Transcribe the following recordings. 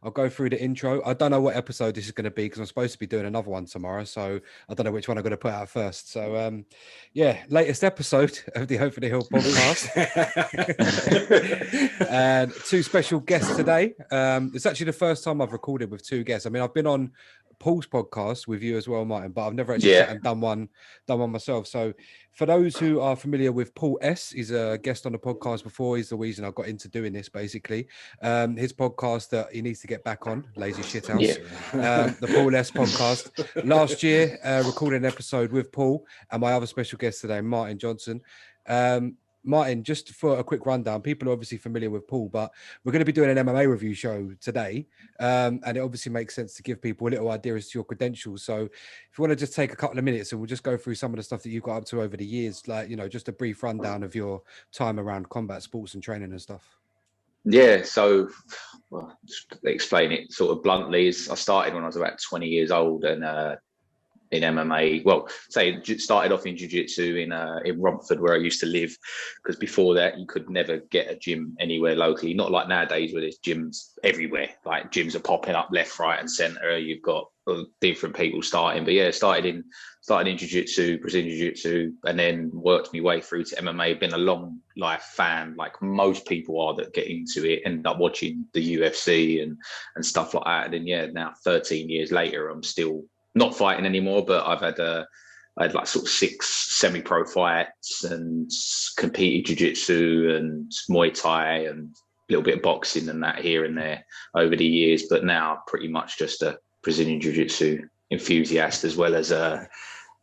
I'll go through the intro. I don't know what episode this is going to be because I'm supposed to be doing another one tomorrow. So I don't know which one I'm going to put out first. So, yeah, latest episode of the Over the Hill podcast. And two special guests today. It's actually the first time I've recorded with two guests. I mean, I've been on Paul's podcast with you as well, Martin, but I've never actually sat and done one myself. So for those who are familiar with Paul S, he's a guest on the podcast before. He's the reason I got into doing this, basically. His podcast that he needs to get back on, Lazy Shithouse. The Paul S podcast. Last year, recorded an episode with Paul and my other special guest today, Martin Johnson. Martin, just for a quick rundown, people are obviously familiar with Paul, but we're going to be doing an MMA review show today. And it obviously makes sense to give people a little idea as to your credentials. So if you want to just take a couple of minutes and we'll just go through some of the stuff that you've got up to over the years, like, you know, just a brief rundown of your time around combat sports and training and stuff. Yeah, so just to explain it sort of bluntly, I started when I was about 20 years old and in MMA. Well, started off in jiu-jitsu in Romford, where I used to live, because before that you could never get a gym anywhere locally. Not like nowadays where there's gyms everywhere. Like gyms are popping up left, right, and centre. You've got different people starting. But yeah, started in jiu-jitsu, Brazilian jiu-jitsu, and then worked my way through to MMA. Been a long life fan, like most people are that get into it. End up watching the UFC and stuff like that. And then yeah, now 13 years later, I'm still not fighting anymore, but I had like sort of 6 semi-pro fights and competed jiu-jitsu and Muay Thai and a little bit of boxing and that here and there over the years. But now pretty much just a Brazilian jiu-jitsu enthusiast as well as a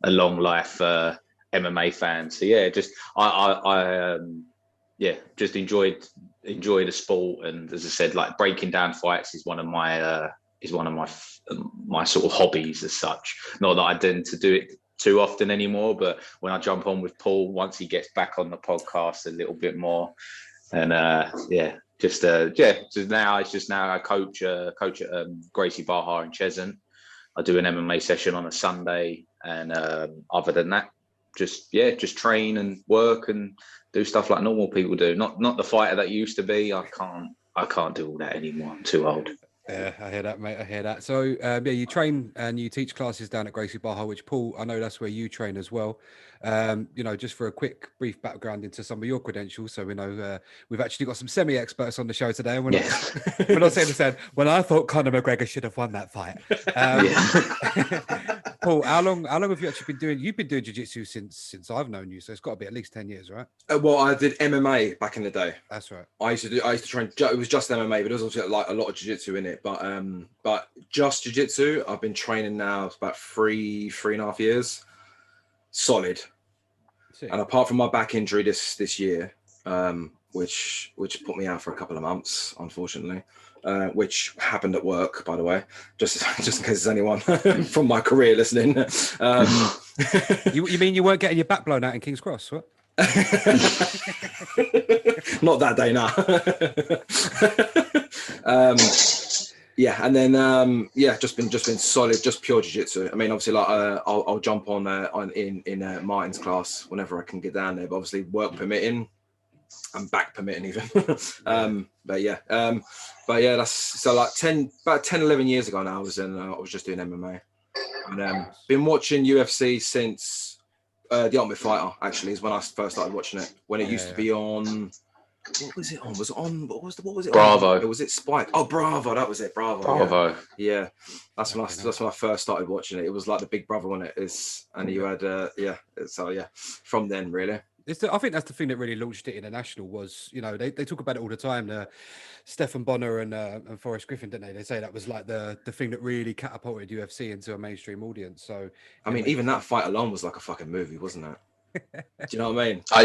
long life MMA fan. So yeah, just I just enjoyed the sport. And as I said, like breaking down fights is one of my my sort of hobbies as such. Not that I tend to do it too often anymore, but when I jump on with Paul, once he gets back on the podcast a little bit more, and just now I coach at Gracie Barra in Cheshunt. I do an MMA session on a Sunday, and other than that, just train and work and do stuff like normal people do. Not the fighter that used to be. I can't do all that anymore. I'm too old. Yeah, I hear that, mate. I hear that. So, you train and you teach classes down at Gracie Barra, which, Paul, I know that's where you train as well. Just for a quick, brief background into some of your credentials. So we know we've actually got some semi-experts on the show today. And we're not saying this. Well, I thought Conor McGregor should have won that fight. Paul, how long have you actually been doing? You've been doing jiu-jitsu since I've known you, so it's got to be at least 10 years, right? Well, I did MMA back in the day. That's right. I used to train. It was just MMA, but there was also like a lot of jiu-jitsu in it. But just jiu-jitsu, I've been training now about 3.5 years, solid. And apart from my back injury this year, which put me out for a couple of months, unfortunately. Which happened at work, by the way, just in case there's anyone from my career listening. You mean you weren't getting your back blown out in King's Cross? What? Not that day, now. And then just been solid, just pure jiu-jitsu. I mean, obviously, like I'll jump on in Martin's class whenever I can get down there, but obviously work permitting. And back permitting even. That's so like 11 years ago now. I was just doing MMA, and been watching UFC since The Ultimate Fighter. Actually, is when I first started watching it. When it used to be on. What was it on? Was it on? What was it? Bravo. On? Was it Spike? Oh, Bravo. That was it. Bravo. Yeah. That's when I first started watching it. It was like the Big Brother, wasn't it? And you had from then really. I think that's the thing that really launched it international was, you know, they talk about it all the time. Stephen Bonner and Forrest Griffin, didn't they? They say that was like the thing that really catapulted UFC into a mainstream audience. So, I mean, even that fight alone was like a fucking movie, wasn't it? Do you know what I mean? I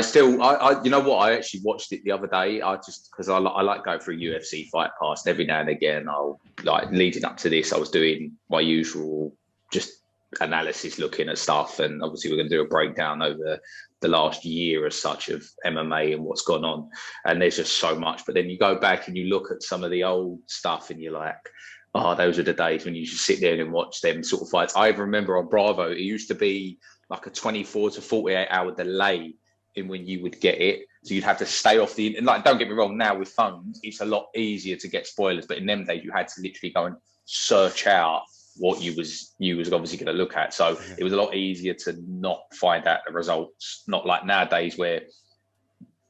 you know what? I actually watched it the other day. Because I like going through UFC Fight Pass every now and again. I'll like leading up to this, I was doing my usual just analysis, looking at stuff, and obviously we're going to do a breakdown over the last year as such of MMA and what's gone on, and there's just so much. But then you go back and you look at some of the old stuff and you're like, oh, those are the days when you just sit there and watch them sort of fights. I remember on Bravo, it used to be like a 24 to 48 hour delay in when you would get it. So you'd have to stay off the, and like, don't get me wrong, now with phones, it's a lot easier to get spoilers. But in them days, you had to literally go and search out what you was obviously going to look at. So it was a lot easier to not find out the results. Not like nowadays where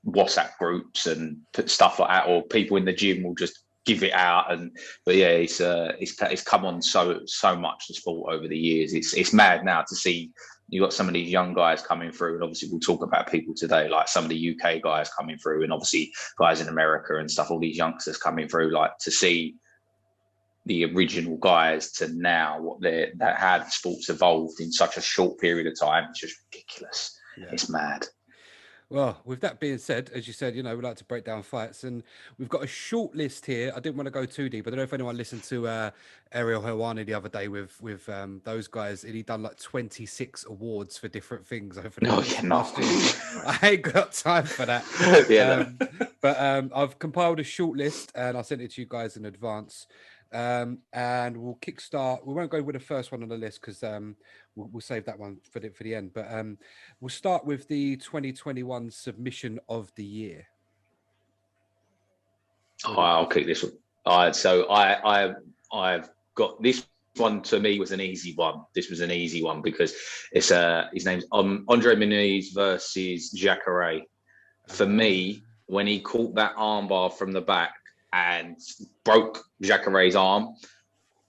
WhatsApp groups and stuff like that, or people in the gym will just give it out. But yeah, it's come on so much, the sport, over the years. It's mad now to see. You've got some of these young guys coming through, and obviously we'll talk about people today, like some of the UK guys coming through, and obviously guys in America and stuff, all these youngsters coming through, like to see the original guys to now, how the sport's evolved in such a short period of time. It's just ridiculous. Yeah. It's mad. Well, with that being said, as you said, we like to break down fights, and we've got a short list here. I didn't want to go too deep. I don't know if anyone listened to Ariel Helwani the other day with those guys. He done like 26 awards for different things over the last year. I ain't got time for that. But I've compiled a short list, and I sent it to you guys in advance. And we'll kickstart. We won't go with the first one on the list because we'll save that one for the end. But we'll start with the 2021 submission of the year. I'll kick this one. All right, so I've got this one. To me, was an easy one. This was an easy one because it's his name's Andre Muniz versus Jacare. For me, when he caught that armbar from the back and broke Jacare's arm,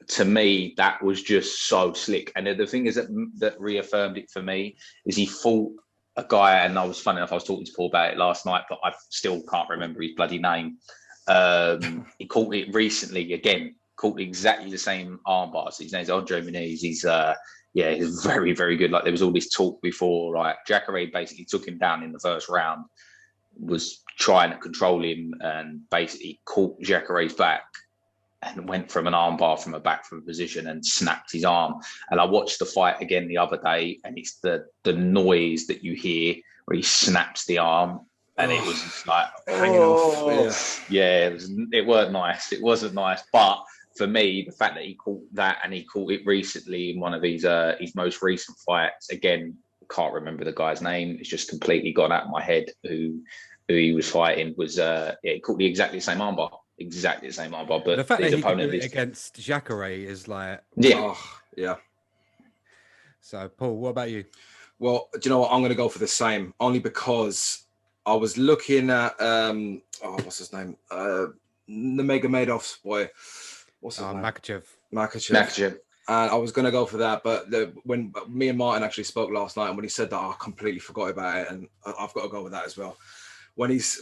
to me, that was just so slick. And the thing is that reaffirmed it for me is he fought a guy, and funny enough, I was talking to Paul about it last night, but I still can't remember his bloody name. He caught it recently again, caught exactly the same armbar. So his name's Andre Muniz. He's very, very good. Like, there was all this talk before, like Jacare basically took him down in the first round, was trying to control him, and basically caught Jacare's back and went from an armbar from a position and snapped his arm. And I watched the fight again the other day, and it's the noise that you hear where he snaps the arm, and it was just like hanging off. Yeah, it weren't nice. It wasn't nice. But for me, the fact that he caught that, and he caught it recently in one of his most recent fights, again, can't remember the guy's name. It's just completely gone out of my head who he was fighting. Was he caught exactly the same armbar. Exactly the same armbar, but the fact that he can do it against Jacare is like, yeah. So, Paul, what about you? Well, do you know what? I'm going to go for the same, only because I was looking at what's his name? The Mega Madoff's boy. What's his name? Makachev. And I was going to go for that, but when me and Martin actually spoke last night, and when he said that, I completely forgot about it, and I've got to go with that as well. When it's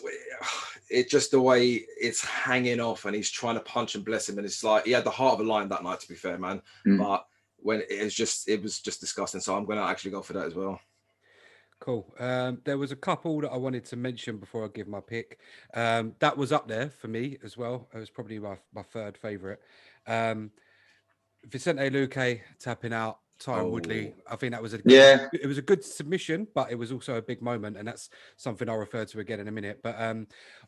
just the way it's hanging off, and he's trying to punch and bless him, and it's like he had the heart of a lion that night, to be fair, man. But when it was just disgusting. So I'm going to actually go for that as well. Cool. There was a couple that I wanted to mention before I give my pick. That was up there for me as well. It was probably my third favorite. Vicente Luque tapping out Tyron Woodley. I think that was it was a good submission, but it was also a big moment, and that's something I'll refer to again in a minute. But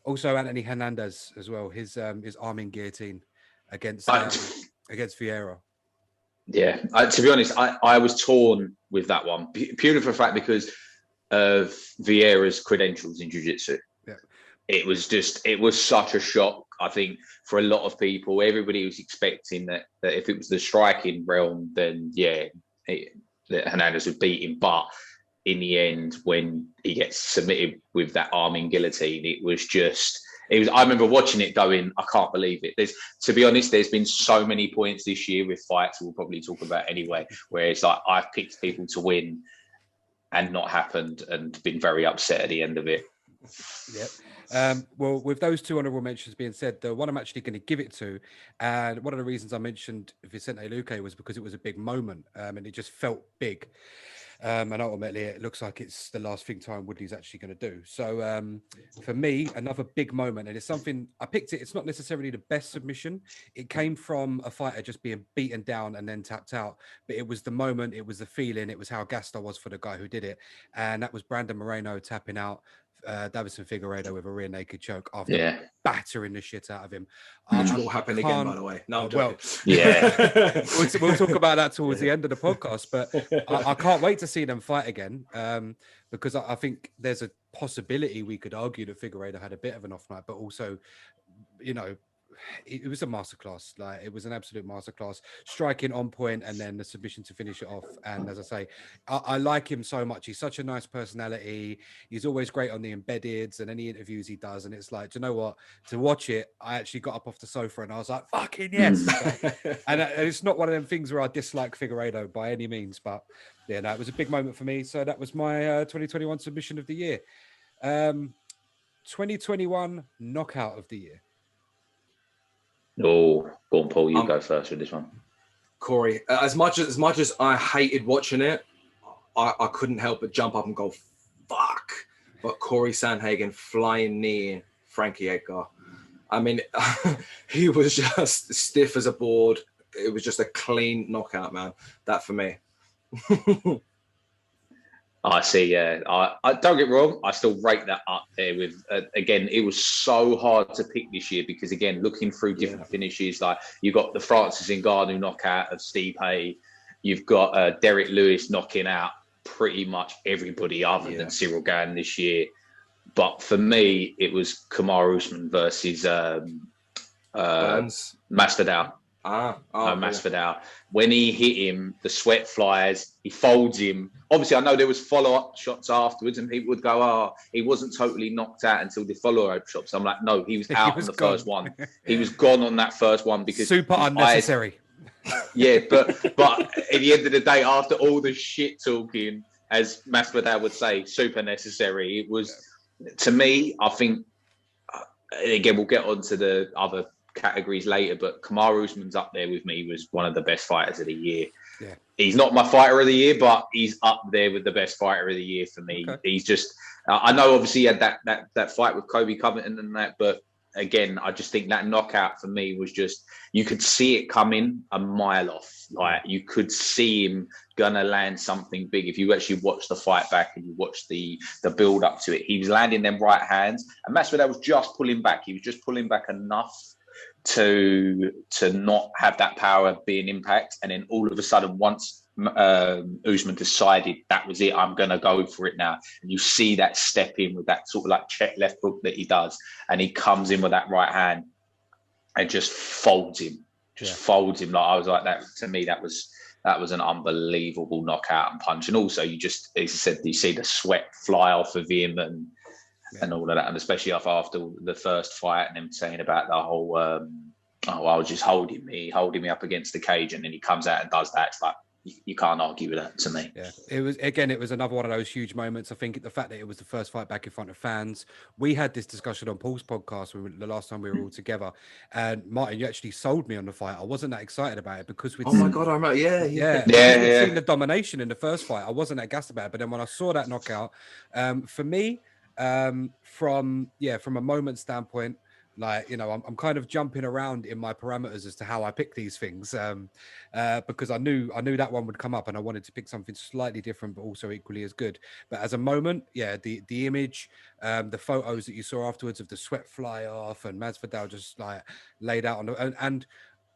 also Anthony Hernandez as well, his arming guillotine against Vieira. Yeah, to be honest, I was torn with that one, purely for the fact because of Vieira's credentials in jiu-jitsu. Yeah. It was such a shock. I think for a lot of people, everybody was expecting that if it was the striking realm, then that Hernandez would beat him. But in the end, when he gets submitted with that arming guillotine, I remember watching it going, I can't believe it. To be honest, there's been so many points this year with fights we'll probably talk about anyway, where it's like I've picked people to win and not happened, and been very upset at the end of it. Yep. Well, with those two honorable mentions being said, the one I'm actually going to give it to, and one of the reasons I mentioned Vicente Luque was because it was a big moment, and it just felt big. And ultimately, it looks like it's the last thing Tyron Woodley's actually going to do. So for me, another big moment, and it's something I picked it. It's not necessarily the best submission. It came from a fighter just being beaten down and then tapped out. But it was the moment, it was the feeling, it was how gassed I was for the guy who did it. And that was Brandon Moreno tapping out Davison Figueiredo with a rear naked choke after battering the shit out of him. Which will happen again, by the way. No, well, we'll talk about that towards the end of the podcast. But I can't wait to see them fight again, because I think there's possibility we could argue that Figueiredo had a bit of an off night, but also, you know, it was a masterclass. Like, it was an absolute masterclass, striking on point, and then the submission to finish it off. And as I say, I like him so much. He's such a nice personality. He's always great on the embeddeds and any interviews he does. And it's like, do you know what? To watch it, I actually got up off the sofa and I was like, fucking yes. And it's not one of them things where I dislike Figueiredo by any means, but yeah, no, it was a big moment for me. So that was my 2021 submission of the year. 2021 knockout of the year. Oh, go on, Paul. You go first with this one. Corey, as much as I hated watching it, I couldn't help but jump up and go, fuck. But Corey Sandhagen flying near Frankie Edgar. I mean, he was just stiff as a board. It was just a clean knockout, man. That for me. I see. Yeah, I don't get wrong. I still rate that up there with. Again, it was so hard to pick this year because, again, looking through different finishes, like you got the Francis Ngannou knockout of Stipe, you've got Derek Lewis knocking out pretty much everybody other than Cyril Gane this year. But for me, it was Kamaru Usman versus Masvidal. Masvidal. When he hit him, the sweat flies. He folds him. Obviously, I know there was follow-up shots afterwards, and people would go, "Oh, he wasn't totally knocked out until the follow-up shots." I'm like, no, he was out on the first one. He was gone on that first one because super unnecessary. Yeah, but at the end of the day, after all the shit talking, as Masvidal would say, super necessary. It was, to me, I think. Again, we'll get onto the other categories later, but Kamaru Usman's up there with me. He was one of the best fighters of the year. Yeah, he's not my fighter of the year, but he's up there with the best fighter of the year for me. Okay. He's just, I know obviously he had that fight with Kobe Covington and that, but again, I just think that knockout for me was just, you could see it coming a mile off. Like, you could see him gonna land something big. If you actually watch the fight back and you watch the build up to it, he was landing them right hands, and Masvidal was just pulling back. He was just pulling back enough to not have that power be an impact. And then all of a sudden, once Usman decided that was it, I'm going to go for it now, and you see that step in with that sort of like check left hook that he does, and he comes in with that right hand and just folds him. Folds him. Like, I was like, that to me, that was an unbelievable knockout and punch. And also, you just, as I said, you see the sweat fly off of him and all of that, and especially after the first fight, and them saying about the whole, I was just holding me up against the cage, and then he comes out and does that. It's like, you can't argue with that, to me. Yeah, it was another one of those huge moments. I think the fact that it was the first fight back in front of fans. We had this discussion on Paul's podcast the last time we were all together, and Martin, you actually sold me on the fight. I wasn't that excited about it because we'd my god, I remember. Yeah. Seen the domination in the first fight. I wasn't that gassed about it, but then when I saw that knockout, for me, from a moment standpoint, like, you know, I'm kind of jumping around in my parameters as to how I pick these things, because I knew that one would come up, and I wanted to pick something slightly different but also equally as good. But as a moment, the image, the photos that you saw afterwards of the sweat fly off and Masvidal just like laid out on and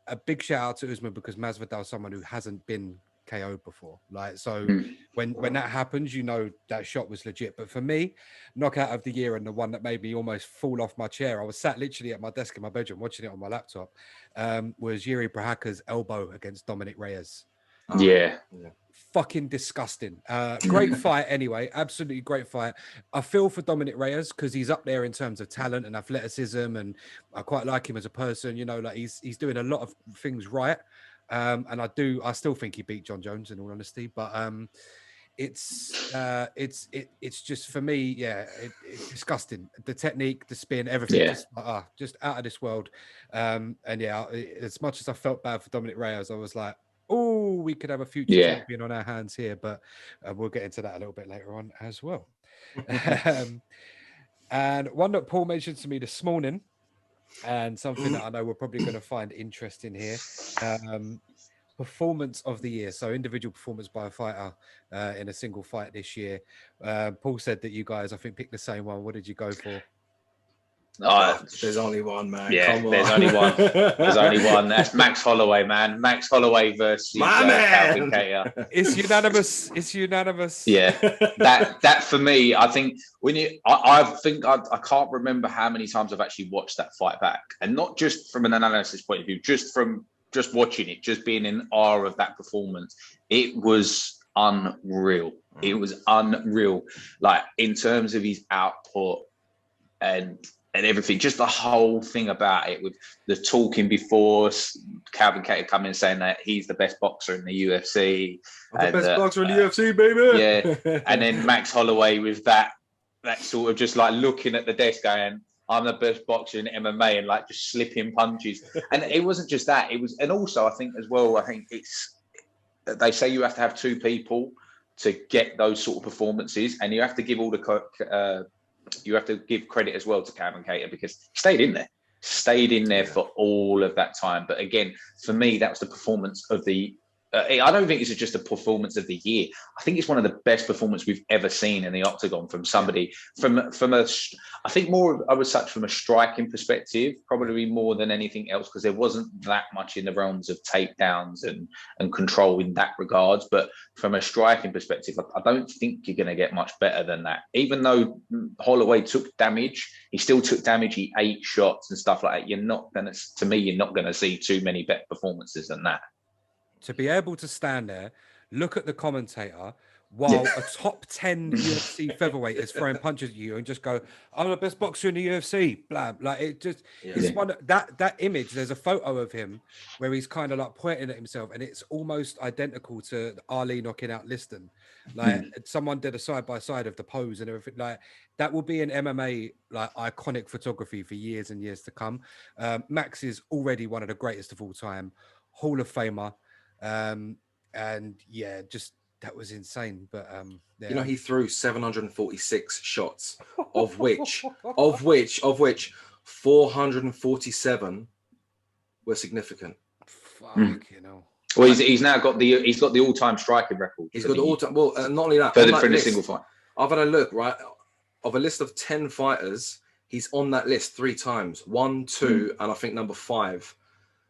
a big shout out to Usman, because Masvidal is someone who hasn't been KO'd before. Like, so when that happens, you know that shot was legit. But for me, knockout of the year, and the one that made me almost fall off my chair, I was sat literally at my desk in my bedroom watching it on my laptop, was Jiri Prochazka's elbow against Dominic Reyes. Fucking disgusting. Great fight anyway, absolutely great fight. I feel for Dominic Reyes because he's up there in terms of talent and athleticism, and I quite like him as a person. You know, like he's doing a lot of things right. And I still think he beat John Jones, in all honesty, but it's just, for me, it's disgusting. The technique, the spin, everything, just out of this world. And as much as I felt bad for Dominic Reyes, I was like, oh, we could have a future champion on our hands here, but we'll get into that a little bit later on as well. And one that Paul mentioned to me this morning, and something that I know we're probably going to find interesting here, performance of the year. So individual performance by a fighter in a single fight this year. Paul said that you guys, I think, picked the same one. What did you go for? There's only one, man. Yeah, Come on. there's only one. There's only one. That's Max Holloway, man. Max Holloway versus Calvin Kattar. It's unanimous. It's unanimous. Yeah, that for me, I think I can't remember how many times I've actually watched that fight back, and not just from an analysis point of view, just watching it, just being in awe of that performance. It was unreal. It was unreal. Like in terms of his output and everything, just the whole thing about it, with the talking before Calvin Kattar coming and saying that he's the best boxer in the UFC. The best boxer in the UFC, baby. Yeah. And then Max Holloway with that sort of just like looking at the desk going, I'm the best boxer in MMA, and like just slipping punches. And it wasn't just that. It was, and also I think as well, they say you have to have two people to get those sort of performances, and you have to give you have to give credit as well to Calvin Kattar, because he stayed in there for all of that time. But again, for me, that was the performance of the I don't think it's just a performance of the year. I think it's one of the best performances we've ever seen in the octagon from somebody I think more I was such from a striking perspective, probably more than anything else, because there wasn't that much in the realms of takedowns and control in that regards. But from a striking perspective, I don't think you're going to get much better than that. Even though Holloway took damage, he still took damage. He ate shots and stuff like that. You're not going to see too many better performances than that. To be able to stand there, look at the commentator while a top 10 UFC featherweight is throwing punches at you, and just go, I'm the best boxer in the UFC, blah. Like it just, it's one that image. There's a photo of him where he's kind of like pointing at himself, and it's almost identical to Ali knocking out Liston. Like someone did a side by side of the pose and everything. Like that will be in MMA, like iconic photography for years and years to come. Max is already one of the greatest of all time, Hall of Famer. And yeah, just that was insane. But you know, he threw 746 shots, of which 447 were significant. Fuck, you know. Well, he's now got the all-time striking record. He's got the all-time. Well, not only that, for a single fight. I've had a look, right, of a list of 10 fighters. He's on that list 3 times. 1, 2, and I think number 5.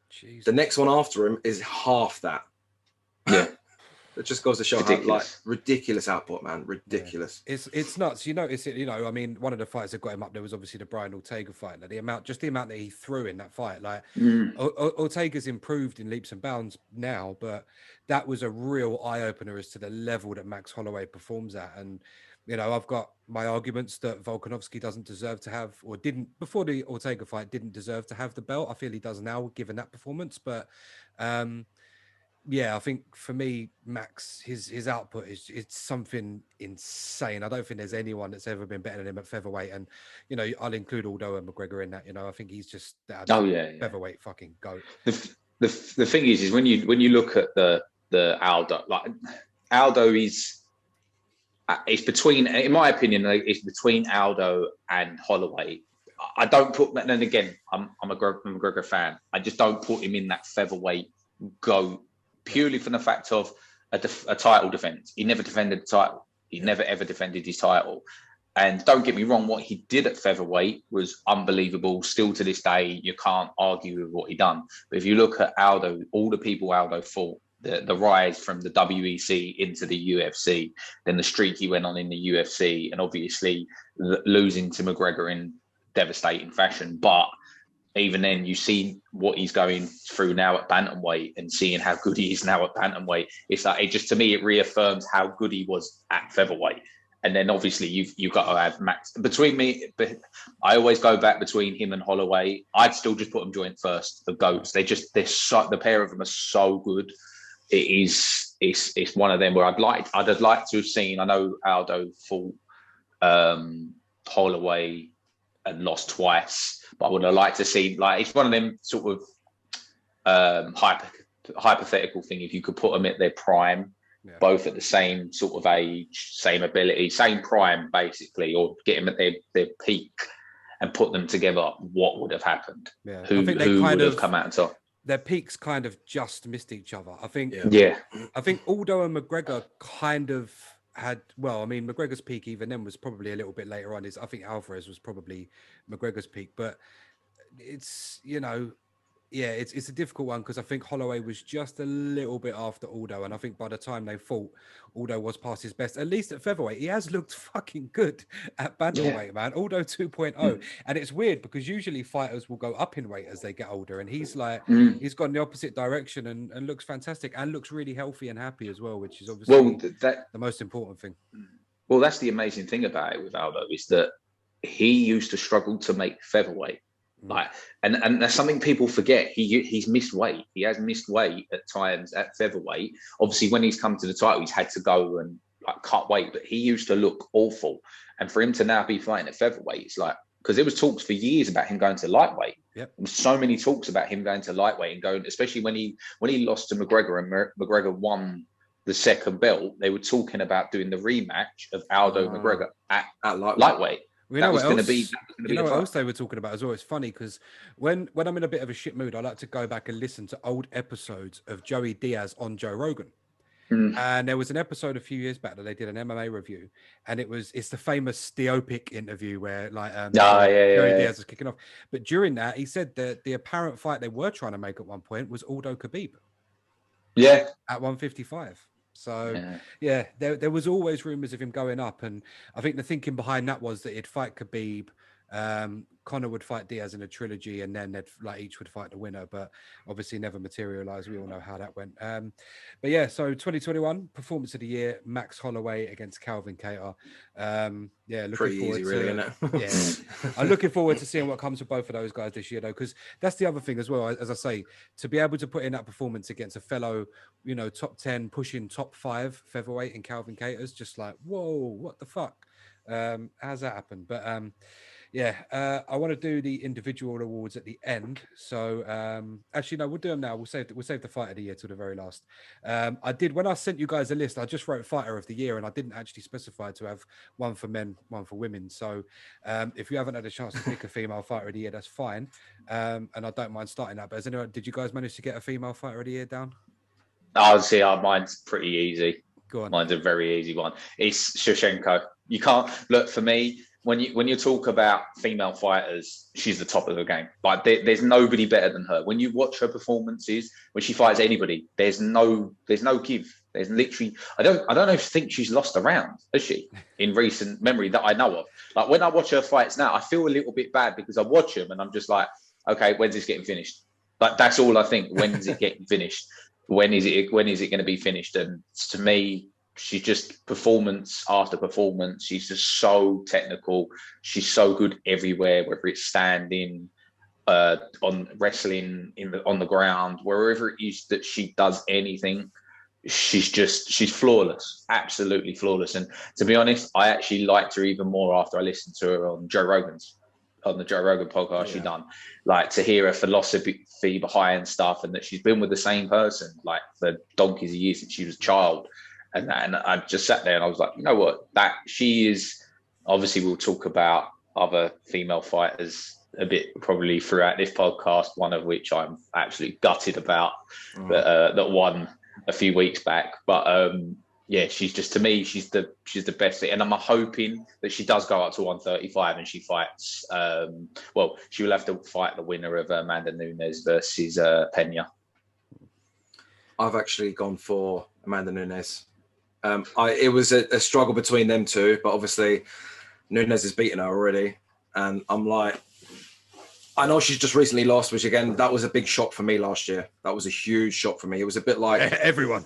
Jesus. The next one after him is half that. Yeah. It just goes to show how like ridiculous output, man. Ridiculous. Yeah. It's nuts. You notice it, I mean, one of the fights that got him up there was obviously the Brian Ortega fight. Like the amount that he threw in that fight. Like Ortega's improved in leaps and bounds now, but that was a real eye-opener as to the level that Max Holloway performs at. And I've got my arguments that Volkanovski doesn't deserve to have, or didn't before the Ortega fight, didn't deserve to have the belt. I feel he does now, given that performance. But yeah, I think for me, Max, his output it's something insane. I don't think there's anyone that's ever been better than him at featherweight. And I'll include Aldo and McGregor in that. I think he's just that featherweight fucking goat. The thing is when you look at the Aldo, like Aldo is. It's between, in my opinion, it's between Aldo and Holloway. I don't put, and again, I'm a McGregor fan. I just don't put him in that featherweight GOAT purely from the fact of a title defense. He never defended the title. He never ever defended his title. And don't get me wrong, what he did at featherweight was unbelievable. Still to this day, you can't argue with what he done. But if you look at Aldo, all the people Aldo fought, the rise from the WEC into the UFC, then the streak he went on in the UFC, and obviously losing to McGregor in devastating fashion. But even then, you see what he's going through now at bantamweight, and seeing how good he is now at bantamweight. It's like, to me, it reaffirms how good he was at featherweight. And then obviously you've got to have Max between me. But I always go back between him and Holloway. I'd still just put them joint first. The GOATs. The pair of them are so good. It's one of them where I'd like to have seen. I know Aldo fought Holloway and lost twice, but I would have liked to see, like, it's one of them sort of hypothetical thing. If you could put them at their prime, both at the same sort of age, same ability, same prime, basically, or get them at their peak and put them together, what would have happened? Yeah. Who would have come out on top? Their peaks kind of just missed each other. I think. Yeah. I think Aldo and McGregor kind of had, well, I mean, McGregor's peak even then was probably a little bit later on. I think Alvarez was probably McGregor's peak, but it's, you know, yeah, it's a difficult one because I think Holloway was just a little bit after Aldo, and I think by the time they fought, Aldo was past his best. At least at featherweight, he has looked fucking good at bantamweight, man. Aldo 2.0, and it's weird because usually fighters will go up in weight as they get older, and he's like he's gone the opposite direction and looks fantastic and looks really healthy and happy as well, which is obviously the most important thing. Well, that's the amazing thing about it with Aldo is that he used to struggle to make featherweight. Like, and that's something people forget. He's missed weight. He has missed weight at times at featherweight. Obviously, when he's come to the title, he's had to go and like cut weight. But he used to look awful, and for him to now be fighting at featherweight, it's like, because there was talks for years about him going to lightweight. Yep. There was so many talks about him going to lightweight and going, especially when he lost to McGregor and McGregor won the second belt. They were talking about doing the rematch of Aldo McGregor at lightweight. You know what else? You know what else they were talking about as well? It's funny because when I'm in a bit of a shit mood, I like to go back and listen to old episodes of Joey Diaz on Joe Rogan. And there was an episode a few years back that they did an MMA review, and it's the famous Steopic interview where like Joey Diaz is kicking off. But during that, he said that the apparent fight they were trying to make at one point was Aldo Khabib. Yeah, at 155. So there was always rumors of him going up, and I think the thinking behind that was that he'd fight Khabib, Conor would fight Diaz in a trilogy, and then they'd like each would fight the winner, but obviously never materialized. We all know how that went. But yeah, so 2021 performance of the year, Max Holloway against Calvin Kattar. Looking pretty forward easy, to really, isn't it? I'm looking forward to seeing what comes with both of those guys this year, though, because that's the other thing as well. As I say, to be able to put in that performance against a fellow, you know, top 10, pushing top 5 featherweight in Calvin Kattar's just like, whoa, what the fuck? How's that happened? But I want to do the individual awards at the end. So actually, no, we'll do them now. We'll save the fight of the year to the very last. I did, when I sent you guys a list, I just wrote fighter of the year, and I didn't actually specify to have one for men, one for women. So if you haven't had a chance to pick a female fighter of the year, that's fine. And I don't mind starting that. But did you guys manage to get a female fighter of the year down? I would say mine's pretty easy. Go on. Mine's a very easy one. It's Shevchenko. You can't look, for me, when you talk about female fighters, she's the top of the game. Like there's nobody better than her. When you watch her performances, when she fights anybody, there's no give. There's literally, I don't think she's lost a round, has she, in recent memory that I know of. Like when I watch her fights now, I feel a little bit bad because I watch them and I'm just like, okay, when's this getting finished? Like that's all I think. When is it getting finished? When is it going to be finished? And to me, she's just performance after performance. She's just so technical. She's so good everywhere, whether it's standing, on wrestling, on the ground, wherever it is that she does anything. She's flawless, absolutely flawless. And to be honest, I actually liked her even more after I listened to her on the Joe Rogan podcast she done. Like to hear her philosophy behind stuff, and that she's been with the same person like for donkeys of years since she was a child. And I just sat there and I was like, you know what, that she is. Obviously, we'll talk about other female fighters a bit probably throughout this podcast, one of which I'm absolutely gutted about, that won a few weeks back. But she's just, to me, she's the best thing. And I'm hoping that she does go up to 135 and she fights. She will have to fight the winner of Amanda Nunes versus Pena. I've actually gone for Amanda Nunes. It was a struggle between them two, but obviously Nunes has beaten her already. And I'm like, I know she's just recently lost, which again, that was a big shock for me last year. That was a huge shock for me. It was a bit like everyone.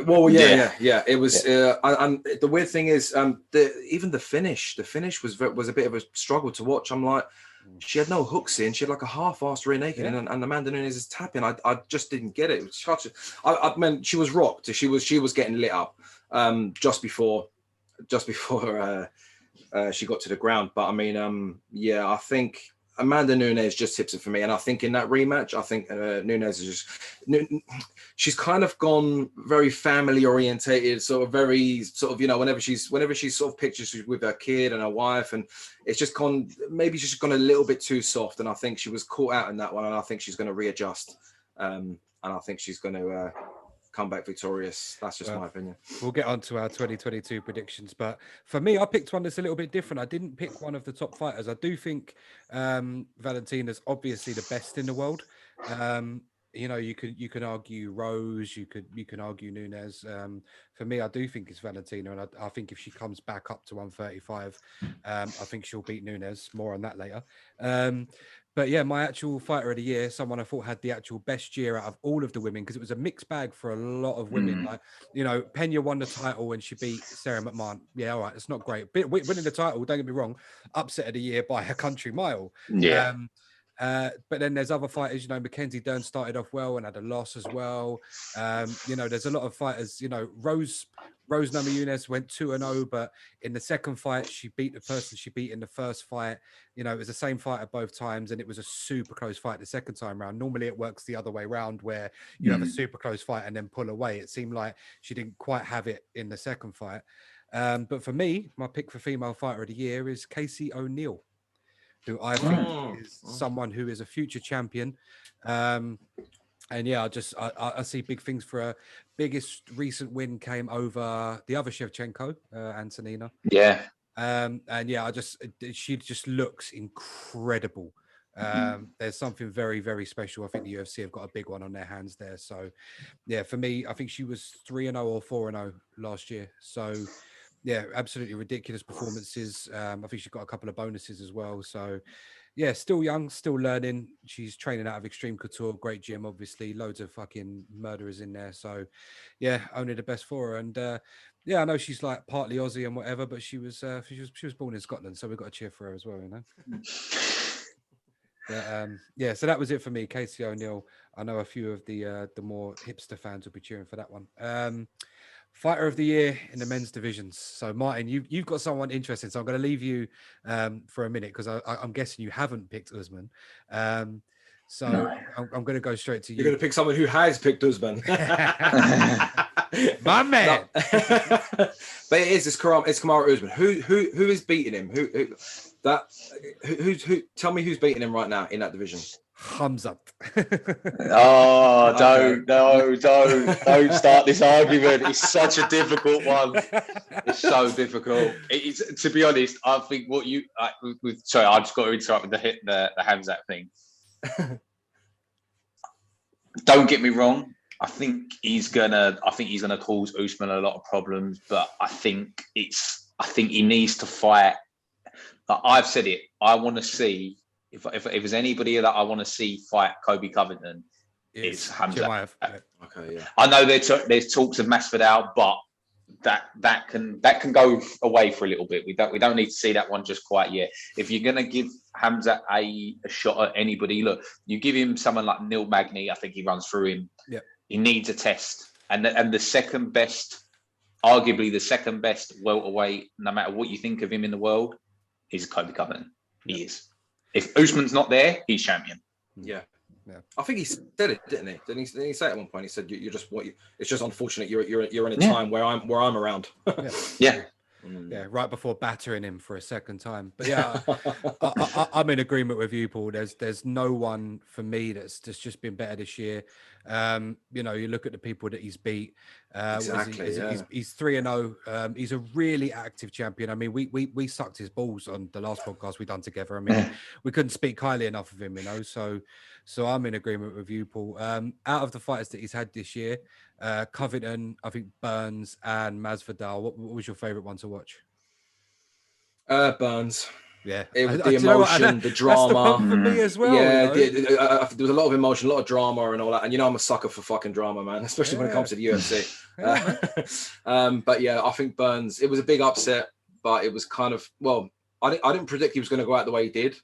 Well, yeah. It was, and the weird thing is, even the finish was a bit of a struggle to watch. I'm like, she had no hooks in. She had like a half-assed rear naked, and Amanda Nunes is tapping. I just didn't get it. It was such I mean, she was rocked. She was getting lit up just before she got to the ground. But I mean, I think Amanda Nunes just tips it for me. And I think in that rematch, I think Nunes is she's kind of gone very family orientated, sort of very sort of, whenever she's sort of pictures with her kid and her wife, and it's just gone, maybe she's gone a little bit too soft. And I think she was caught out in that one. And I think she's going to readjust. And I think she's going to come back victorious. That's just my opinion. We'll get on to our 2022 predictions, but for me, I picked one that's a little bit different. I didn't pick one of the top fighters. I do think Valentina's obviously the best in the world. You know, you can argue Rose, you can argue Nunes. For me, I do think it's Valentina, and I think if she comes back up to 135, I think she'll beat Nunes. More on that later. But yeah, my actual fighter of the year, someone I thought had the actual best year out of all of the women, because it was a mixed bag for a lot of women. Like, you know, Pena won the title when she beat Sarah McMahon. Yeah, all right, it's not great. But winning the title, don't get me wrong, upset of the year by a country mile. Yeah. But then there's other fighters, you know, Mackenzie Dern started off well and had a loss as well. You know, there's a lot of fighters, you know, Rose Namajunas went 2-0, but in the second fight, she beat the person she beat in the first fight. You know, it was the same fight at both times, and it was a super close fight the second time round. Normally it works the other way around, where you have a super close fight and then pull away. It seemed like she didn't quite have it in the second fight. But for me, my pick for female fighter of the year is Casey O'Neill, who I think is someone who is a future champion. And yeah, I see big things for her. Biggest recent win came over the other Shevchenko, Antonina. Yeah. And yeah, she just looks incredible. There's something very, very special. I think the UFC have got a big one on their hands there. So yeah, for me, I think she was 3-0 or 4-0 last year. So yeah, absolutely ridiculous performances. I think she's got a couple of bonuses as well. So yeah, still young, still learning. She's training out of Extreme Couture, great gym, obviously, loads of fucking murderers in there. So yeah, only the best for her. And yeah, I know she's like partly Aussie and whatever, but she was born in Scotland, so we've got to cheer for her as well, you know. But, yeah, so that was it for me, Casey O'Neill. I know a few of the more hipster fans will be cheering for that one. Fighter of the year in the men's divisions. So Martin, you've got someone interesting. So I'm going to leave you for a minute, because I'm guessing you haven't picked Usman. So no. I'm going to go straight to you. You're going to pick someone who has picked Usman. My man. No. But it's Kamaru Usman. Who is beating him? Who tell me who's beating him right now in that division? Hamzat. Don't start this argument. It's such a difficult one. It's so difficult. It's, to be honest, I think what you sorry, I just got to interrupt with the Hamzat thing. Don't get me wrong. I think he's gonna cause Usman a lot of problems, but I think he needs to fight. I've said it. I want to see. If there's anybody that I want to see fight Kobe Covington, it's Hamzat. Okay, yeah. I know there's talks of Masvidal, but that can go away for a little bit. We don't need to see that one just quite yet. If you're gonna give Hamzat a shot at anybody, look, you give him someone like Neil Magny. I think he runs through him. Yeah, he needs a test, and the second best, arguably the second best welterweight, no matter what you think of him in the world, is Kobe Covington. He is. If Usman's not there, he's champion. Yeah. I think he said it, didn't he? Didn't he say at one point? He said, "You're just it's just unfortunate you're in a time where I'm around." Yeah. Yeah, right before battering him for a second time. But yeah, I'm in agreement with you, Paul. There's no one for me that's just been better this year. You know, you look at the people that he's beat. Exactly. He's 3-0. He's a really active champion. I mean, we sucked his balls on the last podcast we done together. I mean, we couldn't speak highly enough of him, you know. So I'm in agreement with you, Paul. Out of the fighters that he's had this year, Covington, I think Burns and Masvidal. What was your favorite one to watch? Burns. Yeah, the emotion, the drama. That's the one for me as well. Yeah, you know? There was a lot of emotion, a lot of drama, and all that. And you know, I'm a sucker for fucking drama, man, especially when it comes to the UFC. But yeah, I think Burns. It was a big upset, but it was kind of I didn't predict he was going to go out the way he did.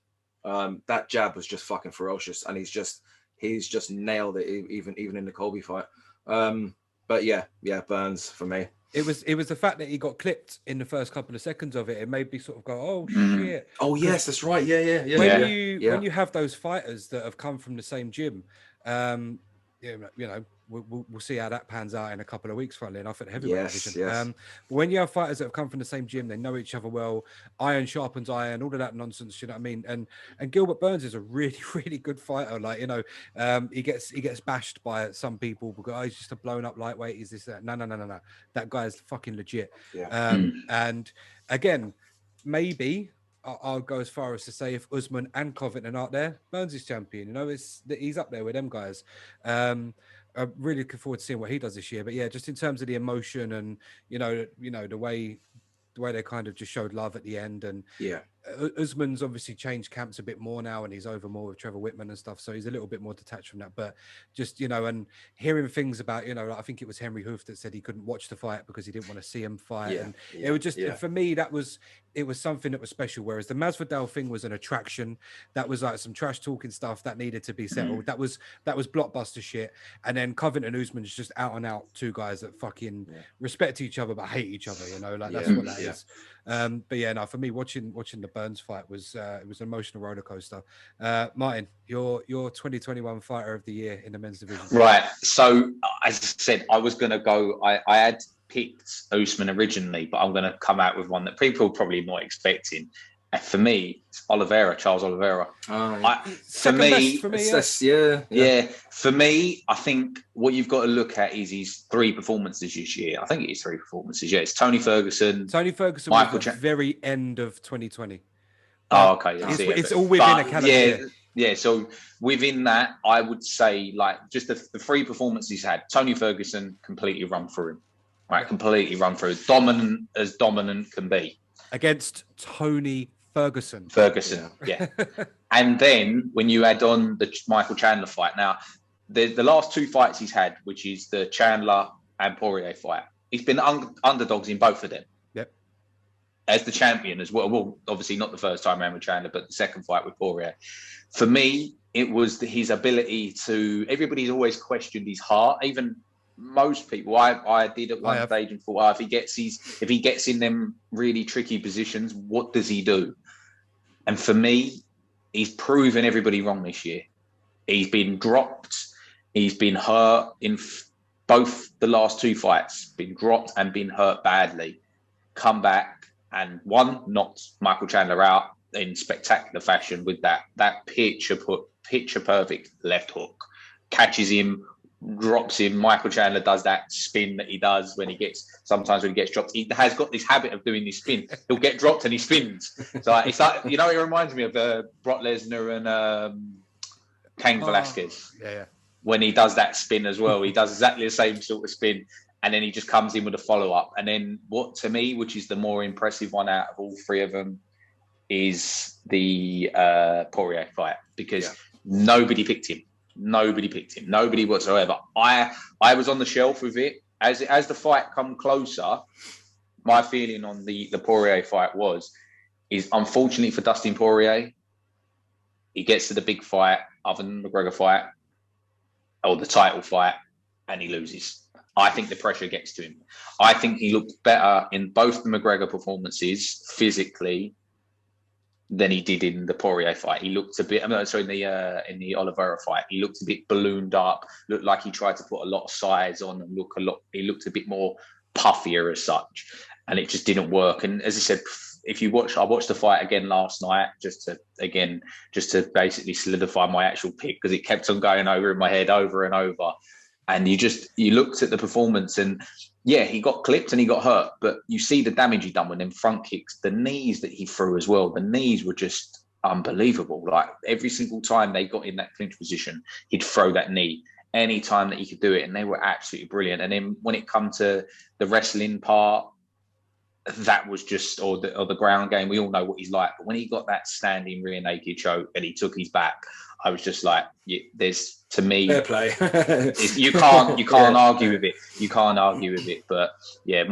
That jab was just fucking ferocious, and he's just nailed it, even in the Colby fight. But yeah, Burns for me. It was the fact that he got clipped in the first couple of seconds of it. It made me sort of go, "Oh shit!" Oh yes, that's right. Yeah. When you have those fighters that have come from the same gym, yeah, you know, we'll see how that pans out in a couple of weeks, funnily enough, at the heavyweight division. Yes. When you have fighters that have come from the same gym, they know each other well, iron sharpens iron, all of that nonsense, you know what I mean? And Gilbert Burns is a really, really good fighter. Like, you know, he gets bashed by some people because, oh, he's just a blown up lightweight, he's this, that. No. That guy is fucking legit. And again, maybe I'll go as far as to say if Usman and Covington aren't there, Burns is champion. You know, he's up there with them guys. I'm really looking forward to seeing what he does this year. But yeah, just in terms of the emotion and you know the way they kind of just showed love at the end, and Usman's obviously changed camps a bit more now, and he's over more with Trevor Whitman and stuff, so he's a little bit more detached from that. But just, you know, and hearing things about, you know, like I think it was Henry Hoof that said he couldn't watch the fight because he didn't want to see him fight, and it was just for me it was something that was special. Whereas the Masvidal thing was an attraction, that was like some trash talking stuff that needed to be settled. That was blockbuster shit. And then Covington and Usman's just out and out two guys that fucking respect each other but hate each other. You know, like that's what that is. But yeah, no, for me, watching the Burns fight was it was an emotional roller coaster. Martin, your 2021 fighter of the year in the men's division. Right. So as I said, I was going to go. I had picked Usman originally, but I'm going to come out with one that people are probably not expecting. And for me, it's Charles Oliveira. For me, I think what you've got to look at is his 3 performances this year. I think it is 3 performances. Yeah, it's Tony Ferguson. Michael was the very end of 2020. Oh, okay. It's all within a calendar year. Yeah, so within that, I would say like just the 3 performances he's had. Tony Ferguson completely run through him. Right, completely run through. Dominant can be. Against Tony Ferguson, yeah. And then when you add on the Michael Chandler fight, now the last 2 fights he's had, which is the Chandler and Poirier fight, he's been underdogs in both of them. Yep. As the champion as well. Well, obviously not the first time around with Chandler, but the second fight with Poirier. For me, it was his ability to. Everybody's always questioned his heart, even. Most people, I did at one stage and thought, if he gets in them really tricky positions, what does he do? And for me, he's proven everybody wrong this year. He's been dropped. He's been hurt in both the last 2 fights. Been dropped and been hurt badly. Come back and knocked Michael Chandler out in spectacular fashion with that picture perfect left hook. Catches him. Drops him. Michael Chandler does that spin that he does sometimes when he gets dropped. He has got this habit of doing this spin. He'll get dropped and he spins. So it's like, you know, it reminds me of Brock Lesnar and Cain Velasquez. Yeah. When he does that spin as well, he does exactly the same sort of spin, and then he just comes in with a follow up. And then what to me, which is the more impressive one out of all 3 of them, is the Poirier fight, because nobody picked him. Nobody whatsoever. I was on the shelf with it. As the fight come closer, my feeling on the Poirier fight is unfortunately for Dustin Poirier, he gets to the big fight, other than the McGregor fight, or the title fight, and he loses. I think the pressure gets to him. I think he looked better in both the McGregor performances physically than he did in the Poirier fight. He looked a bit. in the Oliveira fight, he looked a bit ballooned up. Looked like he tried to put a lot of size on and He looked a bit more puffier as such, and it just didn't work. And as I said, I watched the fight again last night just to basically solidify my actual pick, because it kept on going over in my head over and over. And you looked at the performance, and yeah, he got clipped and he got hurt, but you see the damage he done with them front kicks, the knees that he threw as well. The knees were just unbelievable. Like every single time they got in that clinch position, he'd throw that knee any time that he could do it, and they were absolutely brilliant. And then when it come to the wrestling part, that was just, or the ground game, we all know what he's like. But when he got that standing rear naked choke and he took his back, I was just like, there's, to me, fair play. you can't argue with it. You can't argue with it. But yeah,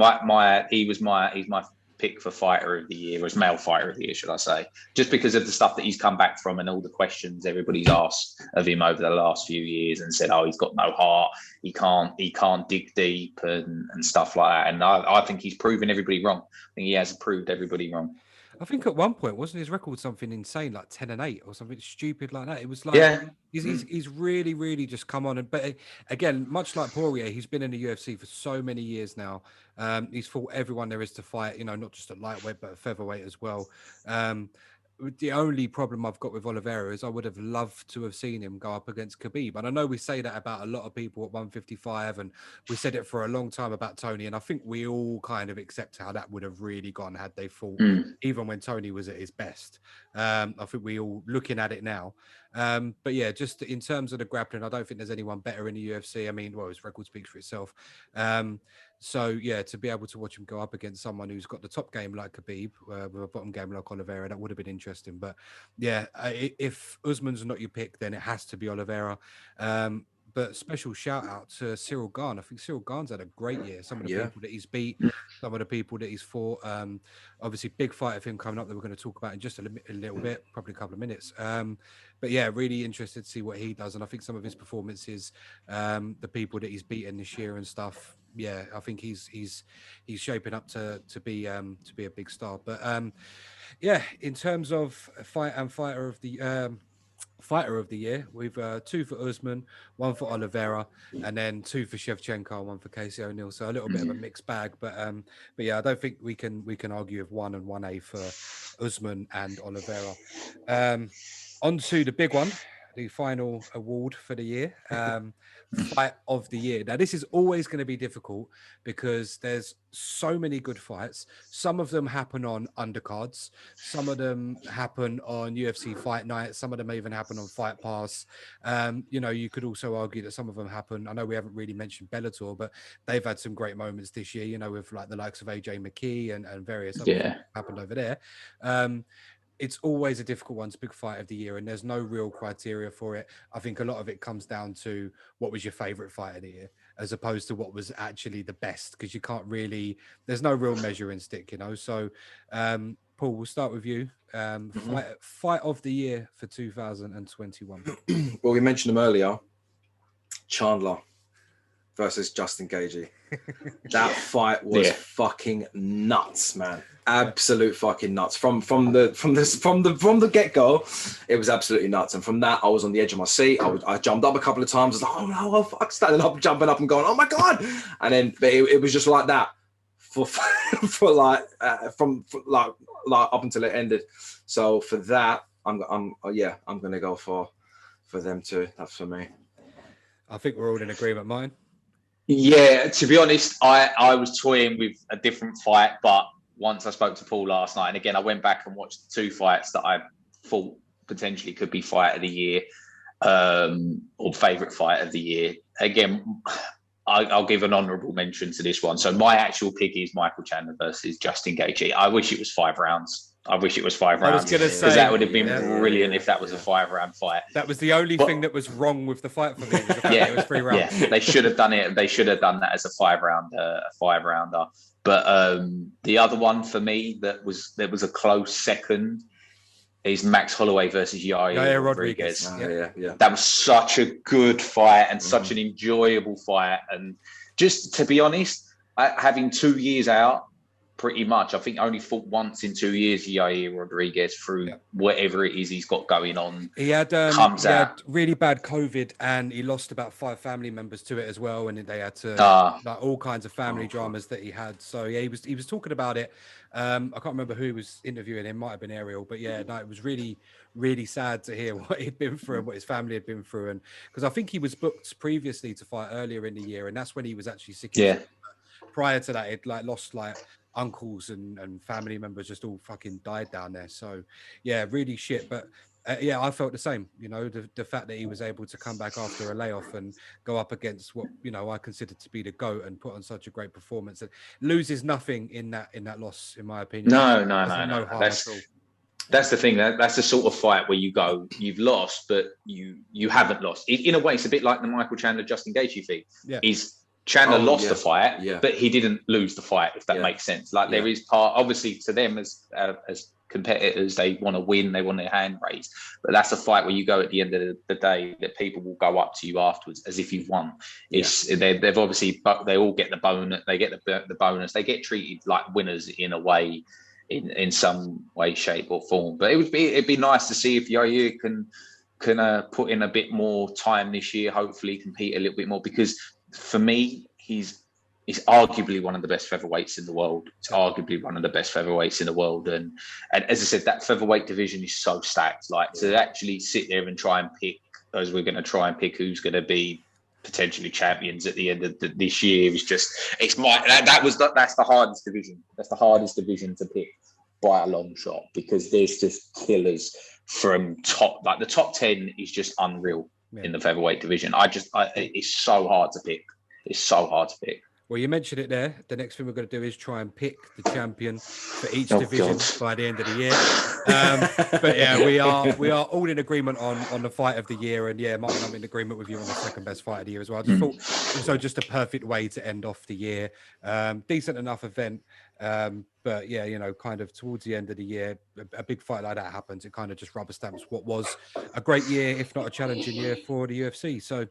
he's my pick for fighter of the year, or male fighter of the year, should I say? Just because of the stuff that he's come back from and all the questions everybody's asked of him over the last few years, and said, oh, he's got no heart, he can't dig deep and stuff like that. And I think he's proven everybody wrong. I think he has proved everybody wrong. I think at one point wasn't his record something insane like 10-8 or something stupid like that. It was like he's really really just come on but again, much like Poirier, he's been in the UFC for so many years now. He's fought everyone there is to fight, not just at lightweight but at featherweight as well. The only problem I've got with Oliveira is I would have loved to have seen him go up against Khabib. And I know we say that about a lot of people at 155, and we said it for a long time about Tony. And I think we all kind of accept how that would have really gone had they fought, even when Tony was at his best. I think we all looking at it now. But yeah, just in terms of the grappling, I don't think there's anyone better in the UFC. I mean, well, his record speaks for itself. So yeah, to be able to watch him go up against someone who's got the top game like Khabib, with a bottom game like Oliveira, that would have been interesting. But yeah, if Usman's not your pick, then it has to be Oliveira. But special shout out to Cyril Gane. I think Cyril Gane's had a great year. Some of the people that he's beat, some of the people that he's fought. Obviously, big fight of him coming up that we're going to talk about in just a little bit, probably a couple of minutes. But yeah, really interested to see what he does. And I think some of his performances, the people that he's beaten this year and stuff. Yeah, I think he's shaping up to be a big star. But yeah, in terms of fighter of the year, we've 2 for Usman, 1 for Oliveira, and then 2 for Shevchenko, 1 for Casey O'Neill. So a little bit of a mixed bag, but yeah, I don't think we can argue with 1 and 1A for Usman and Oliveira. On to the big one, the final award for the year, fight of the year. Now, this is always going to be difficult because there's so many good fights. Some of them happen on undercards. Some of them happen on UFC Fight Night. Some of them even happen on Fight Pass. You could also argue that some of them happen. I know we haven't really mentioned Bellator, but they've had some great moments this year, with like the likes of AJ McKee and various other things happened over there. It's always a difficult one. It's a big fight of the year, and there's no real criteria for it. I think a lot of it comes down to what was your favorite fight of the year, as opposed to what was actually the best, because you can't really, there's no real measuring stick, So, Paul, we'll start with you. Fight of the year for 2021. Well, we mentioned him earlier, Chandler versus Justin Gagee. That fight was fucking nuts, man. Absolute fucking nuts. From the get-go, it was absolutely nuts. And from that, I was on the edge of my seat. I jumped up a couple of times. I was like, oh no, fuck, standing up, jumping up and going, oh my God. And then it was just like that for up until it ended. So for that, I'm gonna go for them too. That's for me. I think we're all in agreement, mine. Yeah, to be honest, I was toying with a different fight, but once I spoke to Paul last night, and again, I went back and watched 2 fights that I thought potentially could be fight of the year, or favourite fight of the year. Again, I'll give an honourable mention to this one. So my actual pick is Michael Chandler versus Justin Gagee. I wish it was 5 rounds. I wish it was 5 rounds. I was going to say, because that would have been brilliant if that was a 5-round fight. That was the only thing that was wrong with the fight for me. It was 3 rounds. Yeah, they should have done it. They should have done that as a 5-rounder. But the other one for me there was a close second is Max Holloway versus Yaya Rodriguez. That was such a good fight and such an enjoyable fight. And just to be honest, having 2 years out, pretty much, I think I only fought once in 2 years, Yaya Rodriguez, through whatever it is he's got going on. He had really bad COVID, and he lost about 5 family members to it as well, and they had to like all kinds of family dramas that he had. So yeah, he was talking about it. I can't remember who was interviewing him. Might have been Ariel, but yeah, no, it was really, really sad to hear what he'd been through and what his family had been through. And because I think he was booked previously to fight earlier in the year, and that's when he was actually sick. Prior to that, it lost uncles and family members just all fucking died down there. So yeah, really shit. But I felt the same. The fact that he was able to come back after a layoff and go up against what I consider to be the GOAT and put on such a great performance, and loses nothing in that loss, in my opinion. No. That's the thing. That's the sort of fight where you go, you've lost, but you haven't lost. In a way, it's a bit like the Michael Chandler Justin Gagee thing. Yeah. Chandler lost the fight, but he didn't lose the fight, if that makes sense. There is part, obviously, to them as competitors, they want to win, they want their hand raised. But that's a fight where you go at the end of the day that people will go up to you afterwards as if you've won. They've obviously, they all get the bonus. They get the bonus. They get treated like winners in a way. in some way, shape, or form. But it'd be nice to see if Yaya can put in a bit more time this year. Hopefully, compete a little bit more, because for me, he's arguably one of the best featherweights in the world. It's arguably one of the best featherweights in the world. And as I said, that featherweight division is so stacked. Like, to actually sit there and try and pick, as we're going to try and pick who's going to be potentially champions at the end of this year, is just, that's the hardest division. That's the hardest division to pick by a long shot, because there's just killers from top. Like, the top 10 is just unreal in the featherweight division. It's so hard to pick. It's so hard to pick. Well, you mentioned it there. The next thing we're going to do is try and pick the champion for each division by the end of the year. But yeah, we are all in agreement on the fight of the year. And yeah, Martin, I'm in agreement with you on the second best fight of the year as well. I just thought also just a perfect way to end off the year. Decent enough event. But yeah, you know, kind of towards the end of the year, a big fight like that happens. It kind of just rubber stamps what was a great year, if not a challenging year for the UFC. So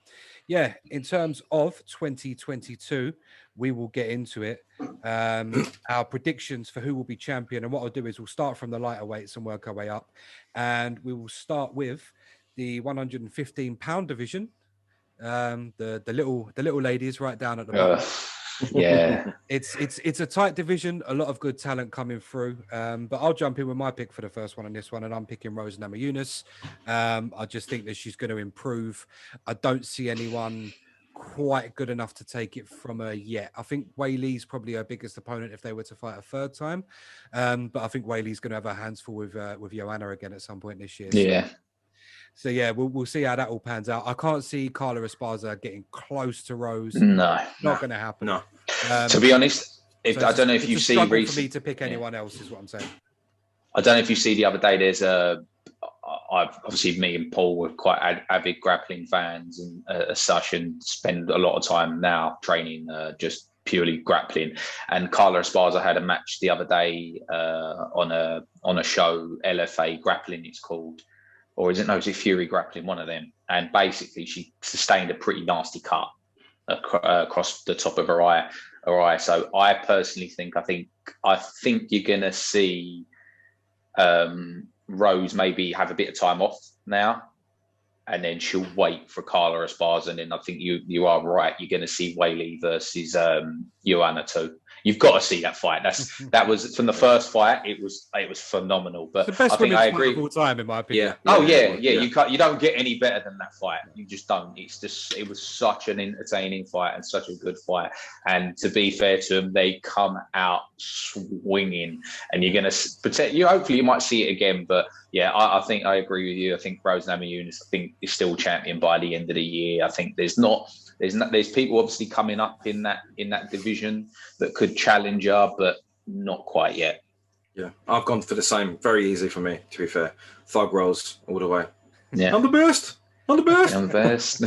yeah, in terms of 2022, we will get into it. Our predictions for who will be champion. And what I'll do is we'll start from the lighter weights and work our way up. And we will start with the 115-pound division. The little ladies right down at the bottom. Yeah, it's a tight division, a lot of good talent coming through, but I'll jump in with my pick for the first one on this one, and I'm picking Rose Namajunas. I just think that she's going to improve. I don't see anyone quite good enough to take it from her yet. I think Weili's probably her biggest opponent if they were to fight a third time, but I think Weili's going to have her hands full with Joanna again at some point this year. So yeah, we'll see how that all pans out. I can't see Carla Esparza getting close to Rose. Not going to happen. No. To be honest, I don't know if you see for me to pick anyone else is what I'm saying. I don't know if you see the other day. There's obviously me and Paul were quite avid grappling fans and as such, and spend a lot of time now training just purely grappling. And Carla Esparza had a match the other day on a show, LFA Grappling it's called. Or is it Fury Grappling, one of them? And basically, she sustained a pretty nasty cut across the top of her eye. So I personally think you're going to see Rose maybe have a bit of time off now, and then she'll wait for Carla Esparza. And then I think you are right. You're going to see Weili versus Joanna too. You've got to see that fight. That was from the first fight. It was phenomenal. But it's the best I agree. Of all time, in my opinion. Yeah. You don't get any better than that fight. You just don't. It was such an entertaining fight and such a good fight. And to be fair to them, they come out swinging. And you're going to protect you. Hopefully, you might see it again. But yeah, I think I agree with you. I think Rose Namajunas, is still champion by the end of the year. I think there's people obviously coming up in that division that could challenge her, but not quite yet. Yeah, I've gone for the same. Very easy for me, to be fair. Thug Rose all the way. Yeah, I'm the best. That's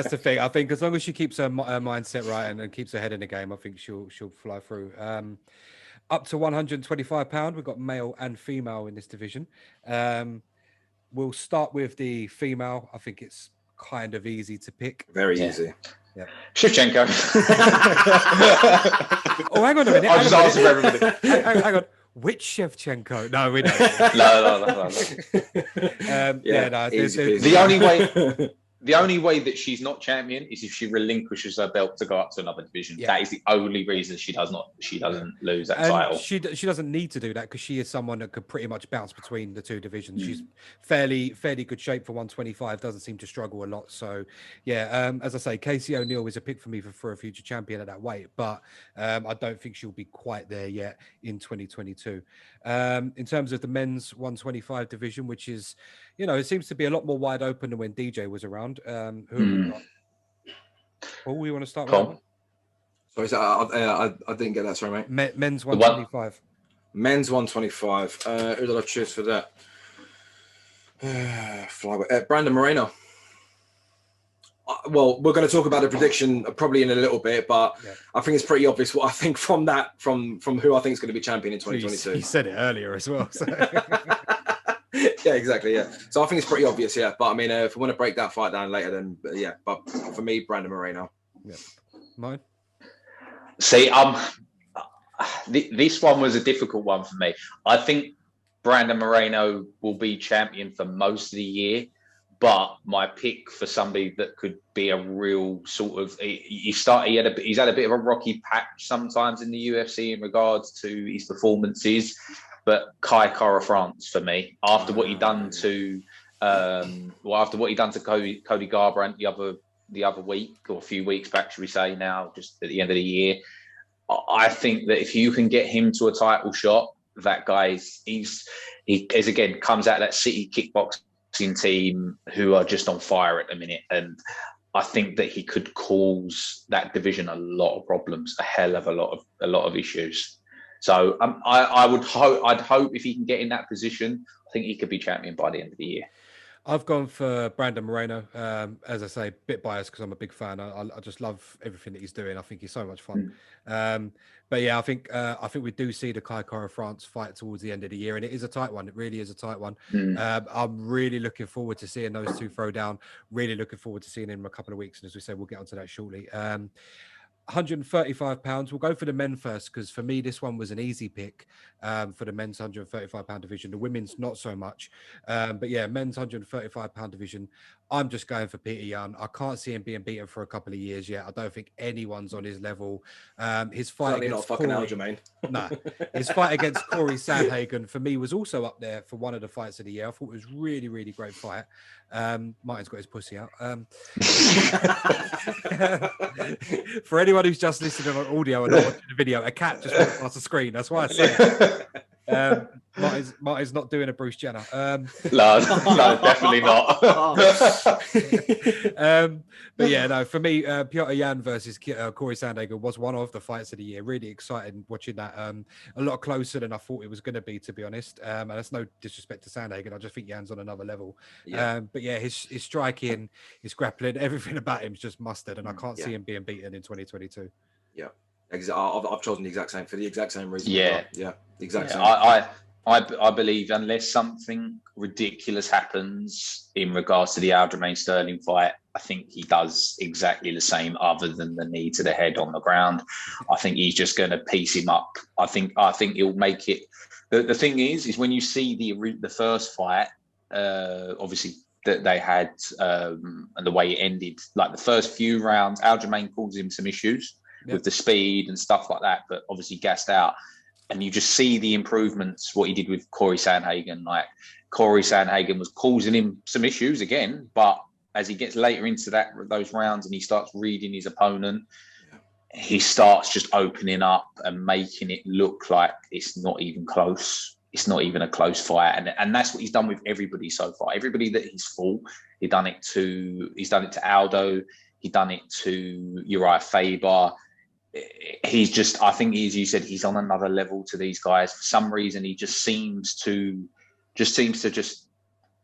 the thing. I think as long as she keeps her mindset right and keeps her head in the game, I think she'll fly through. Up to 125 pound, we've got male and female in this division. We'll start with the female. I think it's kind of easy to pick. Very easy. Yeah. Shevchenko. Oh, hang on a minute. I'll just answer for everybody. Hang on. Which Shevchenko? No, we don't. No. The only way that she's not champion is if she relinquishes her belt to go up to another division. Yeah. That is the only reason she doesn't lose that title. She doesn't need to do that because she is someone that could pretty much bounce between the two divisions. She's fairly good shape for 125. Doesn't seem to struggle a lot. So yeah, as I say, Casey O'Neill is a pick for me for a future champion at that weight, but I don't think she'll be quite there yet in 2022. In terms of the men's 125 division, which is, it seems to be a lot more wide open than when DJ was around. Who have we got? Paul, we want to start with? Sorry, I didn't get that. Sorry, mate. Men's 125. Men's 125. Who did I choose for that? Flyweight. Brandon Moreno. Well, we're going to talk about the prediction probably in a little bit, but I think it's pretty obvious what I think from who I think is going to be champion in 2022. You said it earlier as well. So. Yeah, exactly. Yeah. So I think it's pretty obvious. Yeah. But I mean, if we want to break that fight down later, then yeah. But for me, Brandon Moreno. Yeah. Mine. See, This one was a difficult one for me. I think Brandon Moreno will be champion for most of the year, but my pick for somebody that could be a real sort of he's had a bit of a rocky patch sometimes in the UFC in regards to his performances, but Kai Kara France for me after what he done to Cody Garbrandt the other week or a few weeks back, should we say now, just at the end of the year. I think that if you can get him to a title shot, that guy he again comes out of that City kickboxing team who are just on fire at the minute, and I think that he could cause that division a lot of problems, a hell of a lot of issues. So I'd hope if he can get in that position, I think he could be champion by the end of the year. I've gone for Brandon Moreno. As I say, a bit biased because I'm a big fan. I just love everything that he's doing. I think he's so much fun. But yeah, I think we do see the Kai Kara France fight towards the end of the year, and it is a tight one. It really is a tight one. I'm really looking forward to seeing those two throw down. Really looking forward to seeing him in a couple of weeks. And as we said, we'll get onto that shortly. 135 pounds. We'll go for the men first because for me this one was an easy pick for the men's 135 pound division. The women's not so much, but yeah, men's 135 pound division. I'm just going for Peter Yan. I can't see him being beaten for a couple of years yet. I don't think anyone's on his level. His fight against his fight against Corey Sandhagen for me was also up there for one of the fights of the year. I thought it was really, really great fight. Martin's got his pussy out. For anyone who's just listening on audio and not watching the video, a cat just walked past the screen. That's why I say it. Martin's not doing a Bruce Jenner. No, definitely not. But yeah, no, for me, Piotr Yan versus Corey Sandhagen was one of the fights of the year. Really excited watching that. A lot closer than I thought it was going to be, to be honest. And that's no disrespect to Sandhagen. I just think Yan's on another level. But yeah, his striking, his grappling, everything about him is just mustard, and I can't see him being beaten in 2022. Yeah. I've chosen the exact same for the exact same reason. Exact same. I believe unless something ridiculous happens in regards to the Aljamain Sterling fight, I think he does exactly the same, other than the knee to the head on the ground. I think he's just going to piece him up. I think he'll make it. The thing is when you see the first fight, obviously that they had, and the way it ended, like the first few rounds, Aljamain caused him some issues with the speed and stuff like that, but obviously gassed out. And you just see the improvements, what he did with Corey Sandhagen. Like Corey Sandhagen was causing him some issues again, but as he gets later into those rounds and he starts reading his opponent, he starts just opening up and making it look like it's not even close. It's not even a close fight. And that's what he's done with everybody so far. Everybody that he's fought, he's done it to Aldo, he's done it to Uriah Faber. He's just, I think, as you said, he's on another level to these guys. For some reason, he just seems to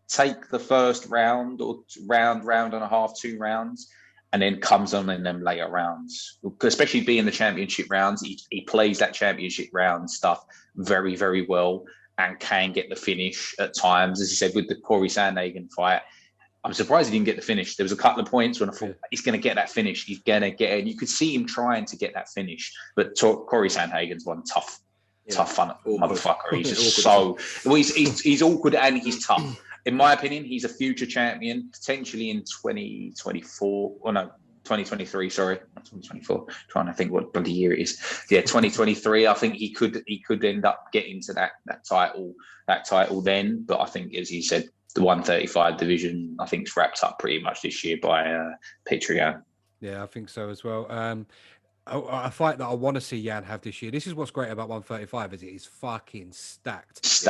take the first round or round and a half, 2 rounds, and then comes on in them later rounds. Especially being the championship rounds, he plays that championship round stuff very, very well and can get the finish at times. As you said, with the Corey Sandhagen fight, I'm surprised he didn't get the finish. There was a couple of points when I thought he's going to get that finish. He's going to get it. And you could see him trying to get that finish. But Corey Sandhagen's one tough fun motherfucker. He's just he's awkward and he's tough. In my opinion, he's a future champion, potentially in 2024. Or no, 2023. Sorry, not 2024. Trying to think what bloody year it is. Yeah, 2023. I think he could end up getting to that title then. But I think, as you said, the 135 division, I think, is wrapped up pretty much this year by Peter Yan. Yeah, I think so as well. A fight that I want to see Yan have this year. This is what's great about 135, is it is fucking stacked.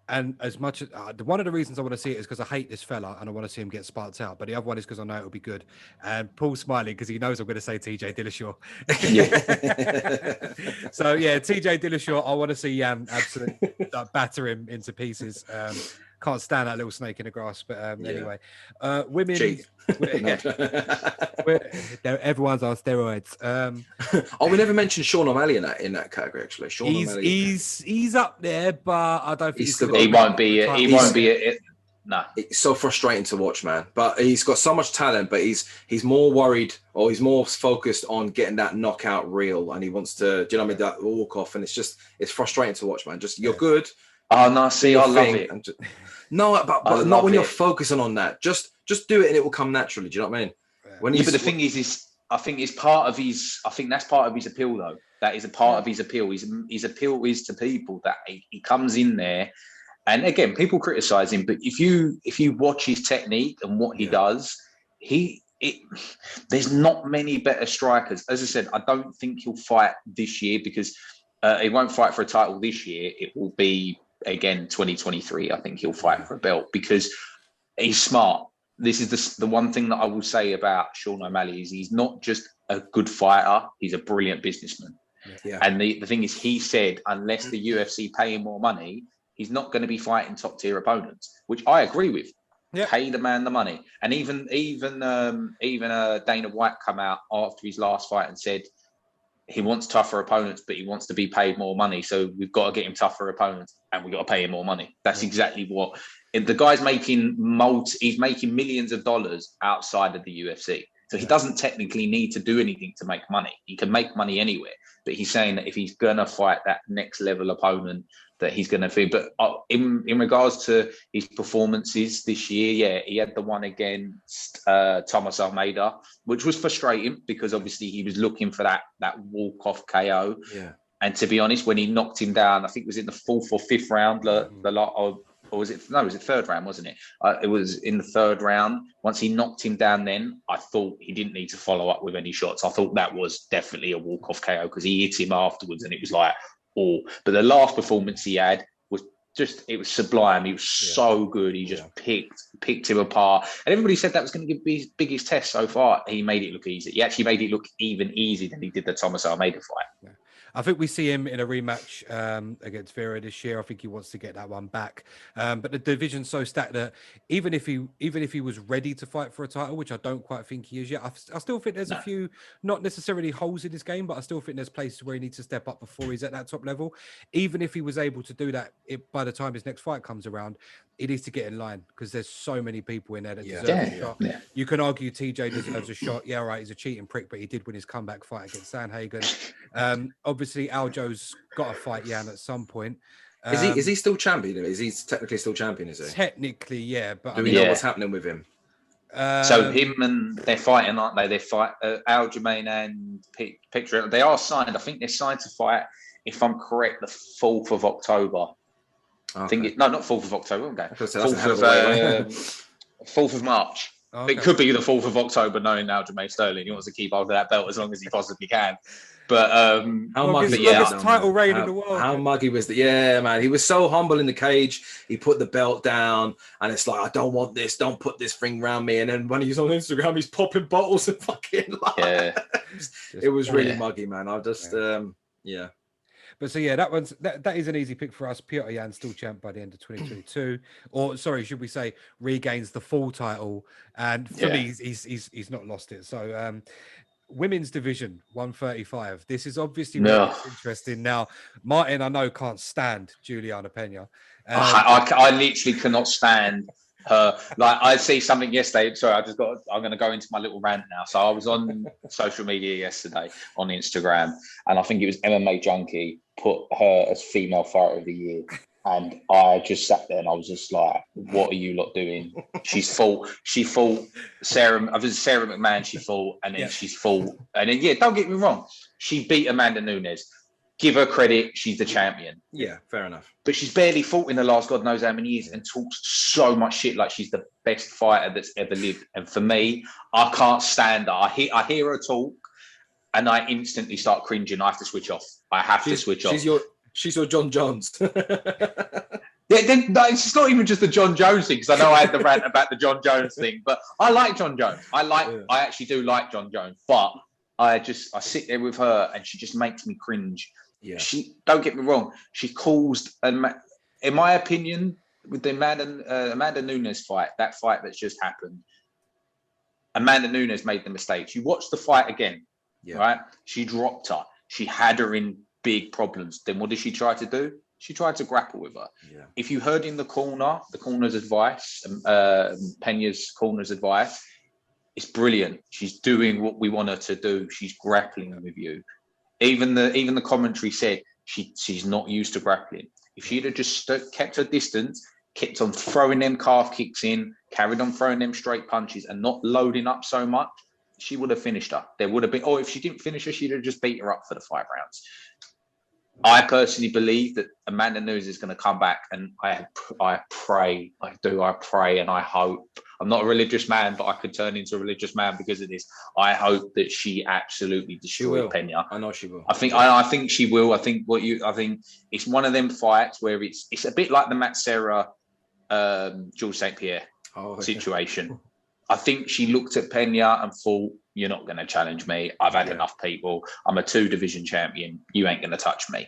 And as much as one of the reasons I want to see it is because I hate this fella and I want to see him get sparked out. But the other one is because I know it'll be good. And Paul's smiling because he knows I'm going to say TJ Dillashaw. So yeah, TJ Dillashaw, I want to see Yan absolutely batter him into pieces. Can't stand that little snake in the grass, but anyway, women. Everyone's on steroids. We never mentioned Sean O'Malley in that category. Actually, he's up there, but I don't think he won't be. He won't be. No. It's so frustrating to watch, man. But he's got so much talent, but he's more worried, or he's more focused on getting that knockout reel, and he wants to, do you know what I mean, that walk off, and it's frustrating to watch, man. Just you're good. Oh no, see, I love it. No, but not when you're focusing on that. Just do it, and it will come naturally. Do you know what I mean? But the thing is, I think it's part of his. I think that's part of his appeal, though. That is a part of his appeal. His appeal is to people that he comes in there, and again, people criticize him, but if you watch his technique and what he does, there's not many better strikers. As I said, I don't think he'll fight this year because he won't fight for a title this year. It will be again 2023. I think he'll fight for a belt because he's smart. This is the one thing that I will say about Sean O'Malley is he's not just a good fighter, he's a brilliant businessman. Yeah. And the thing is, he said, unless the UFC pay him more money, he's not going to be fighting top tier opponents, which I agree with. Yep. Pay the man the money. And even Dana White come out after his last fight and said he wants tougher opponents, but he wants to be paid more money. So we've got to get him tougher opponents and we've got to pay him more money. That's exactly what the guy's making. He's making millions of dollars outside of the UFC. So he doesn't technically need to do anything to make money. He can make money anywhere. But he's saying that if he's going to fight that next level opponent, that he's going to feel. But in regards to his performances this year, he had the one against Thomas Almeida, which was frustrating because obviously he was looking for that walk-off KO. Yeah. And to be honest, when he knocked him down, I think it was in the 4th or 5th round, or was it? No, it was the 3rd round, wasn't it? It was in the 3rd round. Once he knocked him down, then I thought he didn't need to follow up with any shots. I thought that was definitely a walk-off KO because he hit him afterwards, and it was like, oh. But the last performance he had was it was sublime. He was so good. He just picked him apart. And everybody said that was going to be his biggest test so far. He made it look easy. He actually made it look even easier than he did the Thomas Almeida fight. Yeah. I think we see him in a rematch against Vera this year. I think he wants to get that one back. But the division's so stacked that even if he was ready to fight for a title, which I don't quite think he is yet, I still think there's a few, not necessarily holes in his game, but I still think there's places where he needs to step up before he's at that top level. Even if he was able to do that, by the time his next fight comes around, he needs to get in line because there's so many people in there that deserve a shot. Yeah. You can argue TJ deserves a shot. Yeah, right, he's a cheating prick, but he did win his comeback fight against Sandhagen. Obviously, Aljo's got to fight Jan at some point. Is he still champion? Is he technically still champion? Is he? Technically, yeah. But do we know what's happening with him? So him and they're fighting, aren't they? They fight Aljamain and Picture. They are signed. I think they're signed to fight, if I'm correct, the 4th of October. Okay. I think not 4th of October. Okay, 4th of March. Okay. It could be the 4th of October, knowing Aljamain Sterling. He wants to keep hold of that belt as long as he possibly can. But how muggy title reign in the world. How muggy was that? Yeah, man. He was so humble in the cage. He put the belt down, and it's like, I don't want this. Don't put this thing around me. And then when he's on Instagram, he's popping bottles and fucking it was really muggy, man. I just But so that is an easy pick for us. Piotr Jan still champ by the end of 2022, or sorry, should we say regains the full title? And for me, he's not lost it. So women's division 135. This is obviously really interesting. Now, Martin, I know can't stand Juliana Pena. I literally cannot stand her. Like, I see something yesterday. Sorry, I'm going to go into my little rant now. So I was on social media yesterday on Instagram, and I think it was MMA Junkie put her as female fighter of the year. And I just sat there and I was just like, what are you lot doing? She fought Sarah McMahon, she fought, and then she's fought. And then, don't get me wrong, she beat Amanda Nunes. Give her credit, she's the champion. Yeah, fair enough. But she's barely fought in the last God knows how many years and talks so much shit like she's the best fighter that's ever lived. And for me, I can't stand her. I hear her talk and I instantly start cringing. I have to switch off. I have to switch off. She's your John Jones. It's not even just the John Jones thing, because I know I had the rant about the John Jones thing, but I like John Jones. I actually do like John Jones, but I sit there with her and she just makes me cringe. Yeah. She, don't get me wrong, she caused, in my opinion, with the Amanda Nunes fight, that fight that's just happened, Amanda Nunes made the mistakes. You watch the fight again, right? She dropped her. She had her in big problems. Then what did she try to do? She tried to grapple with her. Yeah. If you heard in the corner's advice, Pena's corner's advice, it's brilliant. She's doing what we want her to do. She's grappling with you. Even the commentary said she's not used to grappling. If she'd have just kept her distance, kept on throwing them calf kicks in, carried on throwing them straight punches, and not loading up so much, she would have finished her. There would have been, if she didn't finish her, she'd have just beat her up for the 5 rounds. I personally believe that Amanda Nunes is going to come back, and I pray, and I hope. I'm not a religious man, but I could turn into a religious man because of this. I hope that she absolutely destroys Pena. I know she will. I think she will. I think it's one of them fights where it's a bit like the Matt Serra, George St. Pierre situation. I think she looked at Pena and thought, you're not going to challenge me. I've had enough people. I'm a 2-division champion. You ain't going to touch me.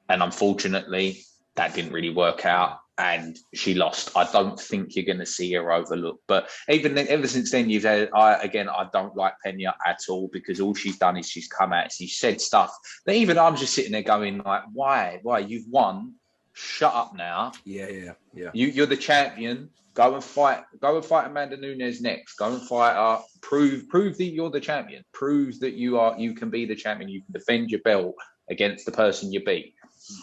And unfortunately, that didn't really work out, and she lost. I don't think you're going to see her overlooked. But ever since then, I don't like Pena at all, because all she's done is she's come out, she said stuff that even I'm just sitting there going like, why? You've won. Shut up now. Yeah. You're the champion. Go and fight Amanda Nunes next. Go and fight her. Prove that you're the champion. Prove that you can be the champion. You can defend your belt against the person you beat.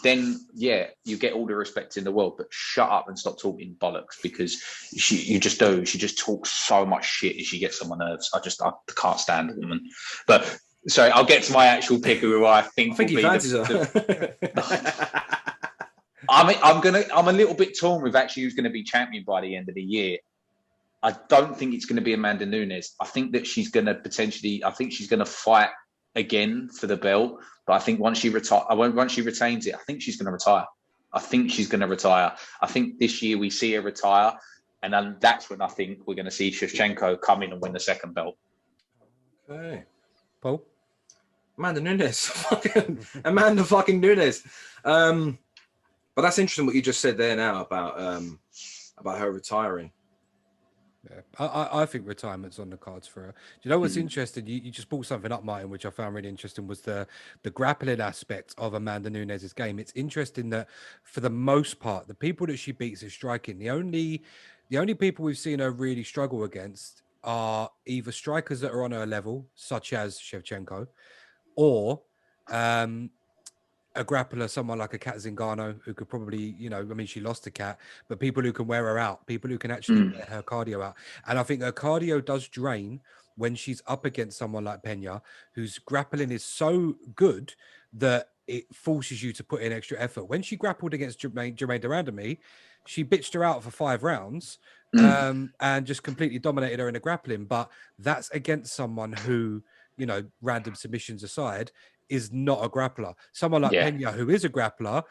Then you get all the respect in the world. But shut up and stop talking bollocks, because you just do. She just talks so much shit and she gets on my nerves. I can't stand the woman. But sorry, I'll get to my actual pick who I think he fancies her. I'm a little bit torn with actually who's going to be champion by the end of the year. I don't think it's going to be Amanda Nunes. I think that she's going to fight again for the belt. But I think once she retains it, I think she's going to retire. I think this year we see her retire. And then that's when I think we're going to see Shevchenko come in and win the second belt. Okay. Paul? Amanda Nunes. Amanda fucking Nunes. But that's interesting what you just said there now about her retiring. Yeah, I think retirement's on the cards for her. Do you know what's interesting? You just brought something up, Martin, which I found really interesting, was the grappling aspect of Amanda Nunes' game. It's interesting that for the most part, the people that she beats is striking. The only people we've seen her really struggle against are either strikers that are on her level, such as Shevchenko, or a grappler, someone like a Kat Zingano, who could probably, she lost to Kat, but people who can wear her out, people who can actually wear her cardio out. And I think her cardio does drain when she's up against someone like Pena, whose grappling is so good that it forces you to put in extra effort. When she grappled against Germaine Durandamy, she bitched her out for 5 rounds and just completely dominated her in the grappling. But that's against someone who, random submissions aside, is not a grappler. Someone like Pena, who is a grappler,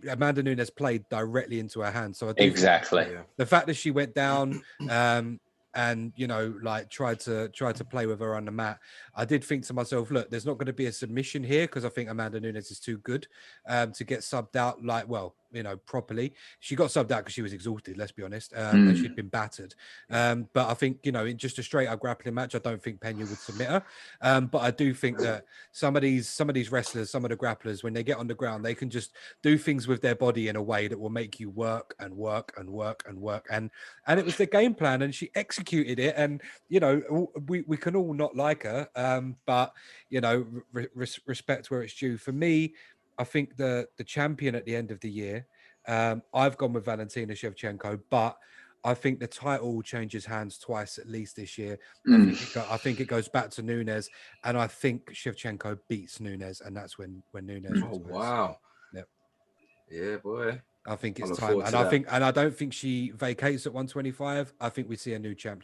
Amanda Nunes played directly into her hands. So I do think the fact that she went down and tried to play with her on the mat, I did think to myself, look, there's not going to be a submission here, because I think Amanda Nunes is too good to get subbed out properly. She got subbed out because she was exhausted, let's be honest, and she'd been battered. But I think, in just a straight up grappling match, I don't think Pena would submit her. But I do think that some of these wrestlers, some of the grapplers, when they get on the ground, they can just do things with their body in a way that will make you work and work and work and work. And it was the game plan, and she executed it. And, we can all not like her, but, respect where it's due. For me, I think the champion at the end of the year, I've gone with Valentina Shevchenko, but I think the title changes hands twice at least this year. I think it goes back to Nunes, and I think Shevchenko beats Nunes, and that's when Nunes retires. Wow. Yep. Yeah, boy. I think it's time. And I don't think she vacates at 125. I think we see a new champ.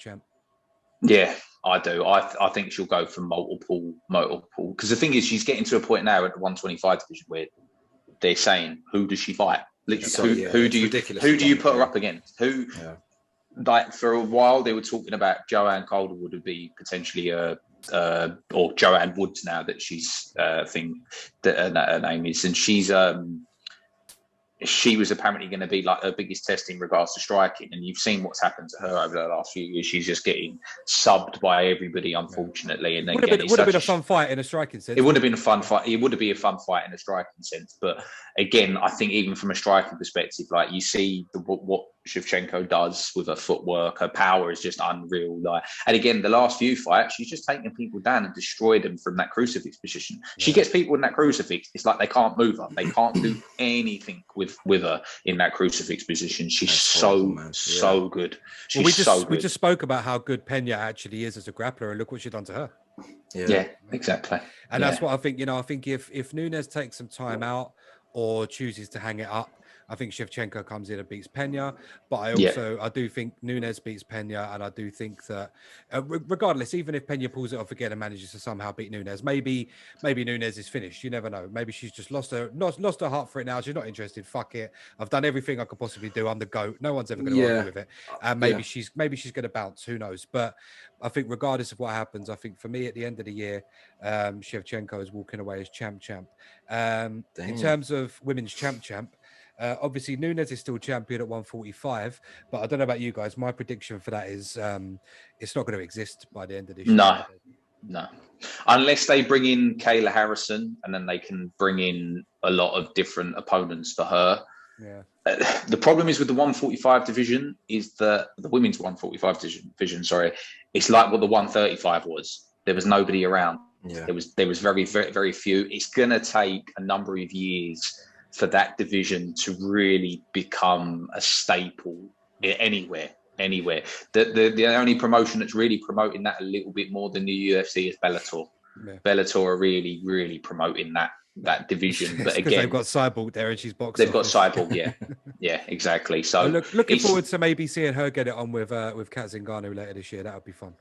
Yeah, I do. I think she'll go for multiple. Because the thing is, she's getting to a point now at the 125 division where they're saying, who does she fight? Literally, who do you put her up against? Who? Yeah. Like, for a while they were talking about Joanne Calderwood would be potentially or Joanne Woods now that she's her name is, and she's she was apparently going to be like her biggest test in regards to striking, and you've seen what's happened to her over the last few years. She's just getting subbed by everybody, unfortunately. And it would have been a fun fight in a striking sense. It would have been a fun fight. It would have been a fun fight in a striking sense. But again, I think even from a striking perspective, like you see what Shevchenko does with her footwork, her power is just unreal. Like, and again, the last few fights, she's just taking people down and destroyed them from that crucifix position. She gets people in that crucifix. It's like they can't move her. They can't do anything with her in that crucifix position. She's so good. She's so good. We just spoke about how good Pena actually is as a grappler, and look what she's done to her. Yeah, exactly. And that's what I think. I think if Nunes takes some time out or chooses to hang it up, I think Shevchenko comes in and beats Pena. But I do think Nunes beats Pena, and I do think that regardless, even if Pena pulls it off again and manages to somehow beat Nunes, maybe Nunes is finished. You never know. Maybe she's just lost her heart for it now. She's not interested. Fuck it. I've done everything I could possibly do. I'm the GOAT. No one's ever going to argue with it. And maybe she's going to bounce. Who knows? But I think regardless of what happens, I think for me at the end of the year, Shevchenko is walking away as champ. In terms of women's champ. Obviously, Nunes is still champion at 145, but I don't know about you guys. My prediction for that is it's not going to exist by the end of this year. No. Unless they bring in Kayla Harrison, and then they can bring in a lot of different opponents for her. Yeah. The problem is with the 145 division is the women's 145 division. Sorry, it's like what the 135 was. There was nobody around. Yeah. There was very, very, very few. It's going to take a number of years for that division to really become a staple anywhere. The only promotion that's really promoting that a little bit more than the UFC is Bellator. Yeah. Bellator are really, really promoting that division. But again, they've got Cyborg there and she's boxing. They've got Cyborg, yeah, exactly. So looking forward to maybe seeing her get it on with Kat Zingano later this year. That would be fun.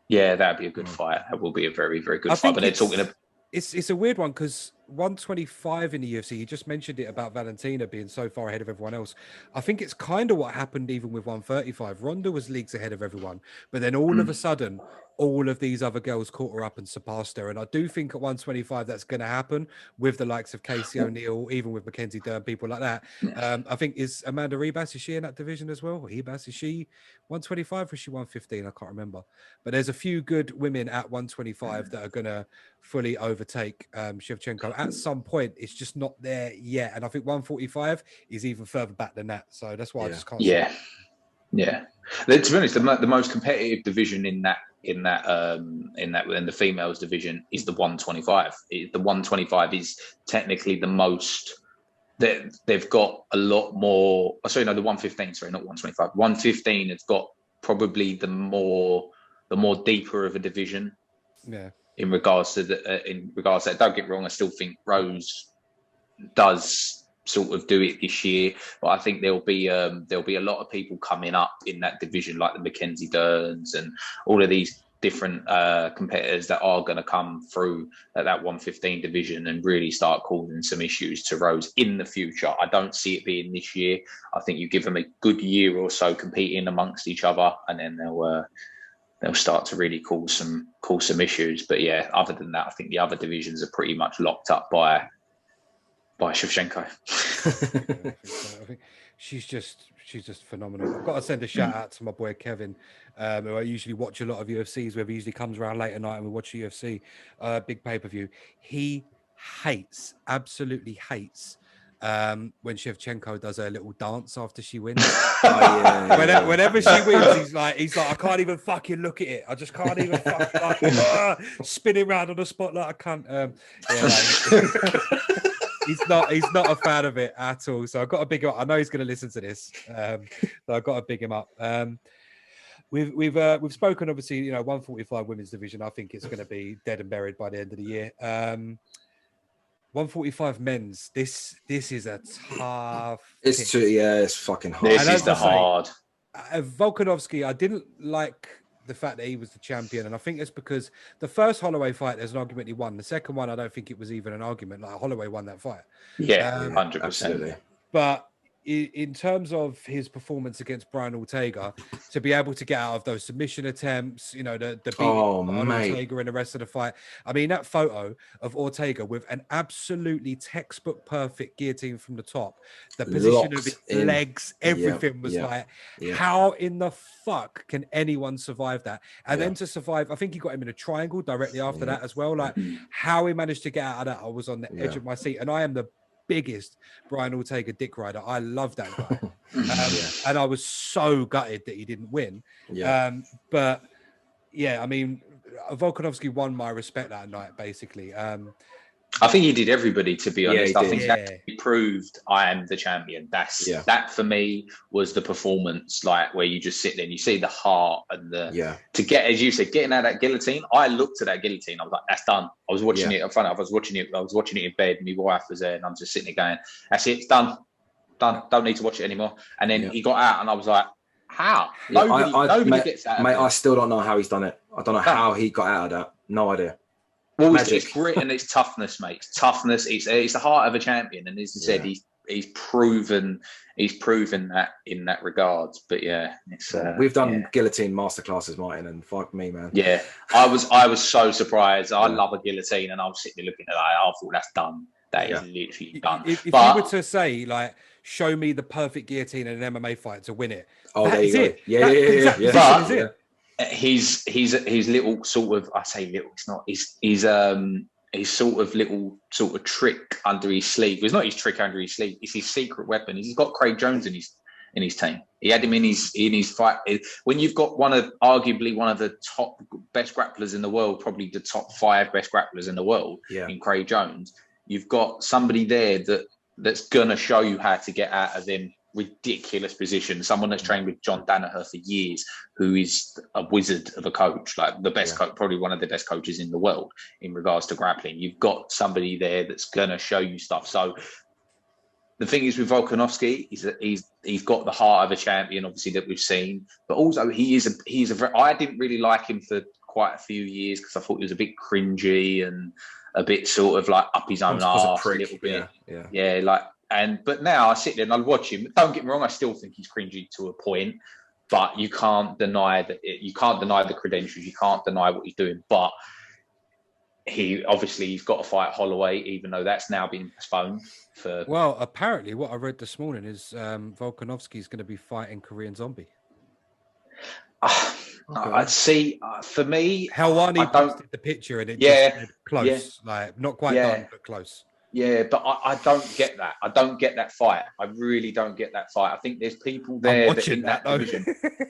Yeah, that'd be a good fight. That will be a very, very good fight. But they're talking about. It's a weird one because 125 in the UFC, you just mentioned it about Valentina being so far ahead of everyone else. I think it's kind of what happened even with 135. Ronda was leagues ahead of everyone, but then all of a sudden, all of these other girls caught her up and surpassed her. And I do think at 125 that's going to happen with the likes of Casey O'Neill, even with Mackenzie Dern, people like that. I think is Amanda Ribas, is she in that division as well? Ribas, is she 125 or is she 115? I can't remember. But there's a few good women at 125 that are going to fully overtake Shevchenko at some point. It's just not there yet. And I think 145 is even further back than that. So that's why I just can't see it. Yeah. To be honest, the most competitive division in the females division is the 125. The 125 is technically the most. They've got a lot more. The 115. Sorry, not 125. 115 has got probably the more deeper of a division. Yeah. In regards to that, don't get wrong. I still think Rose does sort of do it this year, but I think there'll be a lot of people coming up in that division, like the Mackenzie Derns and all of these different competitors that are going to come through at that 115 division and really start causing some issues to Rose in the future. I don't see it being this year. I think you give them a good year or so competing amongst each other, and then they'll start to really cause some issues. But yeah, other than that, I think the other divisions are pretty much locked up by Shevchenko. I think she's just phenomenal. I've got to send a shout out to my boy Kevin, who I usually watch a lot of UFCs with. He usually comes around late at night and we watch UFC, big pay-per-view. He absolutely hates when Shevchenko does her little dance after she wins. Whenever she wins, he's like, I can't even fucking look at it. I just can't even fucking spinning around on the spot like I can't. He's not a fan of it at all. So I've got to big him up. I know he's going to listen to this. So I've got to big him up. We've spoken, obviously, 145 women's division. I think it's going to be dead and buried by the end of the year. 145 men's. This is a tough. It's fucking hard. This is the hard. Volkanovski, I didn't like the fact that he was the champion, and I think it's because the first Holloway fight, there's an argument he won. The second one, I don't think it was even an argument. Like Holloway won that fight. Yeah, 100%. Absolutely. But in terms of his performance against Brian Ortega, to be able to get out of those submission attempts, you know, the beating on Ortega and the rest of the fight. I mean, that photo of Ortega with an absolutely textbook perfect guillotine from the top, the position of his legs, everything was like, how in the fuck can anyone survive that? And then to survive, I think he got him in a triangle directly after that as well. Like how he managed to get out of that, I was on the edge of my seat. And I am the biggest Brian Ortega dick rider. I love that guy. And I was so gutted that he didn't win. But yeah, I mean, Volkanovski won my respect that night, basically. I think he did everybody, to be honest. I think that he proved I am the champion. That for me was the performance, like where you just sit there and you see the heart and the to get, as you said, getting out of that guillotine. I looked at that guillotine. I was like, that's done. I was watching it in front of. I was watching it in bed. My wife was there, and I'm just sitting there going, "That's it. It's done. Done. Don't need to watch it anymore." And then he got out, and I was like, "How? Nobody gets out." Mate, I still don't know how he's done it. I don't know how he got out of that. No idea. Well, it's grit and it's toughness, mate. It's toughness. It's the heart of a champion, and as I said, he's proven that in that regard. But it's we've done guillotine masterclasses, Martin, and fuck me, man. Yeah, I was so surprised. I love a guillotine, and I was sitting there looking at that. I thought that's done. That is literally done. If you were to say, like, show me the perfect guillotine in an MMA fight to win it, there you go. Yeah. But he's little sort of, I say little, it's not, he's sort of little sort of trick under his sleeve. It's not his trick under his sleeve, it's his secret weapon. He's got Craig Jones in his team. He had him in his fight. When you've got arguably one of the top best grapplers in the world, probably the top 5 best grapplers in the world in Craig Jones, you've got somebody there that's gonna show you how to get out of them ridiculous position. Someone that's trained with John Danaher for years, who is a wizard of a coach, like the best coach, probably one of the best coaches in the world in regards to grappling. You've got somebody there that's gonna show you stuff. So the thing is with Volkanovski is that he's got the heart of a champion, obviously, that we've seen, but also he's a very, I didn't really like him for quite a few years because I thought he was a bit cringy and a bit sort of like up his own arse a little bit. But now I sit there and I watch him. Don't get me wrong, I still think he's cringy to a point, but you can't deny that. You can't deny the credentials. You can't deny what he's doing. But he's got to fight Holloway, even though that's now been postponed. Well, apparently, what I read this morning is Volkanovski is going to be fighting Korean Zombie. I'd see. For me, Helwani posted the picture and it just said close, like not quite done, but close. Yeah, but I don't get that. I don't get that fight. I really don't get that fight. I think there's people there that in that division.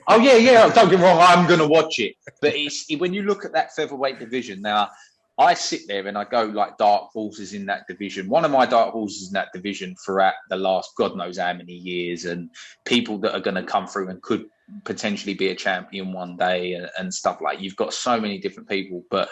Oh yeah. Don't get me wrong. I'm going to watch it. But when you look at that featherweight division now, I sit there and I go like dark horses in that division. One of my dark horses in that division throughout the last God knows how many years, and people that are going to come through and could potentially be a champion one day and stuff like. You've got so many different people, but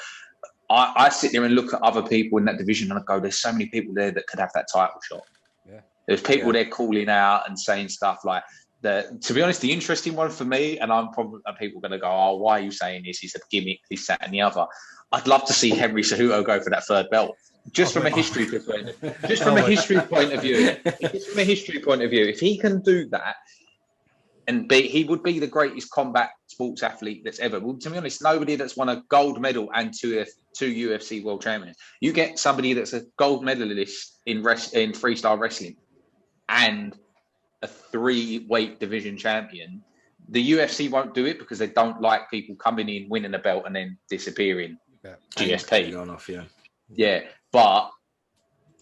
I sit there and look at other people in that division and I go, there's so many people there that could have that title shot. Yeah. There's people there calling out and saying stuff like that. To be honest, the interesting one for me, and I'm probably people going to go, oh, why are you saying this? He's a gimmick, this, that, and the other. I'd love to see Henry Cejudo go for that 3rd belt. Just from a history point of view. Just from a history point of view. If he can do that, and he would be the greatest combat sports athlete that's ever. Well, to be honest, nobody that's won a gold medal and two UFC world champions. You get somebody that's a gold medalist in freestyle wrestling and a 3-weight division champion. The UFC won't do it because they don't like people coming in, winning a belt, and then disappearing. Yeah. GSP. But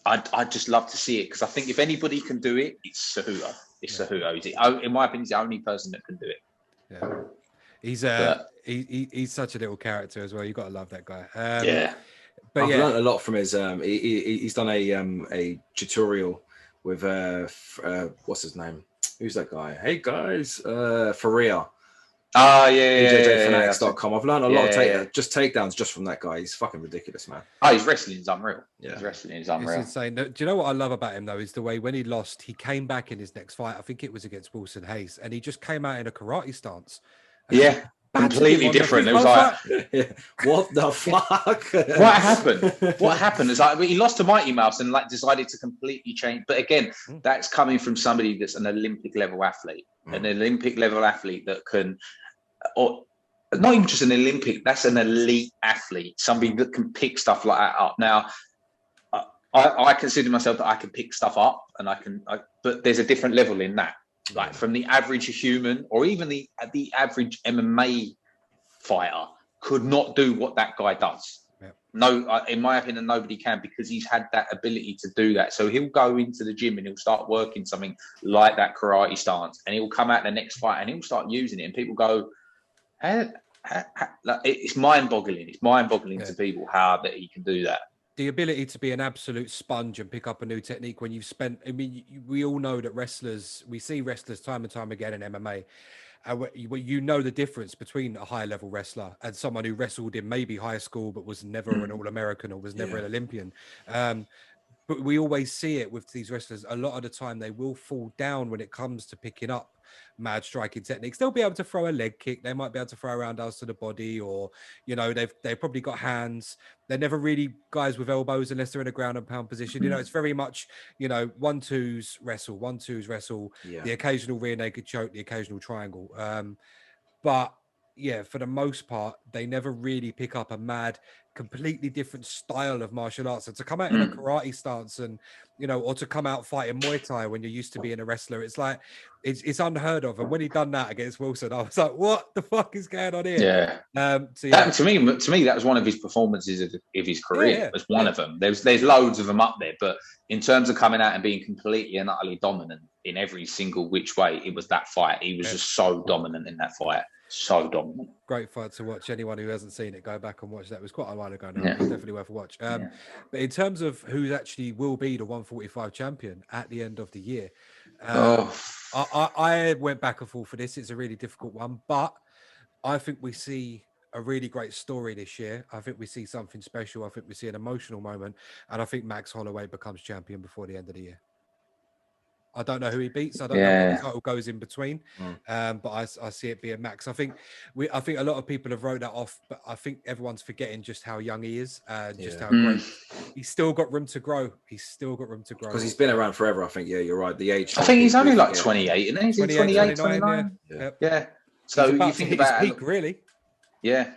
I'd just love to see it because I think if anybody can do it, it's Cejudo. It's Cejudo. In my opinion, he's the only person that can do it. Yeah, he's such a little character as well. You got to love that guy. But I've learned a lot from his. He's done a tutorial with what's his name? Who's that guy? Hey guys, Faria. BJJfanatics.com. I've learned a lot of takedowns just from that guy. He's fucking ridiculous, man. Oh, his wrestling is unreal. His wrestling is unreal. It's insane. Do you know what I love about him though? Is the way when he lost, he came back in his next fight. I think it was against Wilson Hayes, and he just came out in a karate stance. completely different. It was like, what the fuck? What happened? What happened? It's like he lost to Mighty Mouse and like decided to completely change. But again, that's coming from somebody that's an Olympic level athlete, an Olympic level athlete that can, or not even just an Olympic, that's an elite athlete, somebody that can pick stuff like that up. Now, I consider myself that I can pick stuff up, and but there's a different level in that. Like from the average human, or even the average MMA fighter, could not do what that guy does. Yeah. No, in my opinion, nobody can, because he's had that ability to do that. So he'll go into the gym and he'll start working something like that karate stance, and he'll come out the next fight and he'll start using it, and people go, it's mind-boggling. It's mind-boggling to people how that he can do that. The ability to be an absolute sponge and pick up a new technique when you've spent, I mean, we all know that we see wrestlers time and time again in MMA, you know the difference between a high level wrestler and someone who wrestled in maybe high school but was never an All-American or was never an Olympian. But we always see it with these wrestlers. A lot of the time they will fall down when it comes to picking up mad striking techniques. They'll be able to throw a leg kick. They might be able to throw roundhouse to the body, or, you know, they've probably got hands. They're never really guys with elbows unless they're in a ground and pound position. You know, it's very much, you know, 1-2s wrestle, 1-2s wrestle, the occasional rear naked choke, the occasional triangle. But yeah, for the most part, they never really pick up a mad, completely different style of martial arts. And to come out in a karate stance, and, you know, or to come out fighting Muay Thai when you're used to being a wrestler, it's like, it's unheard of. And when he done that against Wilson, I was like, what the fuck is going on here? So that, to me, that was one of his performances of his career. It was one of them. There's loads of them up there, but in terms of coming out and being completely and utterly dominant in every single which way, it was that fight. He was just so dominant in that fight. So dominant. Great fight to watch. Anyone who hasn't seen it, go back and watch that. It was quite a while ago now. It's definitely worth a watch. But in terms of who actually will be the 145 champion at the end of the year, I went back and forth for this. It's a really difficult one, but I think we see a really great story this year. I think we see something special. I think we see an emotional moment, and I think Max Holloway becomes champion before the end of the year. I don't know who he beats. I don't know what the title goes in between. But I see it being Max. I think a lot of people have wrote that off, but I think everyone's forgetting just how young he is and just how great. He's still got room to grow. Because he's been around forever. I think. Yeah, you're right. The age. I think he's only like 28, isn't he? Is he 28, 29? Yeah. So you think about his peak, really? Yeah.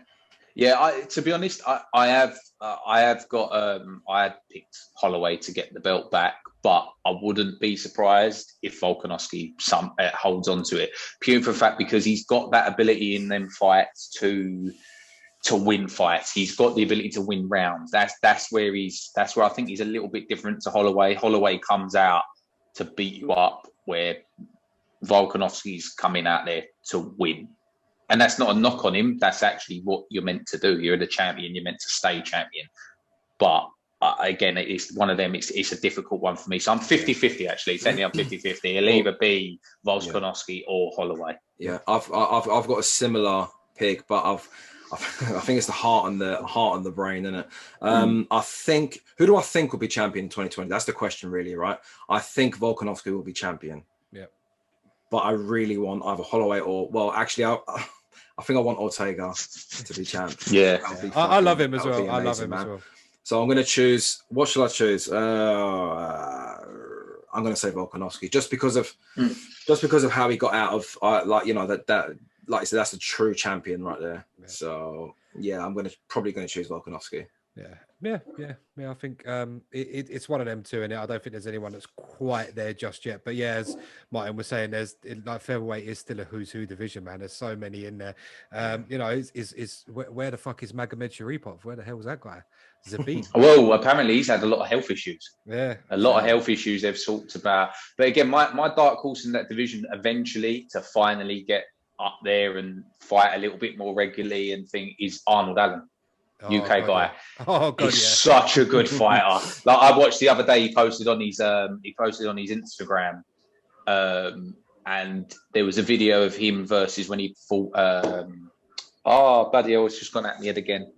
To be honest, I had picked Holloway to get the belt back, but I wouldn't be surprised if Volkanovski holds on to it, purely for the fact because he's got that ability in them fights to win fights. He's got the ability to win rounds. That's where I think he's a little bit different to Holloway. Holloway comes out to beat you up, where Volkanovski's coming out there to win. And that's not a knock on him. That's actually what you're meant to do. You're the champion. You're meant to stay champion. But again, it's one of them. It's a difficult one for me. So I'm 50-50 actually. Technically, I'm 50-50. It'll either be Volkanovski or Holloway. Yeah, I've got a similar pick, but I think it's the heart and the brain, isn't it? I think, who do I think will be champion in 2020? That's the question, really, right? I think Volkanovski will be champion. Yeah. But I really want either Holloway or, well, actually, I think I want Ortega to be champ. Yeah. I love him as well. I love him as well. So I'm going to choose. What shall I choose? I'm going to say Volkanovski, just because of how he got out of, like you said, that's a true champion right there. Yeah. So yeah, I'm probably going to choose Volkanovski. Yeah. I think it's one of them two, and I don't think there's anyone that's quite there just yet. But yeah, as Martin was saying, there's like featherweight is still a who's who division, man. There's so many in there. Where the fuck is Magomed Sharipov? Where the hell was that guy? Zabit. Well, apparently he's had a lot of health issues. Yeah, a lot of health issues they've talked about. But again, my dark horse in that division eventually to finally get up there and fight a little bit more regularly and thing is Arnold Allen. UK guy. He's such a good fighter. Like I watched the other day, he posted on his Instagram, and there was a video of him versus when he fought. Bloody hell, it's just gone at me head again.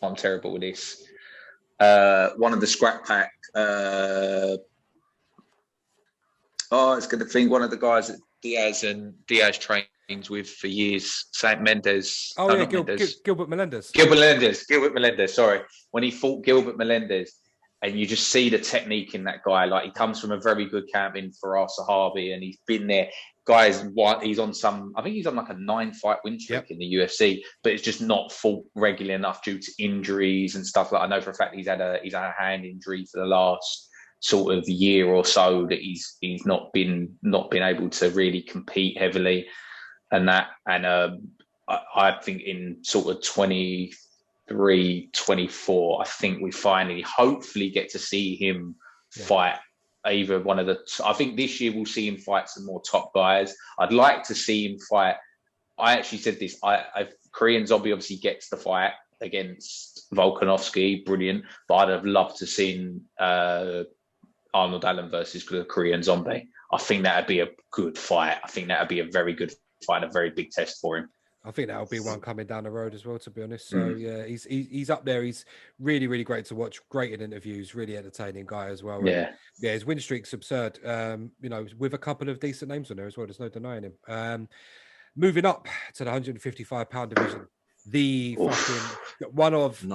I'm terrible with this. One of the scrap pack. It's going to think one of the guys that Diaz trained with for years, Saint Mendes. Oh yeah, Gilbert Melendez. Gilbert Melendez. Sorry, when he fought Gilbert Melendez, and you just see the technique in that guy. Like, he comes from a very good camp in Faraz Sahabi, and he's been there. He's on I think he's on like a 9-fight win streak in the UFC, but it's just not fought regularly enough due to injuries and stuff. Like, I know for a fact he's had a hand injury for the last sort of year or so, that he's not been able to really compete heavily, and that. And I think in sort of 23, 24, I think we finally hopefully get to see him fight either one of the. I think this year we'll see him fight some more top guys. I'd like to see him fight. I actually said this. Korean Zombie obviously gets the fight against Volkanovski, brilliant. But I'd have loved to see Arnold Allen versus the Korean Zombie. I think that'd be a good fight. I think that'd be a very good fight, a very big test for him. I think that'll be one coming down the road as well, to be honest. So yeah, he's up there. He's really, really great to watch. Great in interviews, really entertaining guy as well. Yeah, yeah, his win streak's absurd. With a couple of decent names on there as well. There's no denying him. Moving up to the 155-pound division, the fucking one of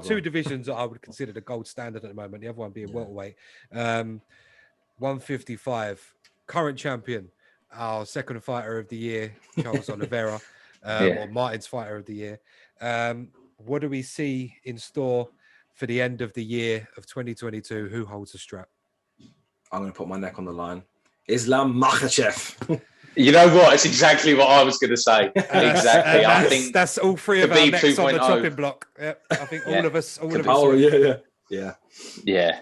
two divisions that I would consider the gold standard at the moment. The other one being welterweight. 155, current champion, our second fighter of the year, Charles Oliveira. Or Martin's fighter of the year. What do we see in store for the end of the year of 2022? Who holds the strap? I'm going to put my neck on the line. Islam Makhachev. You know what? It's exactly what I was going to say. Exactly. I think that's all three of our necks on the chopping block. Yep. I think all of us. Oh, yeah.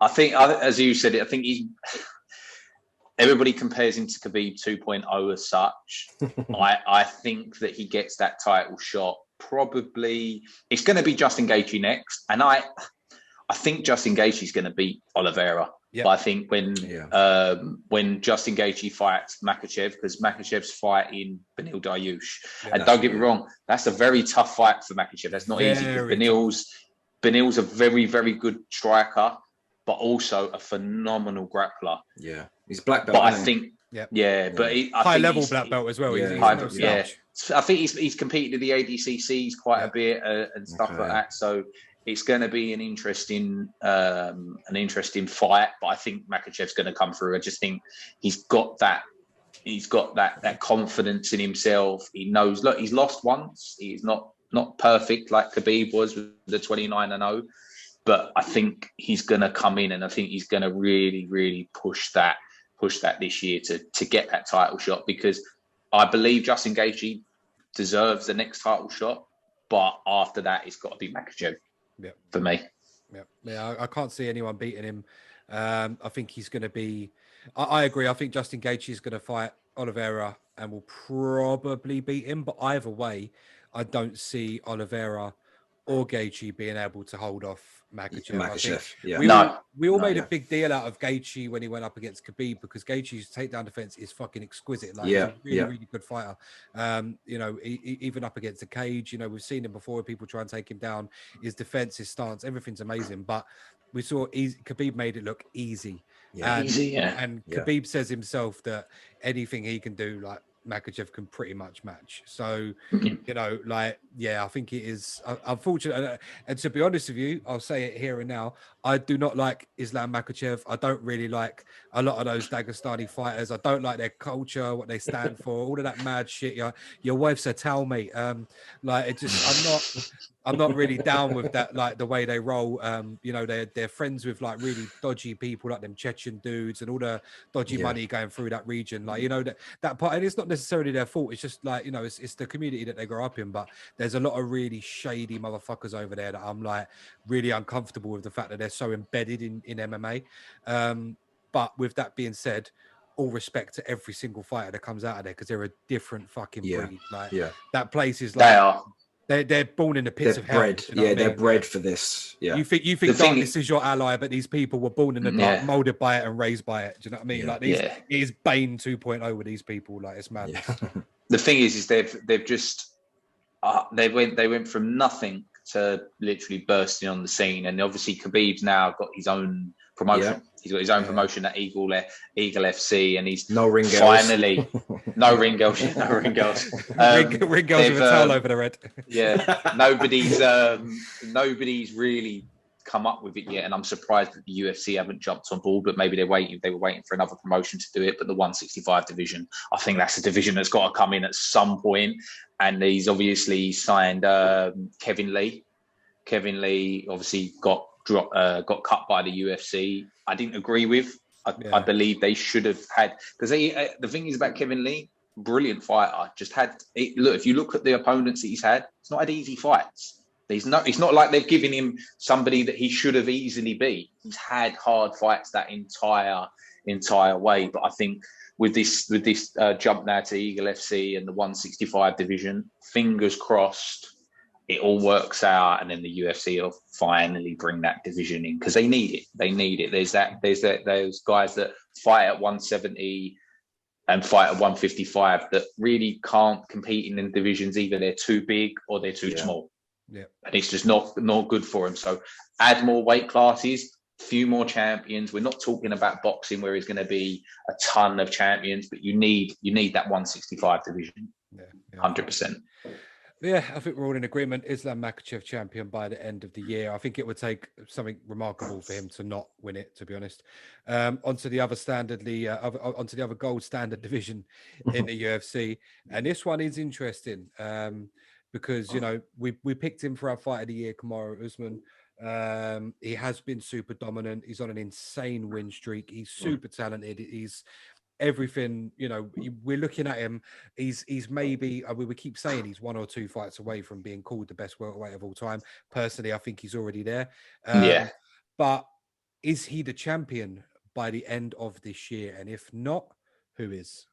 I think, as you said, I think he's. Everybody compares him to Khabib 2.0 as such. I think that he gets that title shot. Probably it's going to be Justin Gaethje next, and I think Justin Gaethje is going to beat Oliveira. Yep. But I think when Justin Gaethje fights Makhachev, because Makhachev's fighting Beneil Dariush, and don't get me wrong, that's a very tough fight for Makhachev. That's not easy. Beneil's a very, very good striker, but also a phenomenal grappler. Yeah. He's black belt. But I think, but high level black belt as well. I think he's competed in the ADCCs quite a bit and stuff like that. So it's going to be an interesting fight. But I think Makhachev's going to come through. I just think he's got that confidence in himself. He knows. Look, he's lost once. He's not perfect like Khabib was with the 29-0. But I think he's going to come in, and I think he's going to really, really push that this year to get that title shot, because I believe Justin Gaethje deserves the next title shot. But after that, it's got to be Makhachev for me. Yeah, I can't see anyone beating him. I think he's going to be. I agree. I think Justin Gaethje is going to fight Oliveira and will probably beat him. But either way, I don't see Oliveira or Gaethje being able to hold off Makhachev. We all made a big deal out of Gaethje when he went up against Khabib, because Gaethje's takedown defense is fucking exquisite. Like, he's a really good fighter. Even up against the cage, we've seen him before. People try and take him down. His defense, his stance, everything's amazing. But we saw Khabib made it look easy. And Khabib says himself that anything he can do, like, Makhachev can pretty much match. So, I think it is unfortunate. And to be honest with you, I'll say it here and now, I do not like Islam Makhachev. I don't really like a lot of those Dagestani fighters. I don't like their culture, what they stand for, all of that mad shit. Your wife's a towel, mate. I'm not really down with that, like the way they roll. They're friends with like really dodgy people, like them Chechen dudes, and all the dodgy money going through that region. Like, that part, and it's not necessarily their fault. It's just like, it's the community that they grow up in. But there's a lot of really shady motherfuckers over there that I'm like really uncomfortable with the fact that they're so embedded in MMA. But with that being said, all respect to every single fighter that comes out of there, because they're a different fucking breed. That place is like they're born in the pits of hell. They're bred for this. Yeah. You think darkness is your ally, but these people were born in the dark, molded by it and raised by it. Do you know what I mean? Like it is Bane 2.0 with these people. Like, it's madness. The thing is they've just they went from nothing to literally bursting on the scene. And obviously Khabib's now got his own promotion. Yeah. He's got his own promotion at Eagle FC, and he's no ring finally no ring girls, no ring girls. Ring girls with a towel over their head. Yeah, nobody's really come up with it yet, and I'm surprised that the UFC haven't jumped on board. But maybe they were waiting for another promotion to do it. But the 165 division, I think that's a division that's got to come in at some point. And he's obviously signed Kevin Lee. Kevin Lee obviously got cut by the UFC. I didn't agree with. I believe they should have had, because the thing is about Kevin Lee, brilliant fighter. Look, if you look at the opponents that he's had, it's not had easy fights. It's not like they've given him somebody that he should have easily beat. He's had hard fights that entire way. But I think with this jump now to Eagle FC and the 165 division, fingers crossed, it all works out, and then the UFC will finally bring that division in, because they need it. They need it. There's those guys that fight at 170 and fight at 155 that really can't compete in the divisions. Either they're too big or they're too small. Yeah, and it's just not good for them. So add more weight classes, few more champions. We're not talking about boxing where there's going to be a ton of champions, but you need that 165 division. 100%. Yeah, I think we're all in agreement. Islam Makhachev champion by the end of the year. I think it would take something remarkable for him to not win it, to be honest. Onto the other onto the other gold standard division in the UFC, and this one is interesting because we picked him for our fight of the year, Kamaru Usman. He has been super dominant. He's on an insane win streak. He's super talented. He's everything, we're looking at him. He's maybe, we keep saying he's 1 or 2 fights away from being called the best welterweight of all time. Personally, I think he's already there. But is he the champion by the end of this year? And if not, who is?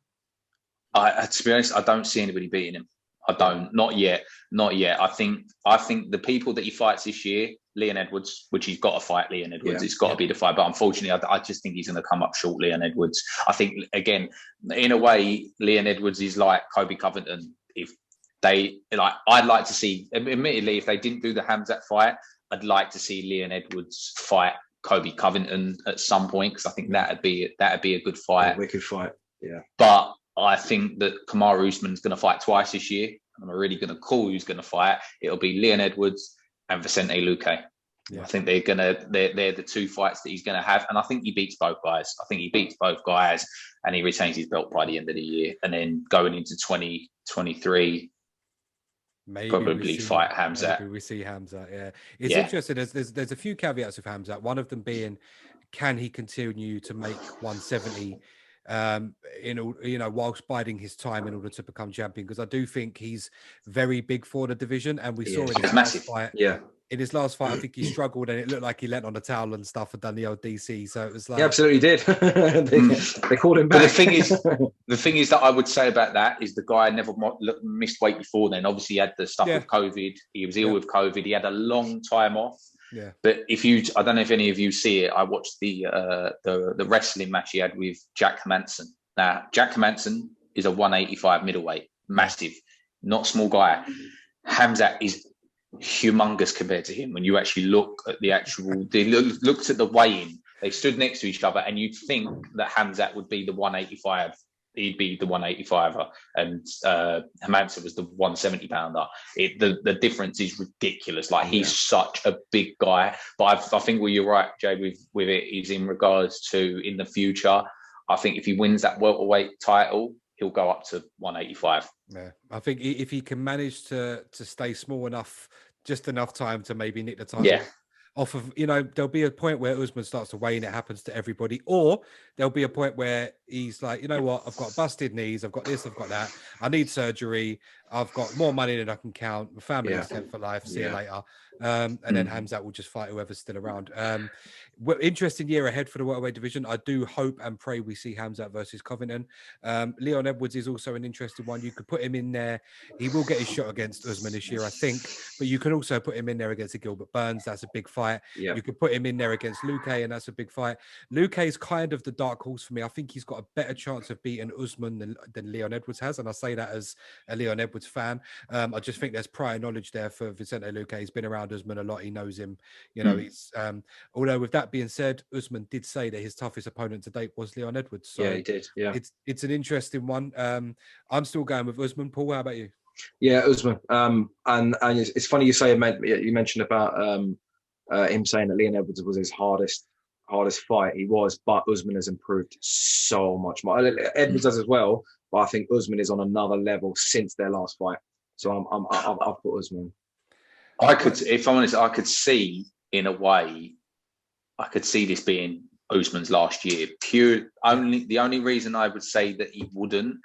To be honest, I don't see anybody beating him. I don't. Not yet. I think the people that he fights this year, Leon Edwards, which he's got to fight Leon Edwards. It's got to be the fight. But unfortunately, I just think he's going to come up short, Leon Edwards. I think, again, in a way, Leon Edwards is like Kobe Covington. If they, I'd like to see, admittedly, if they didn't do the Khamzat fight, I'd like to see Leon Edwards fight Kobe Covington at some point, because I think that'd be a good fight. A wicked fight, yeah. But I think that Kamaru Usman's going to fight twice this year. I'm really going to call who's going to fight. It'll be Leon Edwards and Vicente Luque. Yeah. I think they're the 2 fights that he's going to have, and I think he beats both guys. And he retains his belt by the end of the year, and then going into 2023, probably fight Khamzat. Maybe we see Khamzat. Yeah, it's interesting. There's a few caveats with Khamzat. One of them being, can he continue to make 170? Whilst biding his time in order to become champion, because I do think he's very big for the division, and we saw in his last fight. Yeah. In his last fight, I think he struggled, and it looked like he leant on the towel and stuff and done the old DC. So it was like, he absolutely did. they called him back. But the thing is that I would say about that is the guy never missed weight before then. Obviously, he had the stuff with COVID. He was ill with COVID. He had a long time off. Yeah. But I don't know if any of you see it. I watched the wrestling match he had with Jack Manson. Now, Jack Manson is a 185 middleweight, massive, not small guy. Khamzat is humongous compared to him. When you actually look at they looked at the weigh-in, they stood next to each other, and you'd think that Khamzat would be the 185. He'd be the 185er, and Manson was the 170 pounder. The difference is ridiculous. He's such a big guy. But I think you're right, Jay, with it is in regards to in the future. I think if he wins that welterweight title, he'll go up to 185. Yeah, I think if he can manage to stay small enough, just enough time to maybe nick the title. Yeah. Off of, there'll be a point where Usman starts to weigh and it happens to everybody, or there'll be a point where he's like, you know what, I've got busted knees, I've got this, I've got that, I need surgery, I've got more money than I can count, my family is set for life, see you later. And then Khamzat will just fight whoever's still around. Interesting year ahead for the welterweight division. I do hope and pray we see Khamzat versus Covington. Leon Edwards is also an interesting one. You could put him in there. He will get his shot against Usman this year, I think, but you can also put him in there against a Gilbert Burns. That's a big fight. You could put him in there against Luque, and that's a big fight. Luque is kind of the dark horse for me. I think he's got a better chance of beating Usman than Leon Edwards has, and I say that as a Leon Edwards Edwards fan. I just think there's prior knowledge there for Vicente Luque. He's been around Usman a lot. He knows him. You know, he's although with that being said, Usman did say that his toughest opponent to date was Leon Edwards. So yeah, he did. Yeah, it's an interesting one. I'm still going with Usman. Paul, how about you? Yeah, Usman. And it's funny you mentioned about him saying that Leon Edwards was his hardest fight. He was, but Usman has improved so much more. Edwards does as well, but I think Usman is on another level since their last fight. So I've put Usman. If I'm honest, I could see in a way, I could see this being Usman's last year. The only reason I would say that he wouldn't,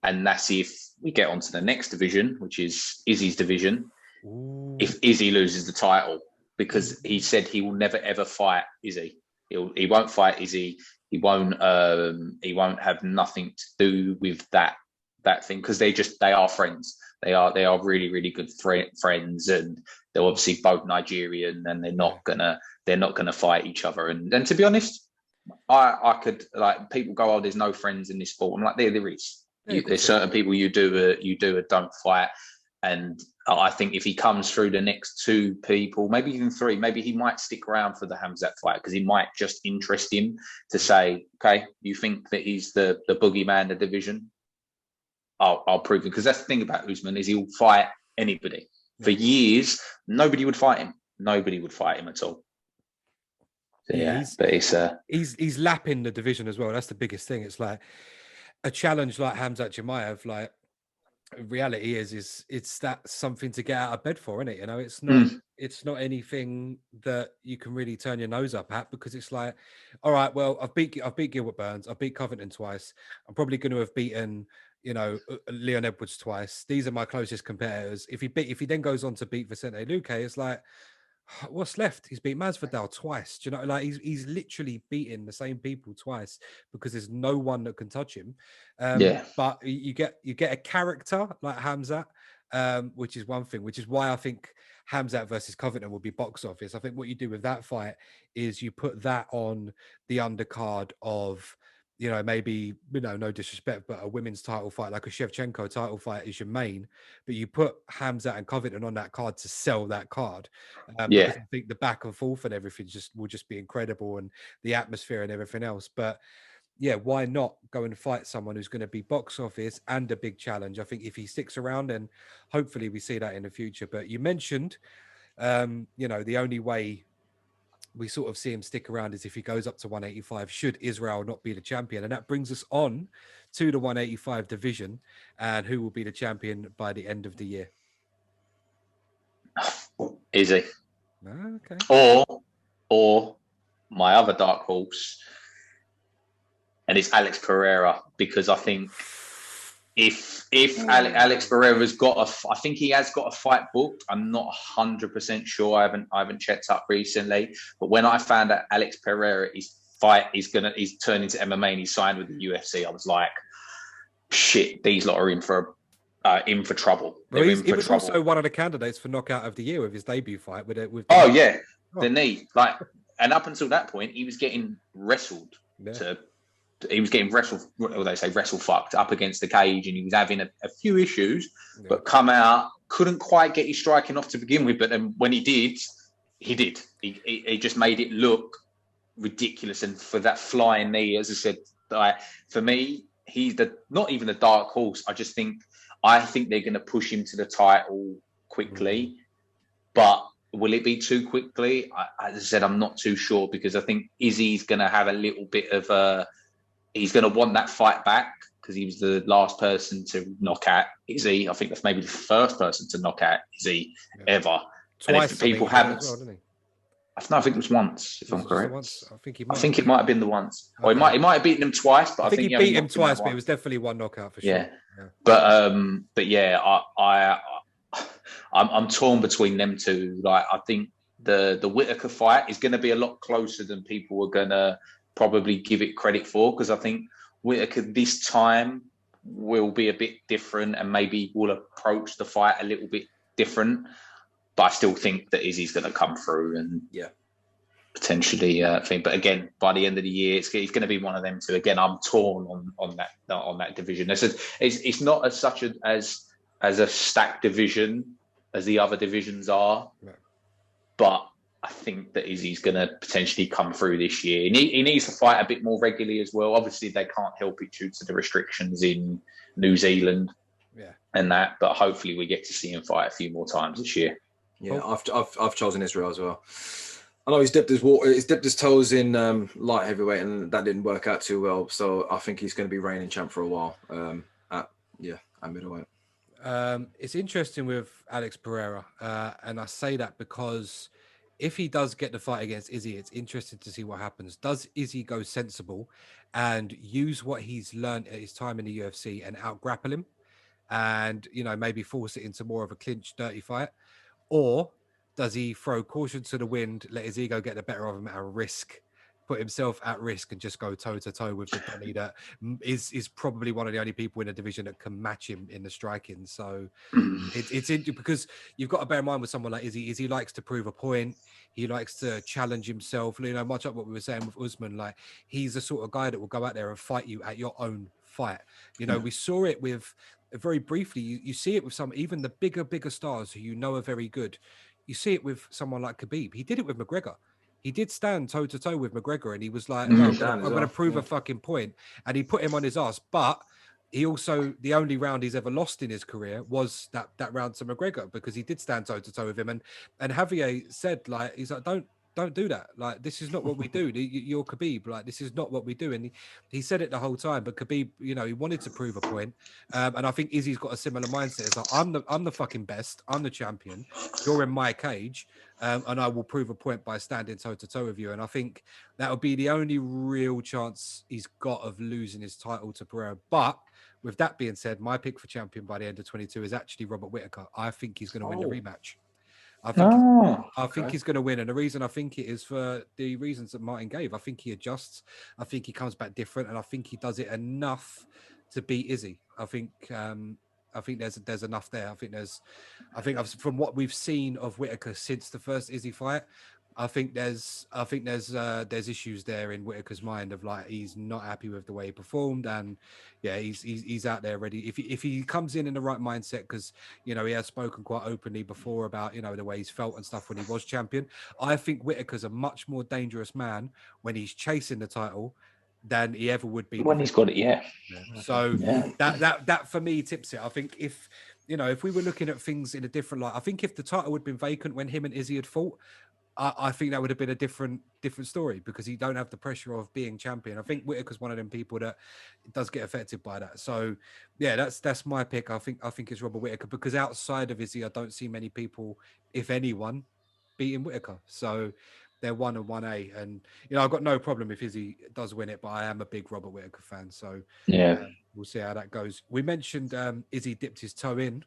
and that's if we get onto the next division, which is Izzy's division. Ooh. If Izzy loses the title, because he said he will never ever fight Izzy. He won't fight Izzy. He won't have nothing to do with that thing, because they are friends. They are really, really good friends, and they're obviously both Nigerian, and they're not gonna fight each other. And to be honest, I could, like, people go, oh, there's no friends in this sport. I'm like, there is. There's certain people you do a don't fight, and I think if he comes through the next two people, maybe even three, maybe he might stick around for the Khamzat fight, because he might just interest him to say, okay, you think that he's the boogeyman of the division? I'll prove it, because that's the thing about Usman, is he'll fight anybody. For years, nobody would fight him. Nobody would fight him at all. So, he's lapping the division as well. That's the biggest thing. It's like a challenge like Khamzat Chimaev, like, reality is it's that something to get out of bed for, isn't it? You know, it's not anything that you can really turn your nose up at, because it's like, all right, well, I've beat Gilbert Burns, I've beat Covington twice, I'm probably going to have beaten, you know, Leon Edwards twice. These are my closest competitors. If he then goes on to beat Vicente Luque, it's like, what's left? He's beat Masvidal twice. Do you know, like, he's literally beating the same people twice, because there's no one that can touch him. But you get a character like Khamzat, which is one thing, which is why I think Khamzat versus Covington will be box office. I think what you do with that fight is you put that on the undercard of, you know, maybe, you know, no disrespect, but a women's title fight, like a Shevchenko title fight, is your main, but you put Khamzat and Covington on that card to sell that card. Because I think the back and forth and everything will just be incredible, and the atmosphere and everything else. But yeah, why not go and fight someone who's going to be box office and a big challenge? I think if he sticks around, then hopefully we see that in the future. But you mentioned, you know, the only way we sort of see him stick around is if he goes up to 185, should Israel not be the champion. And that brings us on to the 185 division, and who will be the champion by the end of the year. Izzy. Okay. Or my other dark horse, and it's Alex Pereira, because I think if Alex Pereira's I think he has got a fight booked. I'm not 100% sure. I haven't checked up recently. But when I found out Alex Pereira, he's turned into MMA and he's signed with the UFC, I was like, shit, these lot are in for trouble. Well, he was also one of the candidates for knockout of the year with his debut fight with the knee. Like, and up until that point, he was getting wrestled wrestle fucked up against the cage, and he was having a few issues, but come out, couldn't quite get his striking off to begin with. But then when he did. He just made it look ridiculous. And for that flying knee, as I said, for me, he's not even a dark horse. I think they're going to push him to the title quickly, but will it be too quickly? As I said, I'm not too sure, because I think Izzy's going to have a little bit of he's going to want that fight back, because he was the last person to knock out Izzy. I think that's maybe the first person to knock out Izzy ever. Twice, and if people haven't, I think it was once, if I'm correct. I think it might have been the once. Okay. Or he might have beaten him twice, but I think he beat him twice, but it was definitely one knockout for sure. Yeah. But yeah, I'm torn between them two. Like, I think the Whittaker fight is going to be a lot closer than people are going to probably give it credit for, because I think Whittaker this time will be a bit different and maybe will approach the fight a little bit different. But I still think that Izzy's going to come through and potentially thing. But again, by the end of the year, it's going to be one of them two. Again, I'm torn on that division. It's not as such as as a stacked division as the other divisions are. Yeah. But I think that Izzy's going to potentially come through this year. He needs to fight a bit more regularly as well. Obviously, they can't help it due to the restrictions in New Zealand and that. But hopefully, we get to see him fight a few more times this year. Yeah, I've chosen Israel as well. I know he's dipped his toes in light heavyweight, and that didn't work out too well. So I think he's going to be reigning champ for a while. At middleweight. It's interesting with Alex Pereira, and I say that because if he does get the fight against Izzy, it's interesting to see what happens. Does Izzy go sensible and use what he's learned at his time in the UFC and out-grapple him and, maybe force it into more of a clinch, dirty fight? Or does he throw caution to the wind, let his ego get the better of him at a risk, put himself at risk and just go toe-to-toe with the Donny that is probably one of the only people in the division that can match him in the striking? So it's because you've got to bear in mind with someone like Izzy likes to prove a point. He likes to challenge himself. Much like what we were saying with Usman, like he's the sort of guy that will go out there and fight you at your own fight. We saw it with very briefly. You see it with even the bigger stars who are very good. You see it with someone like Khabib. He did it with McGregor. He did stand toe-to-toe with McGregor, and he was like, no, I'm going to prove a fucking point. And he put him on his ass. But he also, the only round he's ever lost in his career was that round to McGregor, because he did stand toe-to-toe with him. And Javier said, like, he's like, don't do that. Like, this is not what we do. You're Khabib. Like, this is not what we do. And he said it the whole time. But Khabib, he wanted to prove a point. And I think Izzy's got a similar mindset. It's like, I'm the fucking best. I'm the champion. You're in my cage. And I will prove a point by standing toe-to-toe with you. And I think that would be the only real chance he's got of losing his title to Pereira. But with that being said, my pick for champion by the end of 22 is actually Robert Whittaker. I think he's going to win the rematch. I think he's going to win. And the reason I think it is for the reasons that Martin gave. I think he adjusts. I think he comes back different. And I think he does it enough to beat Izzy. I think there's enough there. I think from what we've seen of Whittaker since the first Izzy fight, I think there's issues there in Whittaker's mind of like he's not happy with the way he performed, and he's out there ready. If he comes in the right mindset, because he has spoken quite openly before about the way he's felt and stuff when he was champion. I think Whittaker's a much more dangerous man when he's chasing the title than he ever would be when he's got it. So that for me tips it. I think if we were looking at things in a different light, I think if the title had been vacant when him and Izzy had fought, I think that would have been a different story, because he don't have the pressure of being champion. I think Whittaker's one of them people that does get affected by that. So that's my pick. I think it's Robert Whittaker, because outside of Izzy, I don't see many people, if anyone, beating Whittaker. So they're 1 and 1A, and I've got no problem if Izzy does win it, but I am a big Robert Whittaker fan. So we'll see how that goes. We mentioned Izzy dipped his toe in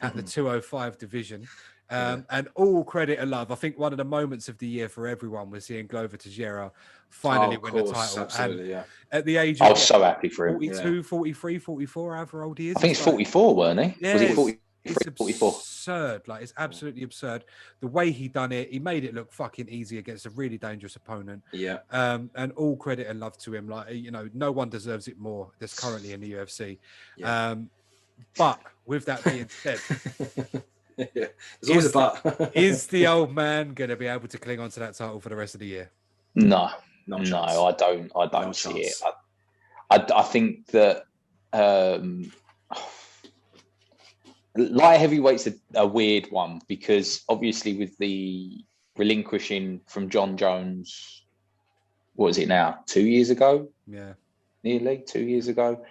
at the 205 division. And all credit and love. I think one of the moments of the year for everyone was seeing Glover Teixeira finally win the title. Absolutely, at the age I of was so happy for him. 42, 43, 44, however old he is. I think he's 44, weren't he? Yeah, was he 43, it's 44? Absurd. Like, it's absolutely absurd. The way he done it, he made it look fucking easy against a really dangerous opponent. Yeah. And all credit and love to him. Like, no one deserves it more that's currently in the UFC. Yeah. But with that being said, there's always a but. Is the old man going to be able to cling on to that title for the rest of the year? No, I don't see it. I think that light heavyweight's a weird one, because obviously with the relinquishing from John Jones, what is it now? 2 years ago? Yeah, nearly 2 years ago.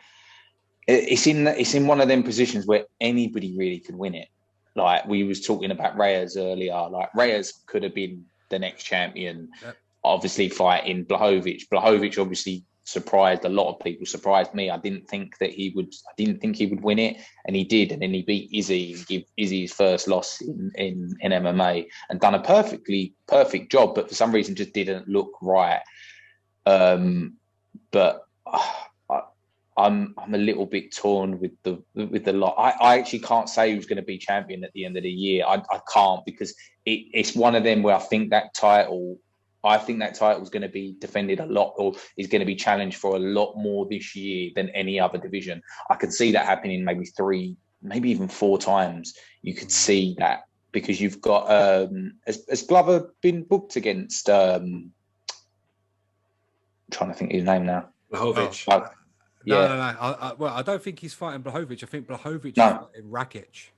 It's in one of them positions where anybody really could win it. Like we was talking about Reyes earlier. Like Reyes could have been the next champion. Yep. Obviously fighting Blachowicz. Blachowicz obviously surprised a lot of people. Surprised me. I didn't think he would win it, and he did. And then he beat Izzy and give Izzy his first loss in MMA, and done a perfect job. But for some reason, just didn't look right. But I'm a little bit torn with the lot. I actually can't say who's going to be champion at the end of the year. I can't, because it's one of them where I think that title is going to be defended a lot, or is going to be challenged for a lot more this year than any other division. I could see that happening maybe maybe even 4 times, you could see that, because you've got has Glover been booked against I'm trying to think of his name now. Blachowicz. No. I don't think he's fighting Blachowicz. I think Blachowicz is fighting Rakic.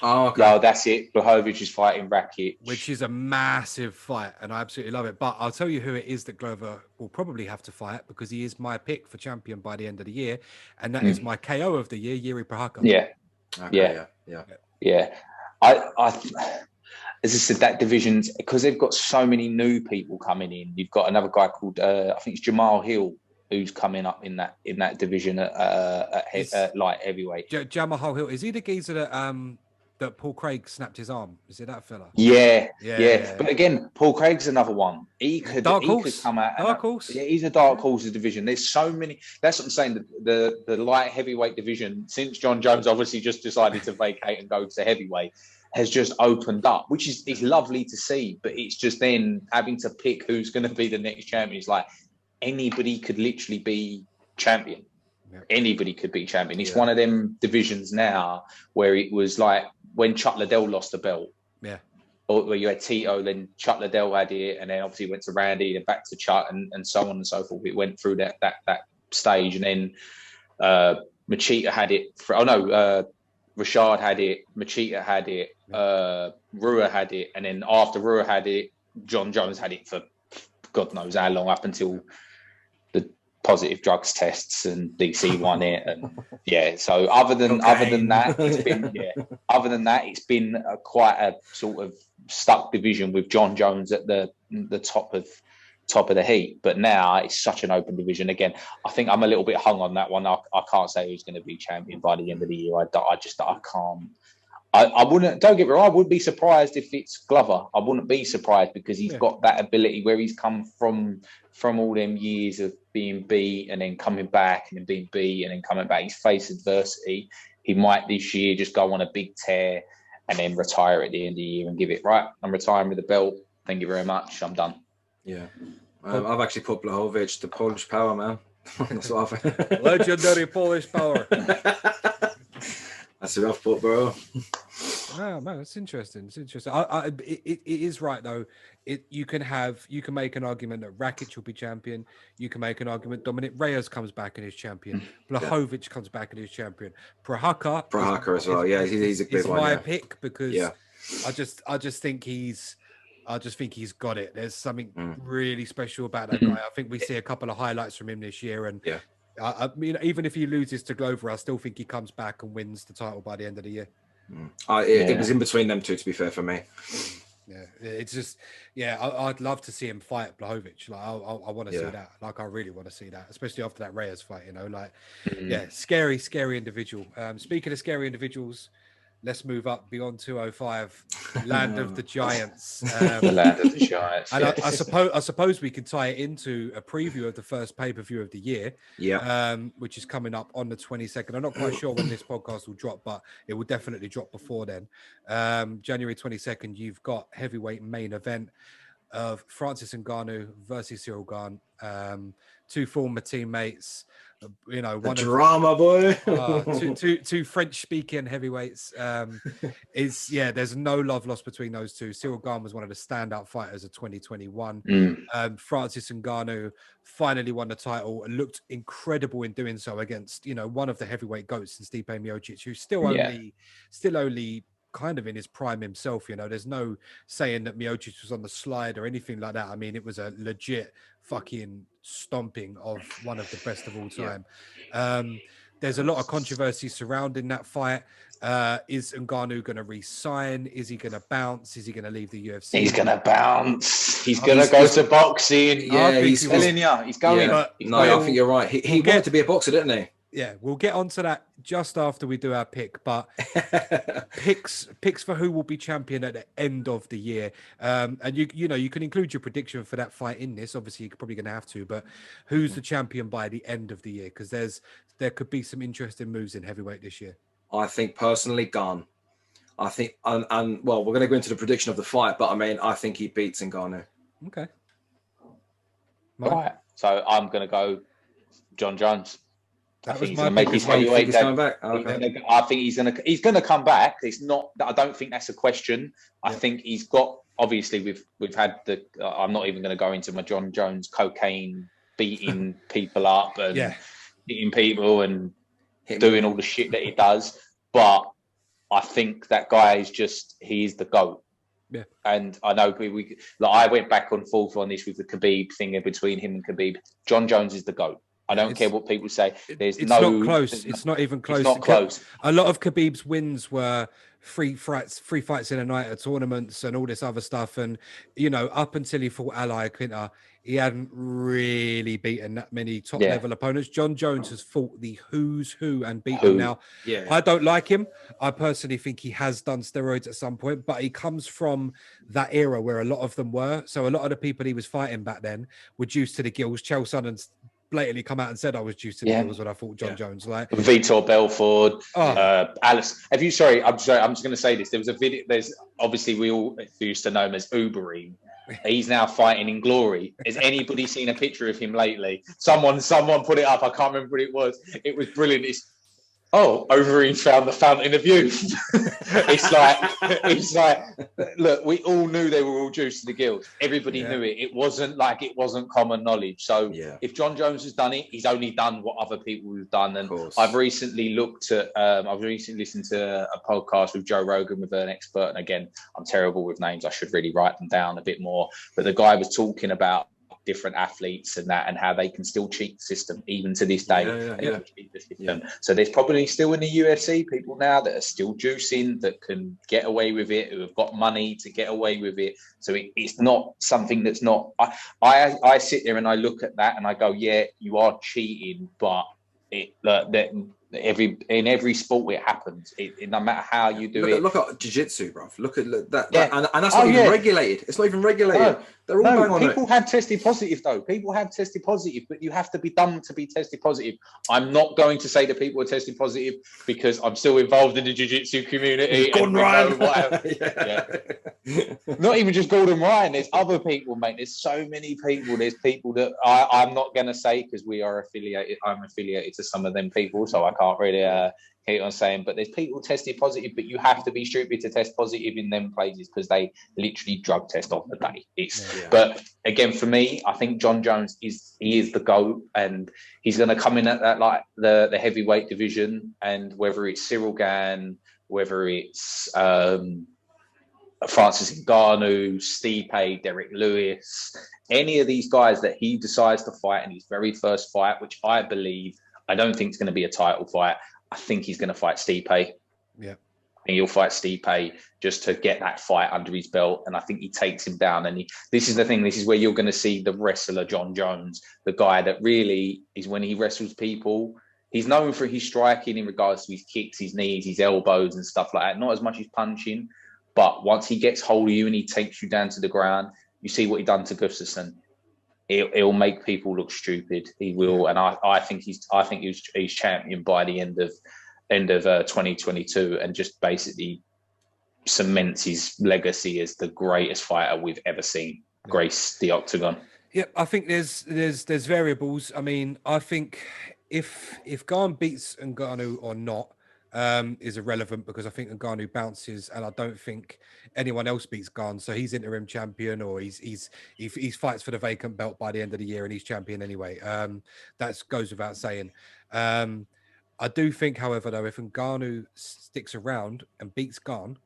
Oh, okay. No, that's it. Blachowicz is fighting Rakic, which is a massive fight, and I absolutely love it. But I'll tell you who it is that Glover will probably have to fight, because he is my pick for champion by the end of the year, and that is my KO of the year, Jiri Prochazka. Yeah. Okay, yeah. I as I said, that division's, because they've got so many new people coming in. You've got another guy called I think it's Jamal Hill, who's coming up in that division at light heavyweight. Jamal Hill, is he the geezer that Paul Craig snapped his arm? Is it that fella? Yeah. But again, Paul Craig's another one. He could come out. Dark horse. Yeah, he's a dark horse of division. There's so many. That's what I'm saying. The light heavyweight division, since John Jones obviously just decided to vacate and go to heavyweight, has just opened up, which is lovely to see. But it's just then having to pick who's going to be the next champion. It's like anybody could literally be champion. Anybody could be champion. It's one of them divisions now where it was like when Chuck Liddell lost the belt. Yeah. Or where you had Tito, then Chuck Liddell had it, and then obviously went to Randy, then back to Chuck, and so on and so forth. It went through that stage, and then Machida had it. Rashad had it, Machida had it, Rua had it, and then after Rua had it, John Jones had it for God knows how long, up until the positive drugs tests, and DC won it, and So other than that, it's been quite a sort of stuck division with John Jones at the top of the heap. But now it's such an open division again. I think I'm a little bit hung on that one. I can't say who's going to be champion by the end of the year. I can't. I wouldn't. Don't get me wrong. I wouldn't be surprised if it's Glover. I wouldn't be surprised, because he's got that ability where he's come from all them years of being beat and then coming back and then being beat and then coming back. He's faced adversity. He might this year just go on a big tear and then retire at the end of the year and give it, right, I'm retiring with the belt. Thank you very much. I'm done. Yeah. I've actually put Blachowicz, the Polish power, man. That's what I think. Legendary Polish power. That's who I've put, bro. Oh, man, it's interesting. It's interesting. It is right though. You can make an argument that Rakic will be champion. You can make an argument Dominic Reyes comes back and is champion. Blachowicz comes back and is champion. Prochazka as well. He's a big one. He's my pick, because I just think he's got it. There's something really special about that guy. I think we see a couple of highlights from him this year, and I mean, even if he loses to Glover, I still think he comes back and wins the title by the end of the year. It was in between them two, to be fair, for me. Yeah, it's just, I'd love to see him fight Blachowicz. Like, I want to see that. Like, I really want to see that, especially after that Reyes fight. Scary individual. Speaking of scary individuals, let's move up beyond 205, land of the giants. The land of the giants. And I suppose we could tie it into a preview of the first pay-per-view of the year, which is coming up on the 22nd. I'm not quite sure when this podcast will drop, but it will definitely drop before then. January 22nd, you've got heavyweight main event of Francis Ngannou versus Cyril Gane, two former teammates. One drama, boy. two French-speaking heavyweights. There's no love lost between those two. Cyril Gane was one of the standout fighters of 2021. Francis Ngannou finally won the title and looked incredible in doing so against one of the heavyweight goats in Stipe Miocic, who's still only kind of in his prime himself. There's no saying that Miocic was on the slide or anything like that. I mean, it was a legit fucking stomping of one of the best of all time. There's a lot of controversy surrounding that fight. Is Ngannou going to re-sign? Is he going to bounce? Is he going to leave the UFC? He's going to bounce. He's going to go to boxing. He's telling you. He's going. I think you're right. He wanted to be a boxer, didn't he? Yeah, we'll get onto that just after we do our pick. But picks for who will be champion at the end of the year. And you can include your prediction for that fight in this. Obviously, you're probably going to have to. But who's the champion by the end of the year? Because there could be some interesting moves in heavyweight this year. I think personally, Gane. I think, and we're going to go into the prediction of the fight. But I mean, I think he beats Ngannou. Okay. All right. So I'm going to go John Jones. I think he's going to make his heavyweight debut. I think he's going to come back. It's not. I don't think that's a question. I think he's got. Obviously, we've had the. I'm not even going to go into my John Jones cocaine beating people up and hitting people and doing all the shit that he does. But I think that guy is he's the GOAT. Yeah. And I know I went back and forth on this with the Khabib thing between him and Khabib. John Jones is the GOAT. I don't care what people say. It's not close. It's not even close. It's not close. A lot of Khabib's wins were free fights in a night at tournaments and all this other stuff. And, up until he fought Ally Quinter, he hadn't really beaten that many top level opponents. John Jones has fought the who's who and beaten now. Yeah. I don't like him. I personally think he has done steroids at some point, but he comes from that era where a lot of them were. So a lot of the people he was fighting back then were juiced to the gills. Cheshunt blatantly come out and said I was juiced to the gills when I fought John Jones. Like Vitor Belfort, Alice. I'm just going to say this. There was a video. There's obviously we all used to know him as Uberine. He's now fighting in Glory. Has anybody seen a picture of him lately? Someone put it up. I can't remember what it was. It was brilliant. Overeem found the fountain of youth. it's like, look, we all knew they were all juiced to the gills. Everybody knew it. It wasn't common knowledge. So if John Jones has done it, he's only done what other people have done. And I've recently listened to a podcast with Joe Rogan with an expert. And again, I'm terrible with names. I should really write them down a bit more. But the guy was talking about different athletes and how they can still cheat the system even to this day. Cheat the system. So there's probably still in the UFC people now that are still juicing, that can get away with it, who have got money to get away with it. So it's not something that's not. I sit there and I look at that and I go, you are cheating, but in every sport it happens. No matter how you do it. Look at jiu-jitsu, bro. Look at that. And that's not even regulated. It's not even regulated. No. They're all bang on it. People have tested positive, though. People have tested positive, but you have to be dumb to be tested positive. I'm not going to say that people are testing positive because I'm still involved in the jiu-jitsu community. Gordon Ryan. Not even just Gordon Ryan. There's other people, mate. There's so many people. There's people that I'm not going to say because we are affiliated. I'm affiliated to some of them people, so I can't really keep on saying. But there's people tested positive, but you have to be stupid to test positive in them places because they literally drug test on the day. But again, for me, I think John Jones is the GOAT, and he's going to come in at that like the heavyweight division, and whether it's Cyril Gane, whether it's Francis Ngannou, Stipe, Derek Lewis, any of these guys that he decides to fight in his very first fight, which I don't think it's going to be a title fight. I think he's going to fight Stipe. Yeah. And he'll fight Stipe just to get that fight under his belt. And I think he takes him down. And this is the thing. This is where you're going to see the wrestler John Jones, the guy that really is when he wrestles people. He's known for his striking in regards to his kicks, his knees, his elbows and stuff like that. Not as much as punching. But once he gets hold of you and he takes you down to the ground, you see what he done to Gustafsson. It'll make people look stupid. He will, and I think he's champion by the end of 2022, and just basically cements his legacy as the greatest fighter we've ever seen grace the octagon. Yeah, I think there's variables. I mean, I think if Gane beats Ngannou or not is irrelevant, because I think Ngannou bounces, and I don't think anyone else beats Gane. So he's interim champion, or he fights for the vacant belt by the end of the year, and he's champion anyway. That goes without saying. I do think, however, though, if Ngannou sticks around and beats Gane,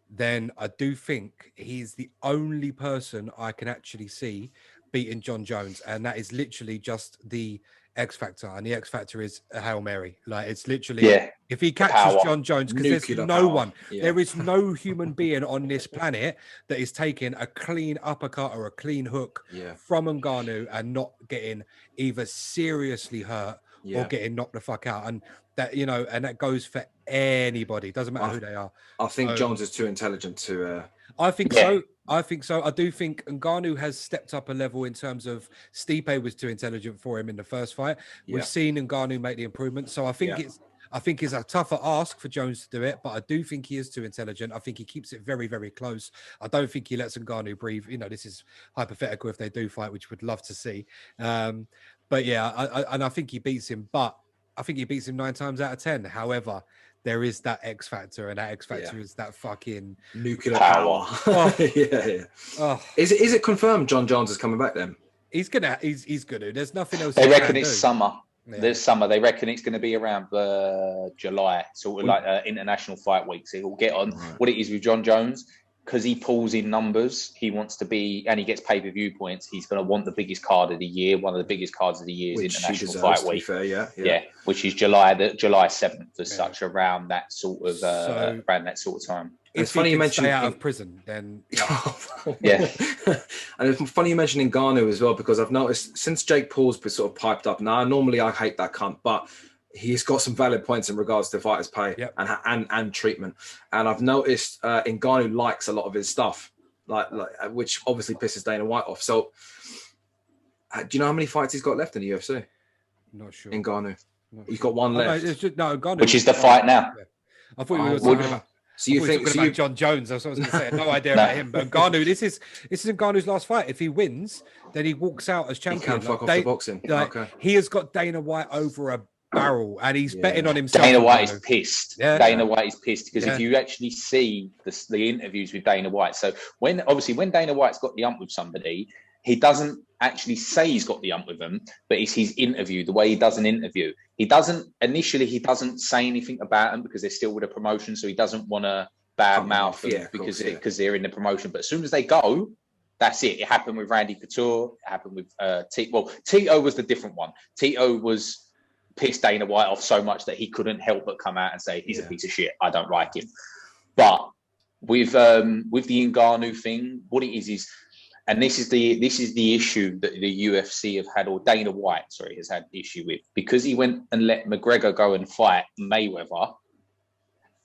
then I do think he's the only person I can actually see beating John Jones, and that is literally just the X factor, and the X factor is a Hail Mary. Like, it's literally if he catches John Jones, because there's no one, there is no human being on this planet that is taking a clean uppercut or a clean hook from Ngannou and not getting either seriously hurt or getting knocked the fuck out. And that, and that goes for anybody. Doesn't matter who they are. I think Jones is too intelligent to. I think so. I think so. I do think Ngannou has stepped up a level in terms of Stipe was too intelligent for him in the first fight. We've seen Ngannou make the improvement. So I think it's a tougher ask for Jones to do it, but I do think he is too intelligent. I think he keeps it very, very close. I don't think he lets Ngannou breathe. This is hypothetical if they do fight, which we'd love to see. But yeah, I think he beats him. But I think he beats him 9 times out of 10. However, there is that X factor, and that X factor is that fucking nuclear power. Oh. Yeah. Oh. Is it confirmed John Jones is coming back then? He's gonna. There's nothing else. They reckon it's summer. Yeah. There's summer. They reckon it's going to be around July, sort of like international fight week. So he'll get on. What it is with John Jones, because he pulls in numbers, he wants to be, and he gets pay-per-view points. He's going to want the biggest card of the year. One of the biggest cards of the year is international fight week. Fair, yeah, which is July 7th, as such, around that sort of time. If it's funny you mentioned out of prison, then yeah. And it's funny you mentioned Ngannou as well, because I've noticed since Jake Paul's been sort of piped up. Now, normally I hate that cunt, but he's got some valid points in regards to fighters' pay and treatment. And I've noticed Ngannou likes a lot of his stuff, like which obviously pisses Dana White off. So, do you know how many fights he's got left in the UFC? Not sure. Ngannou, he's got one left. Ngannou, which is the fight now. Yeah. I thought we were talking about. So you think about John Jones? That's what I was going to say. I had no idea about him. But Ngannou, this is Ngannou's last fight. If he wins, then he walks out as champion. He can fuck off the boxing. He has got Dana White over a barrel, and he's betting on himself. Dana White is pissed. Yeah. Dana White is pissed because if you actually see the interviews with Dana White, so when Dana White's got the ump with somebody, he doesn't actually say he's got the ump with them, but it's his interview, the way he does an interview. He doesn't say anything about them because they're still with a promotion, so he doesn't want to bad mouth them because they're in the promotion. But as soon as they go, that's it. It happened with Randy Couture. It happened with Tito was the different one. Tito was pissed Dana White off so much that he couldn't help but come out and say he's a piece of shit. I don't like him. But with the Ngannou thing, what it is, and this is the issue that the UFC have had, or Dana White, has had issue with, because he went and let McGregor go and fight Mayweather.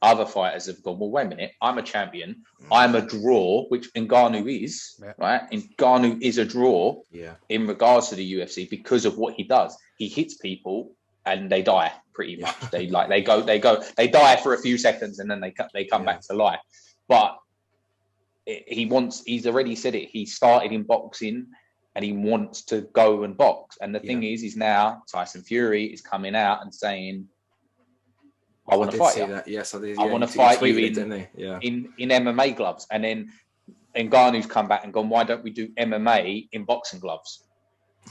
Other fighters have gone, well, wait a minute, I'm a champion. I'm a draw, which Ngannou is, right? Ngannou is a draw in regards to the UFC because of what he does. He hits people and they die pretty much. They die for a few seconds and then they come back to life. But he's already said it. He started in boxing and he wants to go and box. And the thing is now Tyson Fury is coming out and saying, I want to fight you. That. Yes, I did. I want to fight you in MMA gloves. And then Ngannou's come back and gone, why don't we do MMA in boxing gloves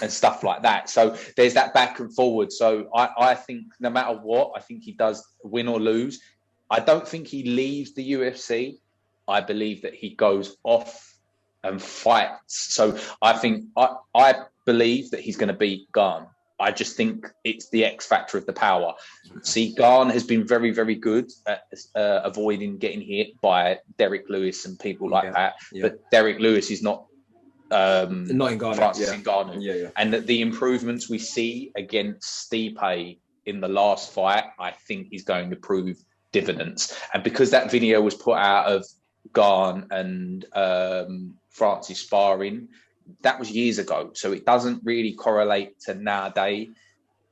and stuff like that? So there's that back and forward. So I think no matter what, I think he does win or lose. I don't think he leaves the UFC. I believe that he goes off and fights. So I believe that he's going to beat Gane. I just think it's the X factor of the power. See, Gane has been very, very good at avoiding getting hit by Derek Lewis and people like that. Yeah. But Derek Lewis is not in Ghana. Francis Ngannou. Yeah. And that the improvements we see against Stipe in the last fight, I think is going to prove dividends. And because that video was put out of Gane and Francis sparring, that was years ago, so it doesn't really correlate to nowadays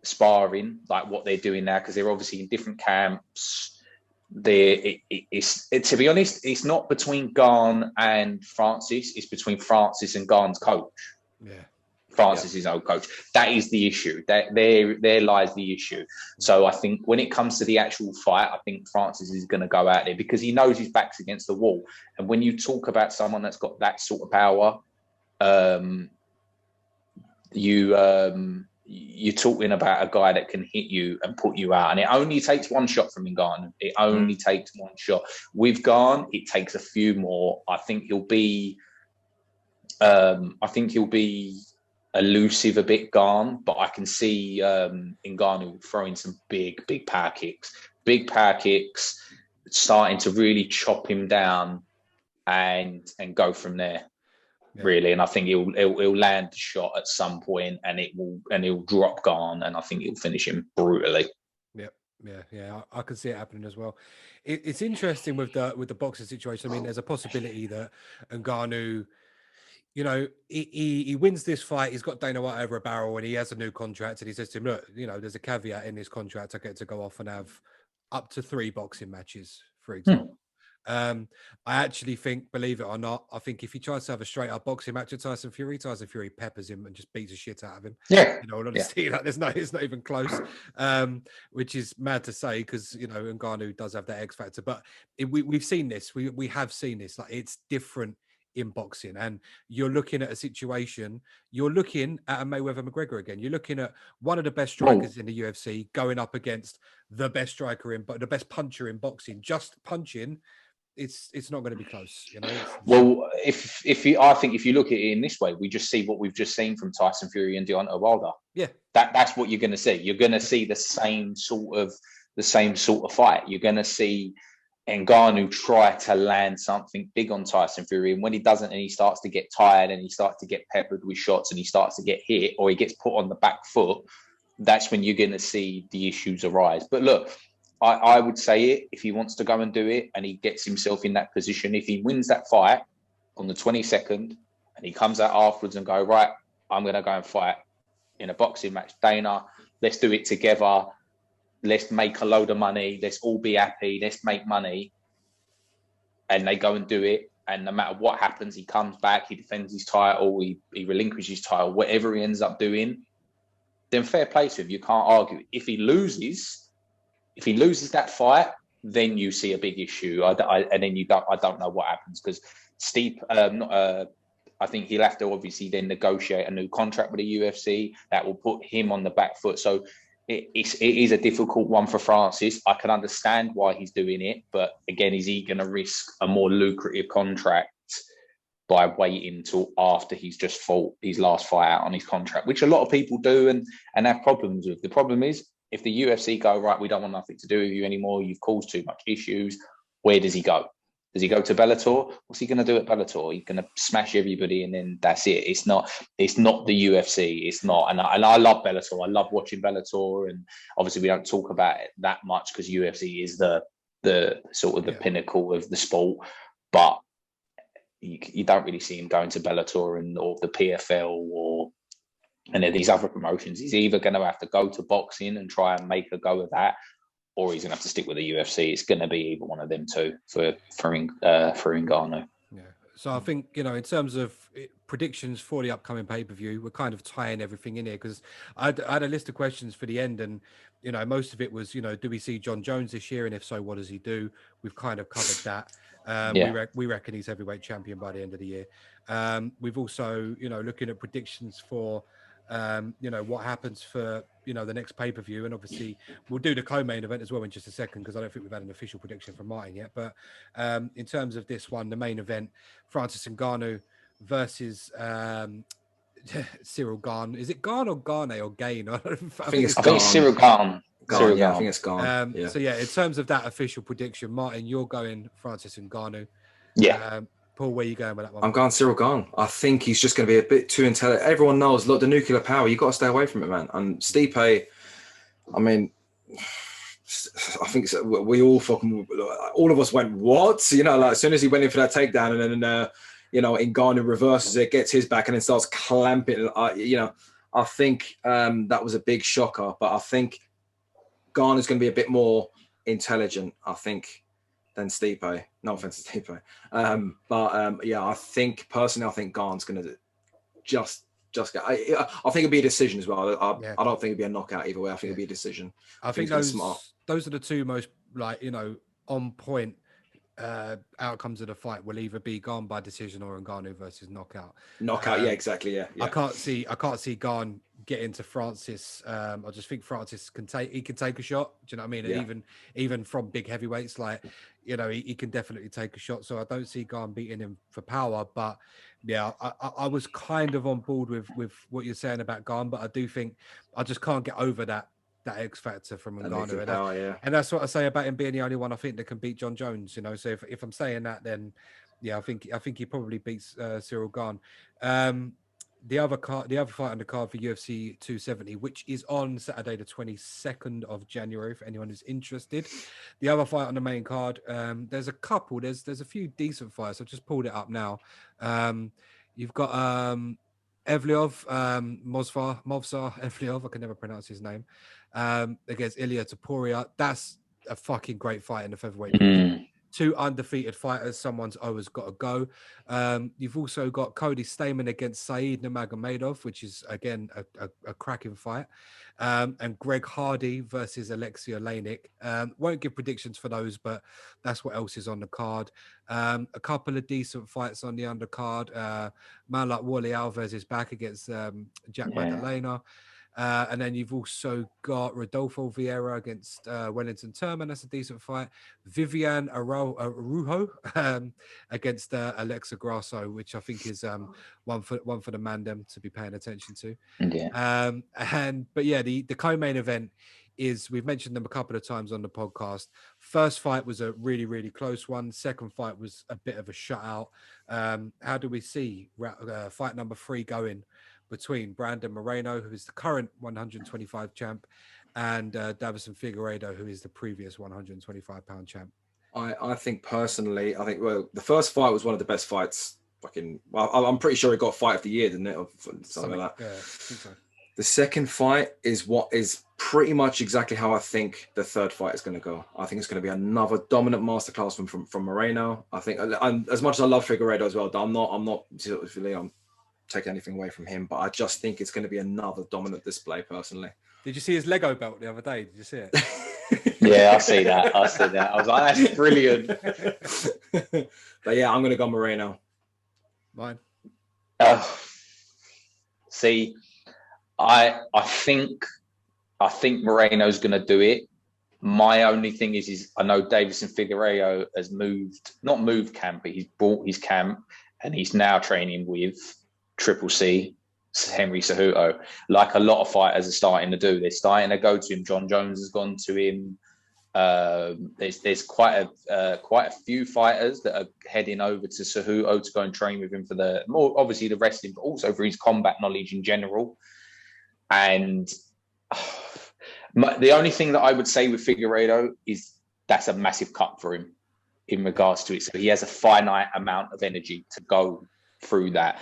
sparring, like what they're doing now, because they're obviously in different camps. To be honest, it's not between Gane and Francis, it's between Francis and Gane's coach. Francis's old coach. That is the issue. There lies the issue. So I think when it comes to the actual fight, I think Francis is going to go out there because he knows his back's against the wall. And when you talk about someone that's got that sort of power, you're talking about a guy that can hit you and put you out, and it only takes one shot from Gane. It only takes one shot. With Gane, it takes a few more. I think he'll be elusive a bit, Gane, but I can see Ngannou throwing some big power kicks, starting to really chop him down and go from there. Really, and I think he'll land the shot at some point, and he'll drop Gane, and I think he'll finish him brutally. Yeah. I can see it happening as well. It's interesting with the boxing situation. I mean, there's a possibility that Ngannou, he wins this fight. He's got Dana White over a barrel, and he has a new contract. And he says to him, "Look, there's a caveat in this contract. I get to go off and have up to 3 boxing matches, for example." I actually think, believe it or not, I think if he tries to have a straight up boxing match with Tyson Fury peppers him and just beats the shit out of him. Yeah. You know, in honesty, like, it's not even close. Which is mad to say because, you know, Ngannou does have that X factor. But we've seen this. We have seen this. Like, it's different in boxing, and you're looking at a situation. You're looking at a Mayweather McGregor again. You're looking at one of the best strikers in the UFC going up against the best striker but the best puncher in boxing. Just punching. It's not going to be close, you know. Well, I think if you look at it in this way, we just see what we've just seen from Tyson Fury and Deontay Wilder. Yeah, that's what you're going to see. You're going to see the same sort of fight. You're going to see Ngannou try to land something big on Tyson Fury, and when he doesn't, and he starts to get tired, and he starts to get peppered with shots, and he starts to get hit, or he gets put on the back foot, that's when you're going to see the issues arise. But look, I would say it if he wants to go and do it and he gets himself in that position. If he wins that fight on the 22nd and he comes out afterwards and go, right, I'm going to go and fight in a boxing match. Dana, let's do it together. Let's make a load of money. Let's all be happy. Let's make money. And they go and do it. And no matter what happens, he comes back, he defends his title, he relinquishes his title, whatever he ends up doing, then fair play to him. You can't argue. If he loses that fight, then you see a big issue. I don't know what happens because I think he'll have to obviously then negotiate a new contract with the UFC that will put him on the back foot. So it is a difficult one for Francis. I can understand why he's doing it, but again, is he going to risk a more lucrative contract by waiting till after he's just fought his last fight out on his contract, which a lot of people do and have problems with. The problem is, if the UFC go, right, we don't want nothing to do with you anymore, you've caused too much issues, where does he go? Does he go to Bellator? What's he going to do at Bellator? He's going to smash everybody and then that's it. It's not the UFC. It's not. And I love Bellator. I love watching Bellator. And obviously we don't talk about it that much because UFC is the sort of the pinnacle of the sport. But you don't really see him going to Bellator or the PFL or any of these other promotions. He's either going to have to go to boxing and try and make a go of that, or he's going to have to stick with the UFC. It's going to be either one of them two for Ngannou. Yeah. So I think, you know, in terms of predictions for the upcoming pay-per-view, we're kind of tying everything in here because I had a list of questions for the end, and you know, most of it was, you know, do we see John Jones this year, and if so, what does he do? We've kind of covered that. We reckon he's heavyweight champion by the end of the year. We've also, you know, looking at predictions for you know, what happens for, you know, the next pay-per-view, and obviously we'll do the co-main event as well in just a second because I don't think we've had an official prediction from Martin yet. But in terms of this one, the main event, Francis Ngannou versus Cyril Gane. Is it Gane or Gane or Gain? I think it's Cyril Gane. I think it's Gane. So yeah, in terms of that official prediction, Martin, you're going Francis Ngannou. Yeah. Paul, where are you going with that one? I'm going Cyril Gane. I think he's just going to be a bit too intelligent. Everyone knows, look, the nuclear power, you've got to stay away from it, man. And Stipe, I mean, I think we all of us went, what? You know, like as soon as he went in for that takedown and then, you know, Ngannou reverses it, gets his back and then starts clamping. You know, I think that was a big shocker. But I think Gane is going to be a bit more intelligent, I think, than Stipe. No offense to Stipe. Yeah, I think Gane's going to just get. I think it'll be a decision as well. I don't think it'll be a knockout either way. I think it'll be a decision. I think those are the two most, like, you know, on point outcomes of the fight will either be Gane by decision or Ngannou versus knockout. Yeah, exactly. Yeah. I can't see Gane get into Francis. I just think Francis can take a shot. Do you know what I mean? Yeah. And even from big heavyweights, like, you know, he can definitely take a shot. So I don't see Gane beating him for power. But yeah, I was kind of on board with what you're saying about Gane, but I do think I just can't get over that X factor from Ngannou. And that's what I say about him being the only one I think that can beat John Jones, you know. So if I'm saying that, then yeah, I think he probably beats Cyril Gane. The other fight on the card for UFC 270, which is on Saturday the 22nd of January for anyone who's interested. The other fight on the main card, there's a couple, there's a few decent fights. I've just pulled it up now. You've got Evliov, Movsar Evliov, I can never pronounce his name, against Ilia Topuria. That's a fucking great fight in the featherweight division. 2 undefeated fighters. Someone's always got to go. You've also got Cody Stamann against Saeed Nurmagomedov, which is again a cracking fight, and Greg Hardy versus Alexei Oleinik. Won't give predictions for those, but that's what else is on the card. A couple of decent fights on the undercard. Man like Wally Alves is back against Jack Maddalena. And then you've also got Rodolfo Vieira against Wellington Turman. That's a decent fight. Vivian Arujo against Alexa Grasso, which I think is one for the mandem to be paying attention to. But yeah, the co-main event is, we've mentioned them a couple of times on the podcast. First fight was a really, really close one. Second fight was a bit of a shutout. How do we see fight number 3 going between Brandon Moreno, who is the current 125 champ, and Davison Figueiredo, who is the previous 125-pound champ? I think personally, well, the first fight was one of the best fights. I'm pretty sure it got fight of the year, didn't it, or something like that. Yeah, I think so. The second fight is what is pretty much exactly how I think the third fight is going to go. I think it's going to be another dominant masterclass from Moreno. I think, as much as I love Figueiredo as well, I'm not taking anything away from him, but I just think it's going to be another dominant display personally. Did you see his Lego belt the other day? Did you see it? Yeah, I see that. I was like, that's brilliant. But yeah, I'm going to go Moreno. Mine. See, I think Moreno's going to do it. My only thing is I know Davison Figueiredo has not moved camp, but he's bought his camp and he's now training with Triple C, Henry Cejudo, like a lot of fighters are starting to do. They're starting to go to him. John Jones has gone to him. There's quite a few fighters that are heading over to Cejudo to go and train with him for the wrestling, but also for his combat knowledge in general. And the only thing that I would say with Figueiredo is that's a massive cut for him in regards to it. So he has a finite amount of energy to go through that.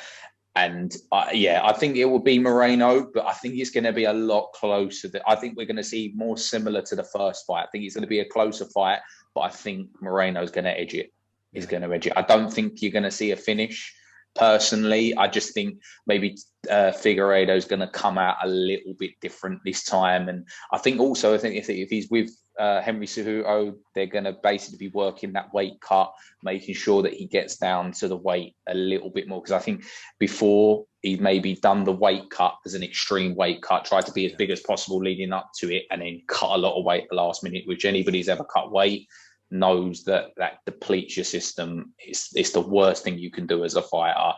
And I think it will be Moreno, but I think it's going to be a lot closer. I think we're going to see more similar to the first fight. I think it's going to be a closer fight, but I think Moreno is going to edge it. He's going to edge it. I don't think you're going to see a finish. Personally, I just think maybe Figueiredo is going to come out a little bit different this time. And I think if he's with Henry Cejudo, they're going to basically be working that weight cut, making sure that he gets down to the weight a little bit more. Because I think before he'd maybe done the weight cut as an extreme weight cut, tried to be as big as possible leading up to it, and then cut a lot of weight at the last minute, which anybody who's ever cut weight knows that depletes your system. It's the worst thing you can do as a fighter.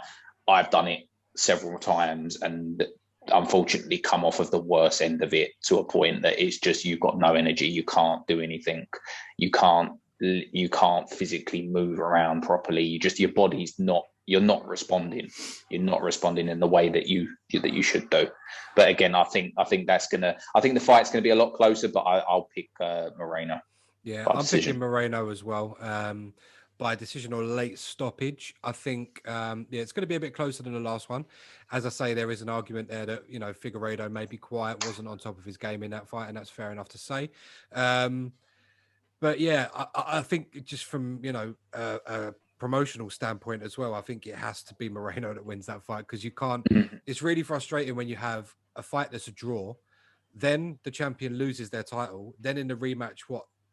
I've done it several times and unfortunately come off of the worst end of it, to a point that it's just, you've got no energy, you can't do anything, you can't physically move around properly. Your body's not, you're not responding in the way that you should do. But again, I think the fight's gonna be a lot closer, but I'll pick Moreno. Yeah, I'm picking Moreno as well, by decision or late stoppage. I think, it's going to be a bit closer than the last one. As I say, there is an argument there that, Figueiredo maybe wasn't on top of his game in that fight, and that's fair enough to say. But yeah, I think just from, a promotional standpoint as well, I think it has to be Moreno that wins that fight, because you can't, it's really frustrating when you have a fight that's a draw, then the champion loses their title, then in the rematch,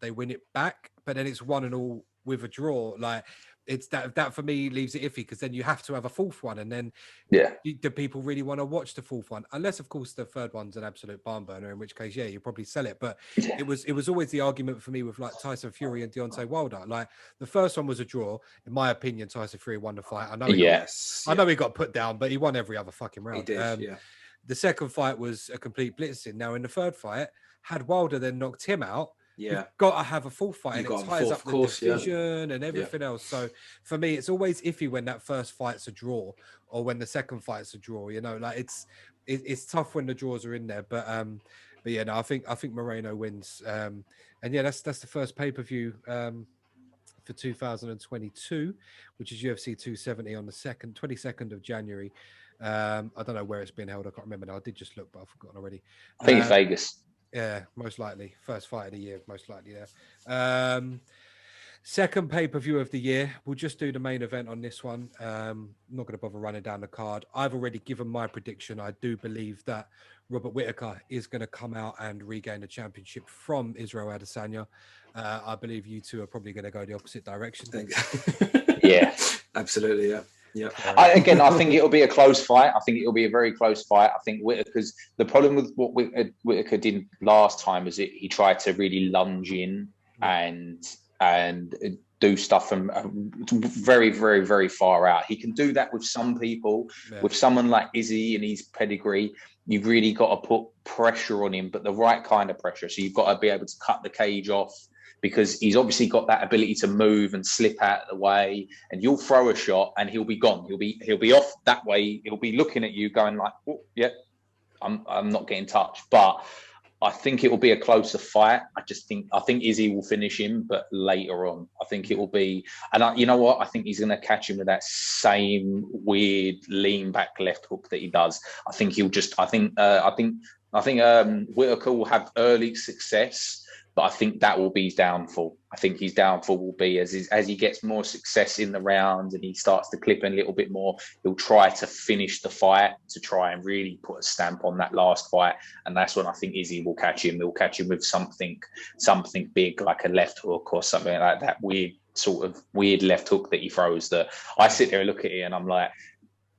they win it back, but then it's 1-1 with a draw. Like, it's that for me leaves it iffy, because then you have to have a fourth one, and then do people really want to watch the fourth one? Unless, of course, the third one's an absolute barn burner, in which case, you probably sell it. But it was always the argument for me with like Tyson Fury and Deontay Wilder. Like, the first one was a draw. In my opinion, Tyson Fury won the fight. I know he got put down, but he won every other fucking round. He did, The second fight was a complete blitzing. Now, in the third fight, had Wilder then knocked him out, you've got to have a full fight, and it ties up the division and everything else. So for me, it's always iffy when that first fight's a draw, or when the second fight's a draw. Like, it's tough when the draws are in there. But yeah, no, I think Moreno wins. And yeah, that's the first pay-per-view for 2022, which is UFC 270 on the 22nd of January. I don't know where it's been held. I can't remember now. I did just look, but I've forgotten already. I think it's Vegas. Yeah, most likely. First fight of the year, most likely there. Second pay-per-view of the year. We'll just do the main event on this one. I'm not going to bother running down the card. I've already given my prediction. I do believe that Robert Whittaker is going to come out and regain the championship from Israel Adesanya. I believe you two are probably going to go the opposite direction. Yeah, absolutely. Yeah. Yeah. I think it'll be a close fight. I think it'll be a very close fight. I think Whittaker's the problem with what Whittaker did last time is he tried to really lunge in and do stuff from very, very, very far out. He can do that with some people. Yeah. With someone like Izzy and his pedigree, you've really got to put pressure on him, but the right kind of pressure. So you've got to be able to cut the cage off, because he's obviously got that ability to move and slip out of the way, and you'll throw a shot and he'll be gone. He'll be off that way. He'll be looking at you going like, oh, yeah, I'm not getting touched. But I think it will be a closer fight. I think Izzy will finish him, but later on. I think it will be, and you know what? I think he's going to catch him with that same weird lean back left hook that he does. I think he'll just, I think Whittaker will have early success, but I think that will be his downfall. I think his downfall will be as he gets more success in the round and he starts to clip in a little bit more, he'll try to finish the fight to try and really put a stamp on that last fight. And that's when I think Izzy will catch him. He'll catch him with something big, like a left hook or something like that weird left hook that he throws, that I sit there and look at it and I'm like,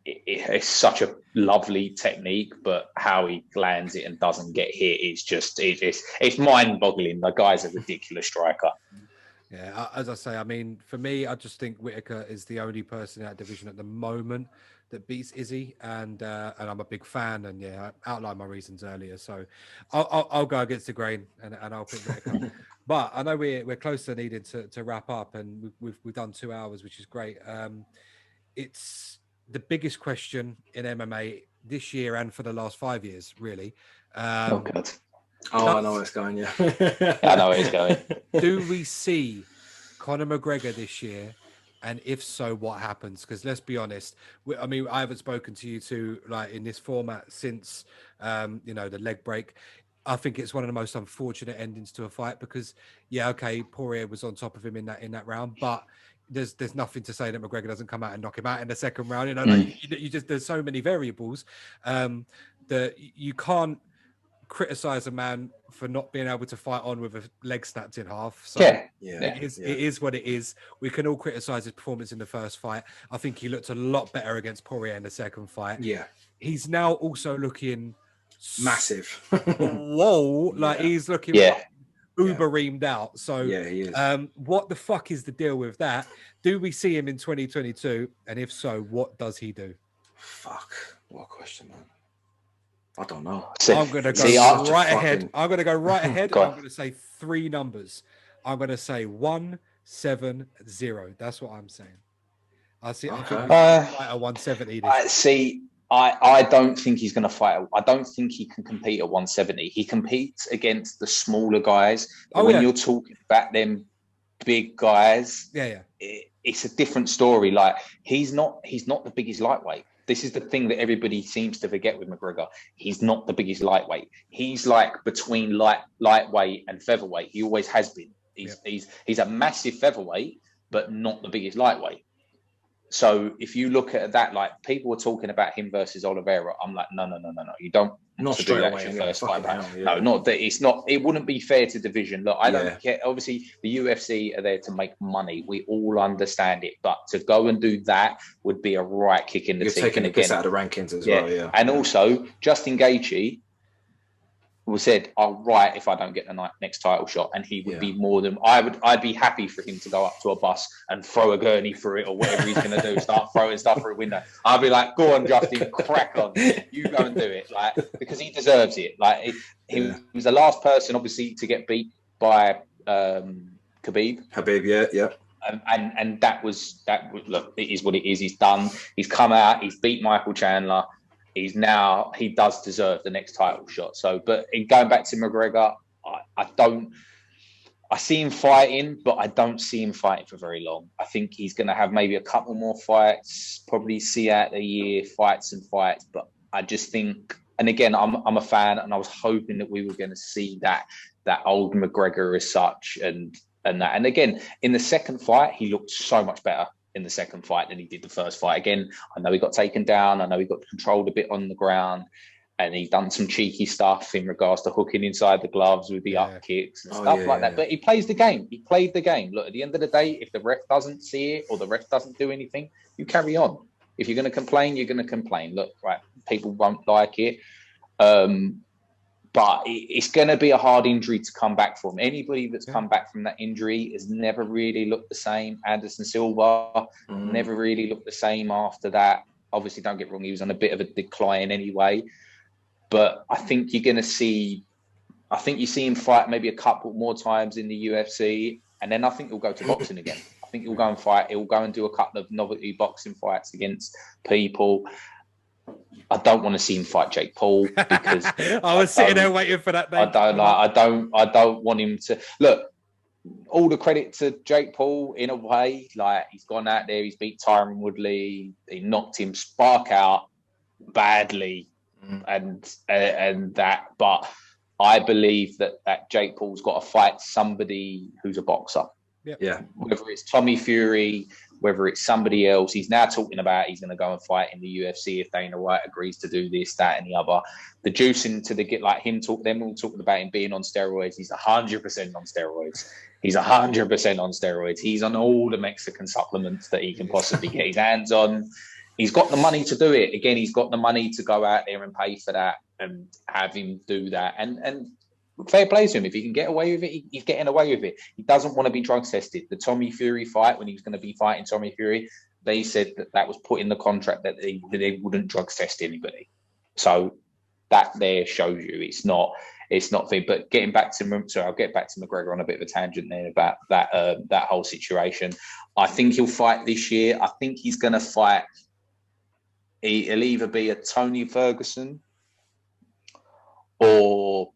it's such a lovely technique, but how he lands it and doesn't get hit is just it's mind-boggling. The guy's a ridiculous striker. Yeah, as I say, I mean, for me, I just think Whittaker is the only person in that division at the moment that beats Izzy, and I'm a big fan. And yeah, I outlined my reasons earlier, so I'll go against the grain and I'll pick Whittaker. But I know we're close to needing to wrap up, and we've done 2 hours, which is great. It's the biggest question in MMA this year and for the last 5 years, really. Oh, God. I know where it's going, yeah. I know where it's going. Do we see Conor McGregor this year? And if so, what happens? Because let's be honest, I mean, I haven't spoken to you two like in this format since, the leg break. I think it's one of the most unfortunate endings to a fight because, yeah, okay, Poirier was on top of him in that round, but there's nothing to say that McGregor doesn't come out and knock him out in the second round. You just there's so many variables that you can't criticize a man for not being able to fight on with a leg snapped in half. So it is what it is. We can all criticize his performance in the first fight. I think he looked a lot better against Poirier in the second fight. Yeah, he's now also looking massive. Whoa, he's looking uber reamed out. So yeah, he is. What the fuck is the deal with that? Do we see him in 2022? And if so, what does he do? Fuck, what a question, man. I don't know. I'm going to go right ahead. I'm going to go right ahead. I'm going to say 3 numbers. I'm going to say 170. That's what I'm saying. I see. Okay. Fight a 170. I don't think he's going to fight. I don't think he can compete at 170. He competes against the smaller guys. When you're talking about them big guys, it's a different story. Like he's not the biggest lightweight. This is the thing that everybody seems to forget with McGregor. He's not the biggest lightweight. He's like between lightweight and featherweight. He always has been. He's a massive featherweight, but not the biggest lightweight. So if you look at that, like people were talking about him versus Oliveira, I'm like, no. You don't not to do that your first fight. No, not that. It's not. It wouldn't be fair to division. Look, I don't care. Obviously, the UFC are there to make money. We all understand it, but to go and do that would be a right kick in the teeth. You're taking the piss out of the rankings as well. Yeah, and also Justin Gagee was said, "I'll write if I don't get the next title shot," and he would be more than I'd be happy for him to go up to a bus and throw a gurney through it or whatever he's going to do, start throwing stuff through a window. I'd be like, "Go on, Justin, crack on, you go and do it," like because he deserves it. Like he was the last person, obviously, to get beat by Khabib. Yeah. And that was look. It is what it is. He's done. He's come out. He's beat Michael Chandler. He does deserve the next title shot. So, but in going back to McGregor, I see him fighting, but I don't see him fighting for very long. I think he's going to have maybe a couple more fights, probably see out the year, fights. But I just think, and again, I'm a fan, and I was hoping that we were going to see that old McGregor as such, and and that. And again, in the second fight, he looked so much better in the second fight than he did the first fight. Again, I know he got taken down. I know he got controlled a bit on the ground, and he done some cheeky stuff in regards to hooking inside the gloves with the up kicks and stuff like that. But he plays the game. He played the game. Look, at the end of the day, if the ref doesn't see it or the ref doesn't do anything, you carry on. If you're going to complain, you're going to complain. Look, right, people won't like it. But it's going to be a hard injury to come back from. Anybody that's come back from that injury has never really looked the same. Anderson Silva never really looked the same after that. Obviously, don't get wrong, he was on a bit of a decline anyway. But I think you're going to see, I think you see him fight maybe a couple more times in the UFC. And then I think he'll go to boxing again. I think he'll go and fight. He'll go and do a couple of novelty boxing fights against people. I don't want to see him fight Jake Paul because I was sitting there waiting for that. I don't want him to look. All the credit to Jake Paul in a way. Like, he's gone out there, he's beat Tyron Woodley, he knocked him spark out badly, and that. But I believe that Jake Paul's got to fight somebody who's a boxer. Yeah. Whether it's Tommy Fury, whether it's somebody else, he's now talking about he's going to go and fight in the UFC if Dana White agrees to do this, that, and the other. The juicing to get like him them all talking about him being on steroids. He's 100% on steroids. He's 100% on steroids. He's on all the Mexican supplements that he can possibly get his hands on. He's got the money to do it. Again, he's got the money to go out there and pay for that and have him do that. And fair play to him. If he can get away with it, he's getting away with it. He doesn't want to be drug tested. The Tommy Fury fight, when he was going to be fighting Tommy Fury, they said that was put in the contract that they wouldn't drug test anybody. So that there shows you it's not fair. But getting back to, sorry, I'll get back to McGregor on a bit of a tangent there about that whole situation. I think he'll fight this year. I think he's going to fight. He'll either be a Tony Ferguson or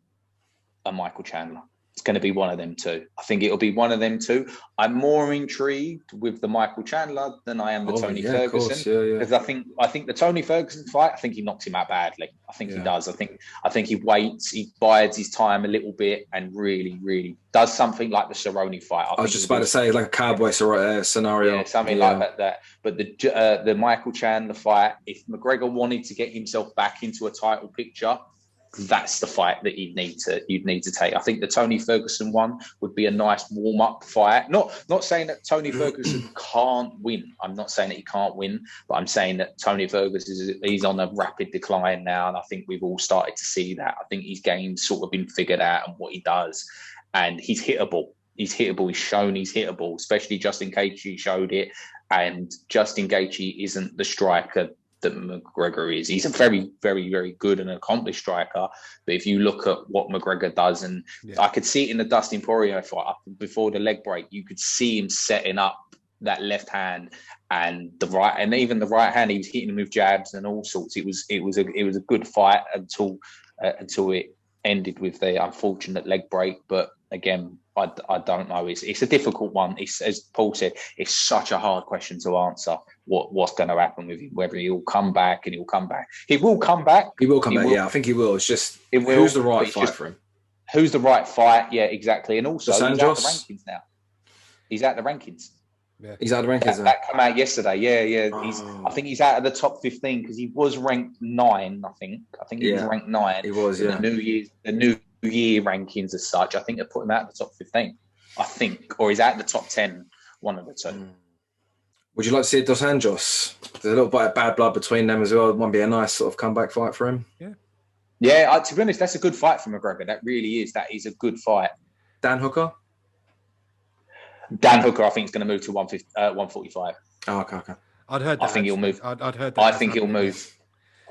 a Michael Chandler. It's going to be one of them two. I think it'll be one of them two. I'm more intrigued with the Michael Chandler than I am the Tony Ferguson. Because I think the Tony Ferguson fight, I think he knocks him out badly. I think he does. I think he waits, he bides his time a little bit and really, really does something like the Cerrone fight. I was just about to say, like a cowboy scenario. Yeah, something like that. But the Michael Chandler fight, if McGregor wanted to get himself back into a title picture, that's the fight that you'd need to take. I think the Tony Ferguson one would be a nice warm-up fight. Not saying that Tony Ferguson can't win. I'm not saying that he can't win, but I'm saying that Tony Ferguson he's on a rapid decline now, and I think we've all started to see that. I think his game's sort of been figured out and what he does, and he's hittable. He's hittable. He's shown he's hittable, especially Justin Gaethje showed it, and Justin Gaethje isn't the striker that McGregor is. He's a very, very, very good and accomplished striker. But if you look at what McGregor does, and I could see it in the Dustin Poirier fight before the leg break, you could see him setting up that left hand and the right, and even the right hand. He was hitting him with jabs and all sorts. It was a good fight until it ended with the unfortunate leg break. But again, I don't know. It's a difficult one. It's, as Paul said, it's such a hard question to answer. What's going to happen with him? Whether he'll come back, and he'll come back. He will come back. He will come back. Yeah, I think he will. It's just who's the right fight for him? Who's the right fight? Yeah, exactly. And also, he's out the rankings now. He's out the rankings. Yeah. He's out of the rankings. That came out yesterday. Yeah. I think he's out of the top 15 because he was ranked 9. I think he was ranked 9. He was. Yeah. The New Year rankings as such. I think they put him out of the top 15. I think, or he's out of the top 10. One of the two. Would you like to see Dos Anjos? There's a little bit of bad blood between them as well. It might be a nice sort of comeback fight for him. Yeah. To be honest, that's a good fight for McGregor. That really is. That is a good fight. Dan Hooker, I think, is going to move to 145. Oh, okay. I'd heard that. I think he'll move. I'd heard that. I think he'll move.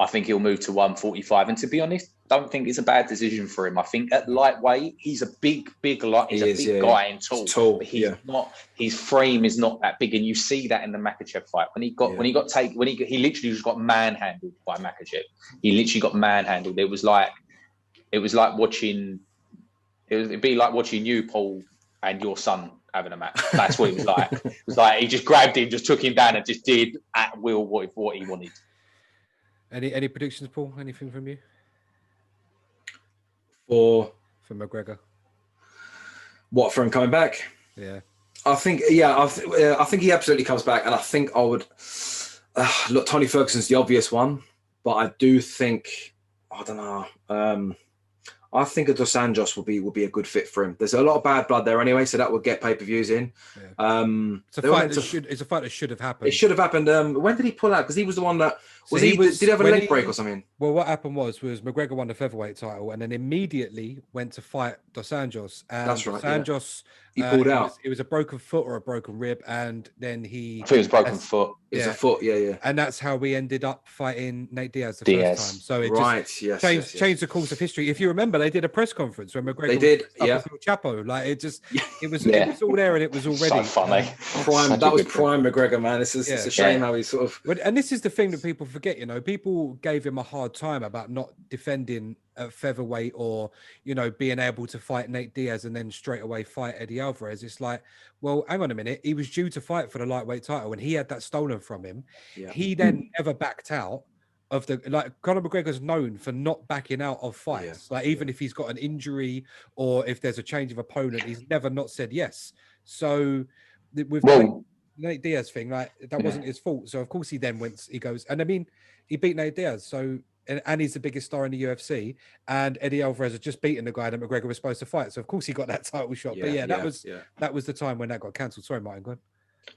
I think he'll move to 145. And to be honest, don't think it's a bad decision for him. I think at lightweight, he's a big guy and tall. But he's not. His frame is not that big, and you see that in the Makhachev fight when he literally just got manhandled by Makhachev. He literally got manhandled. It'd be like watching you, Paul, and your son having a match. That's what it was like. It was like he just grabbed him, just took him down, and just did at will what he wanted. Any predictions, Paul? Anything from you? For McGregor? What, for him coming back? Yeah. I think he absolutely comes back, and I think I would look. Tony Ferguson's the obvious one, but I do think I don't know. I think a Dos Anjos will be a good fit for him. There's a lot of bad blood there anyway, so that would get pay-per-views in. Yeah. It's a fight that should have happened. It should have happened. When did he pull out? Because he was the one that did he have a leg break or something? Well, what happened was McGregor won the featherweight title and then immediately went to fight Dos Anjos. And that's right. Dos Anjos, he pulled out. It was a broken foot or a broken rib, and then I think it was broken foot. It was a foot, yeah. And that's how we ended up fighting Nate Diaz the first time. So it just changed the course of history. If you remember, they did a press conference when McGregor with Chapo. Like it was all there, and it was already so funny. That was prime McGregor, man. It's a shame how he sort of. And this is the thing that people forget. People gave him a hard time about not defending at featherweight or being able to fight Nate Diaz and then straight away fight Eddie Alvarez. It's like, well, hang on a minute. He was due to fight for the lightweight title and he had that stolen from him. Yeah. He then never backed out of Conor McGregor's known for not backing out of fights. Yeah. Like even if he's got an injury or if there's a change of opponent, he's never not said yes. So with Nate Diaz thing, like that wasn't his fault. So of course he goes, and I mean, he beat Nate Diaz. So and he's the biggest star in the UFC, and Eddie Alvarez had just beaten the guy that McGregor was supposed to fight. So of course he got that title shot. Yeah, but that was the time when that got cancelled. Sorry, Martin, go on.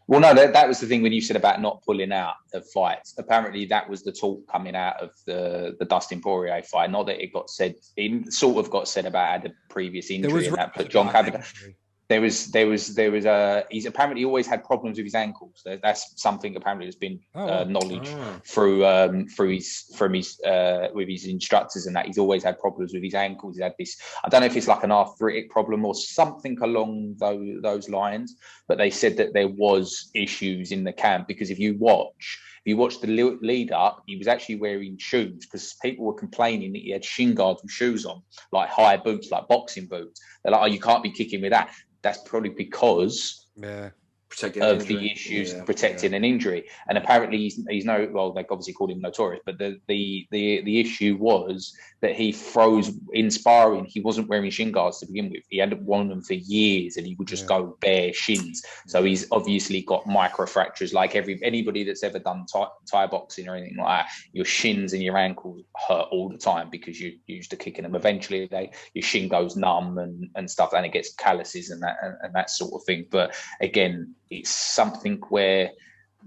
Well, no, that was the thing when you said about not pulling out of fights. Apparently, that was the talk coming out of the Dustin Poirier fight. Not that it got said, it sort of got said about had a previous injury and that, but John Kavanagh. He's apparently always had problems with his ankles. That's something apparently that's been knowledge with his instructors and that he's always had problems with his ankles. He had this, I don't know if it's like an arthritic problem or something along those lines, but they said that there was issues in the camp because if you watch the lead up, he was actually wearing shoes because people were complaining that he had shin guards with shoes on, like high boots, like boxing boots. They're like, oh, you can't be kicking with that. That's probably because of the issues protecting an injury. And apparently he's they obviously called him notorious, but the issue was that he froze in sparring. He wasn't wearing shin guards to begin with. He hadn't worn them for years and he would just go bare shins. So he's obviously got micro fractures like anybody that's ever done Thai boxing or anything like that. Your shins and your ankles hurt all the time because you're used to kicking them. Eventually your shin goes numb and stuff, and it gets calluses and that sort of thing. But again, it's something where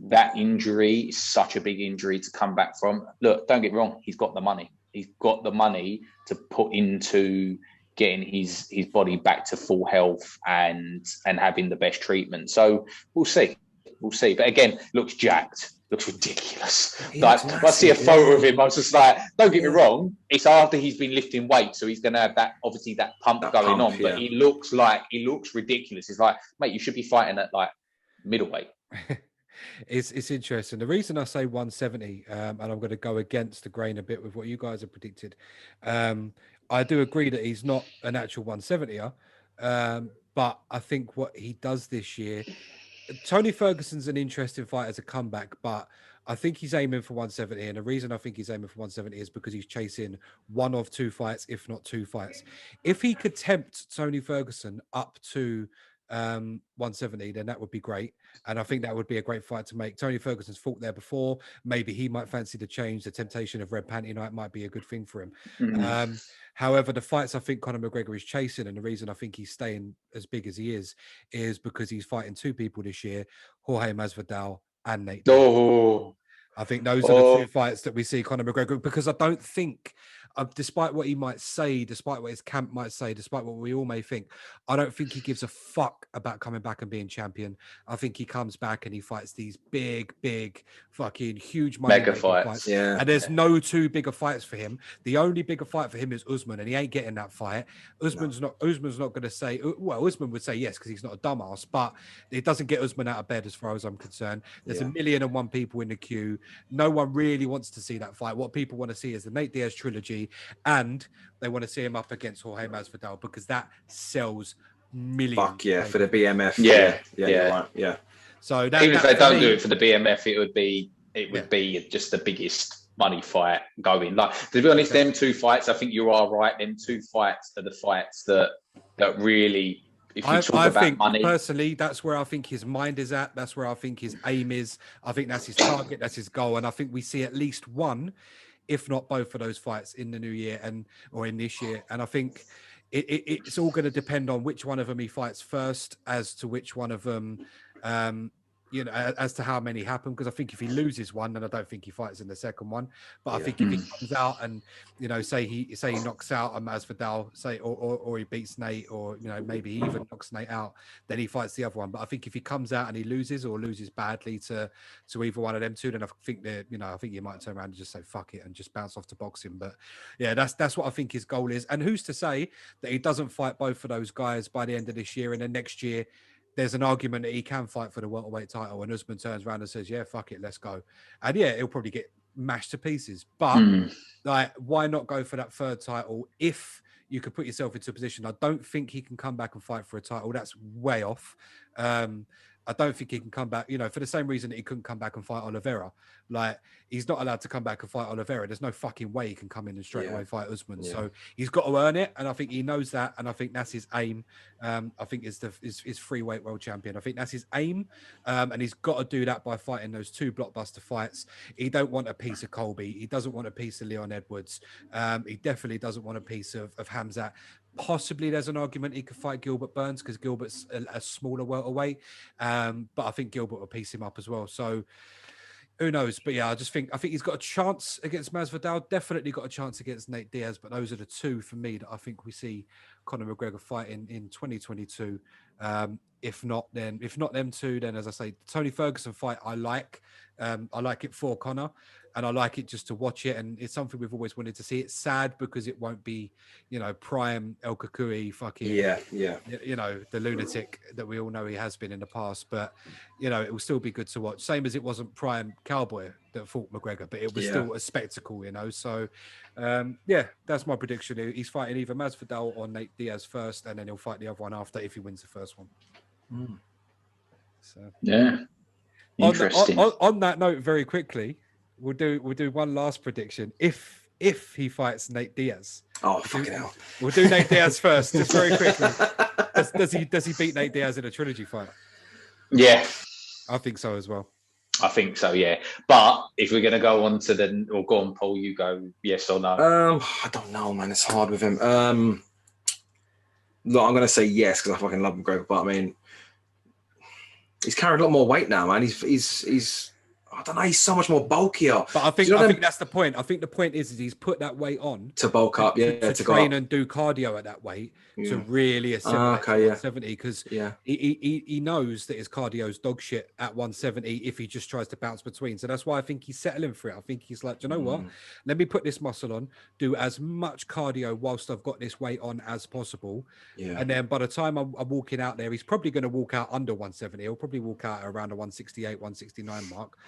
that injury is such a big injury to come back from. Look, don't get me wrong, he's got the money. He's got the money to put into getting his body back to full health and having the best treatment. So we'll see. But again, looks jacked. Looks ridiculous. Like I see a photo of him, I was just like, don't get me wrong, it's after he's been lifting weight, so he's gonna have that pump going on. But he looks ridiculous. It's like, mate, you should be fighting at like middleweight. It's interesting. The reason I say 170, and I'm going to go against the grain a bit with what you guys have predicted. I do agree that he's not an actual 170er, but I think what he does this year, Tony Ferguson's an interesting fight as a comeback, but I think he's aiming for 170. And the reason I think he's aiming for 170 is because he's chasing one of two fights, if not two fights. If he could tempt Tony Ferguson up to 170, then that would be great. And I think that would be a great fight to make. Tony Ferguson's fought there before. Maybe he might fancy the change. The temptation of red panty night might be a good thing for him. Mm-hmm. However, the fights I think Conor McGregor is chasing, and the reason I think he's staying as big as he is because he's fighting two people this year, Jorge Masvidal and Nate. I think those are the two fights that we see Conor McGregor, because I don't think, despite what he might say, despite what his camp might say, despite what we all may think, I don't think he gives a fuck about coming back and being champion. I think he comes back and he fights these big, fucking huge mega fights. Yeah. And there's no two bigger fights for him. The only bigger fight for him is Usman, and he ain't getting that fight. Usman's not going to say, well, Usman would say yes because he's not a dumbass, but it doesn't get Usman out of bed as far as I'm concerned. There's 1,000,001 people in the queue. No one really wants to see that fight. What people want to see is the Nate Diaz trilogy, and they want to see him up against Jorge Masvidal because that sells millions. Fuck yeah, for the BMF. Yeah. Right. Yeah. So that, even if they don't do it for the BMF, it would be just the biggest money fight going. Like, to be honest, them two fights, I think you are right. Them two fights are the fights that really if you talk about think money, personally, that's where I think his mind is at. That's where I think his aim is. I think that's his target. That's his goal. And I think we see at least one, if not both of those fights in the new year or in this year. And I think it's all going to depend on which one of them he fights first, as to which one of them, as to how many happen. Because I think if he loses one, then I don't think he fights in the second one. But I think if he comes out and, say he knocks out a Masvidal, or he beats Nate, or, maybe he even knocks Nate out, then he fights the other one. But I think if he comes out and he loses, or loses badly to either one of them two, then I think that, I think he might turn around and just say, fuck it, and just bounce off to boxing. But yeah, that's what I think his goal is. And who's to say that he doesn't fight both of those guys by the end of this year, and then next year there's an argument that he can fight for the welterweight title, and Usman turns around and says, yeah, fuck it, let's go. And yeah, he'll probably get mashed to pieces. But like, why not go for that third title if you could put yourself into a position? I don't think he can come back and fight for a title. That's way off. I don't think he can come back, for the same reason that he couldn't come back and fight Oliveira. Like, he's not allowed to come back and fight Oliveira. There's no fucking way he can come in and straight away fight Usman. Yeah. So he's got to earn it, and I think he knows that, and I think that's his aim. I think is freeweight world champion. I think that's his aim, and he's got to do that by fighting those two blockbuster fights. He don't want a piece of Colby. He doesn't want a piece of Leon Edwards. He definitely doesn't want a piece of Khamzat. Possibly there's an argument he could fight Gilbert Burns, because Gilbert's a smaller welterweight, but I think Gilbert will piece him up as well. So who knows? But yeah, I think he's got a chance against Masvidal. Definitely got a chance against Nate Diaz. But those are the two for me that I think we see Conor McGregor fighting in 2022. If not them two, then as I say, Tony Ferguson fight I like it for Conor, and I like it just to watch it, and it's something we've always wanted to see. It's sad because it won't be, prime El Kukui fucking the lunatic that we all know he has been in the past, but it will still be good to watch. Same as it wasn't prime Cowboy that fought McGregor, but it was still a spectacle, So that's my prediction. He's fighting either Masvidal or Nate Diaz first, and then he'll fight the other one after if he wins the first one. So yeah, interesting. On that note, very quickly, we'll do one last prediction. If he fights Nate Diaz, fucking hell, we'll do Nate Diaz first, just very quickly. Does he beat Nate Diaz in a trilogy fight? Yeah, I think so as well. I think so, yeah. But if we're going to go on to go on, Paul, you go yes or no. I don't know, man. It's hard with him. Look, I'm going to say yes because I fucking love McGregor, but I mean, he's carrying a lot more weight now, man. He's I don't know, he's so much more bulkier. But I think that's the point. I think the point is he's put that weight on to bulk up, to train and do cardio at that weight to really assimilate to 170, because he knows that his cardio's dog shit at 170 if he just tries to bounce between. So that's why I think he's settling for it. I think he's like, do you know what? Let me put this muscle on, do as much cardio whilst I've got this weight on as possible. Yeah. And then by the time I'm walking out there, he's probably going to walk out under 170. He'll probably walk out around the 168, 169 mark.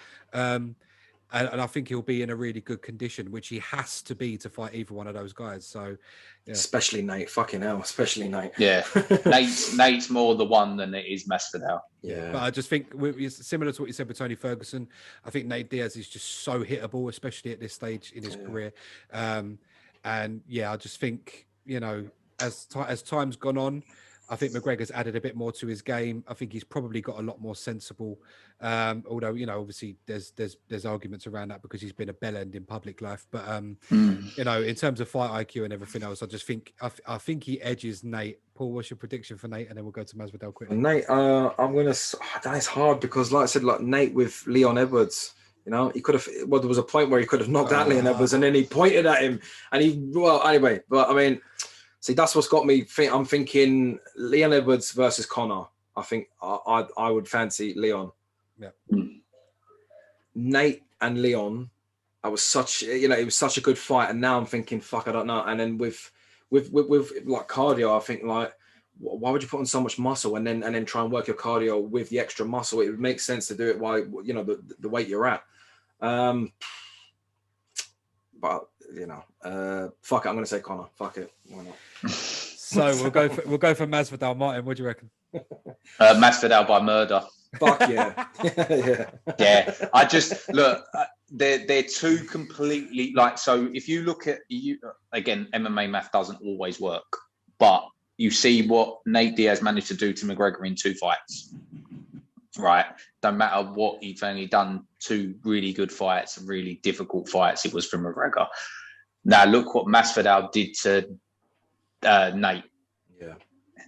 And I think he'll be in a really good condition, which he has to be to fight either one of those guys. So, yeah. Especially Nate, fucking hell, especially Nate. Yeah, Nate's more the one than it is Masvidal. Yeah, but I just think it's similar to what you said with Tony Ferguson. I think Nate Diaz is just so hittable, especially at this stage in his career. And yeah, I just think as time's gone on, I think McGregor's added a bit more to his game. I think he's probably got a lot more sensible. Although, obviously there's arguments around that because he's been a bellend in public life. But, in terms of fight IQ and everything else, I just think, I think he edges Nate. Paul, what's your prediction for Nate? And then we'll go to Masvidal quickly. Nate, it's hard because like I said, like Nate with Leon Edwards, he could have, there was a point where he could have knocked out Leon Edwards and then he pointed at him and anyway, but I mean, see, that's what's got me. I'm thinking Leon Edwards versus Conor. I think I would fancy Leon. Yeah. Nate and Leon, it was such a good fight, and now I'm thinking, fuck, I don't know. And then with like cardio, I think like, why would you put on so much muscle and then try and work your cardio with the extra muscle? It would make sense to do it while the weight you're at. But fuck it, I'm gonna say Conor. Fuck it, why not? So we'll go for Masvidal. Martin, what do you reckon? Masvidal by murder. Fuck yeah. Yeah. I just look. They're two completely so. If you look at again, MMA math doesn't always work, but you see what Nate Diaz managed to do to McGregor in 2 fights, right? Don't matter what, he's only done 2 really good fights and really difficult fights. It was for McGregor. Now look what Masvidal did to Nate. Yeah.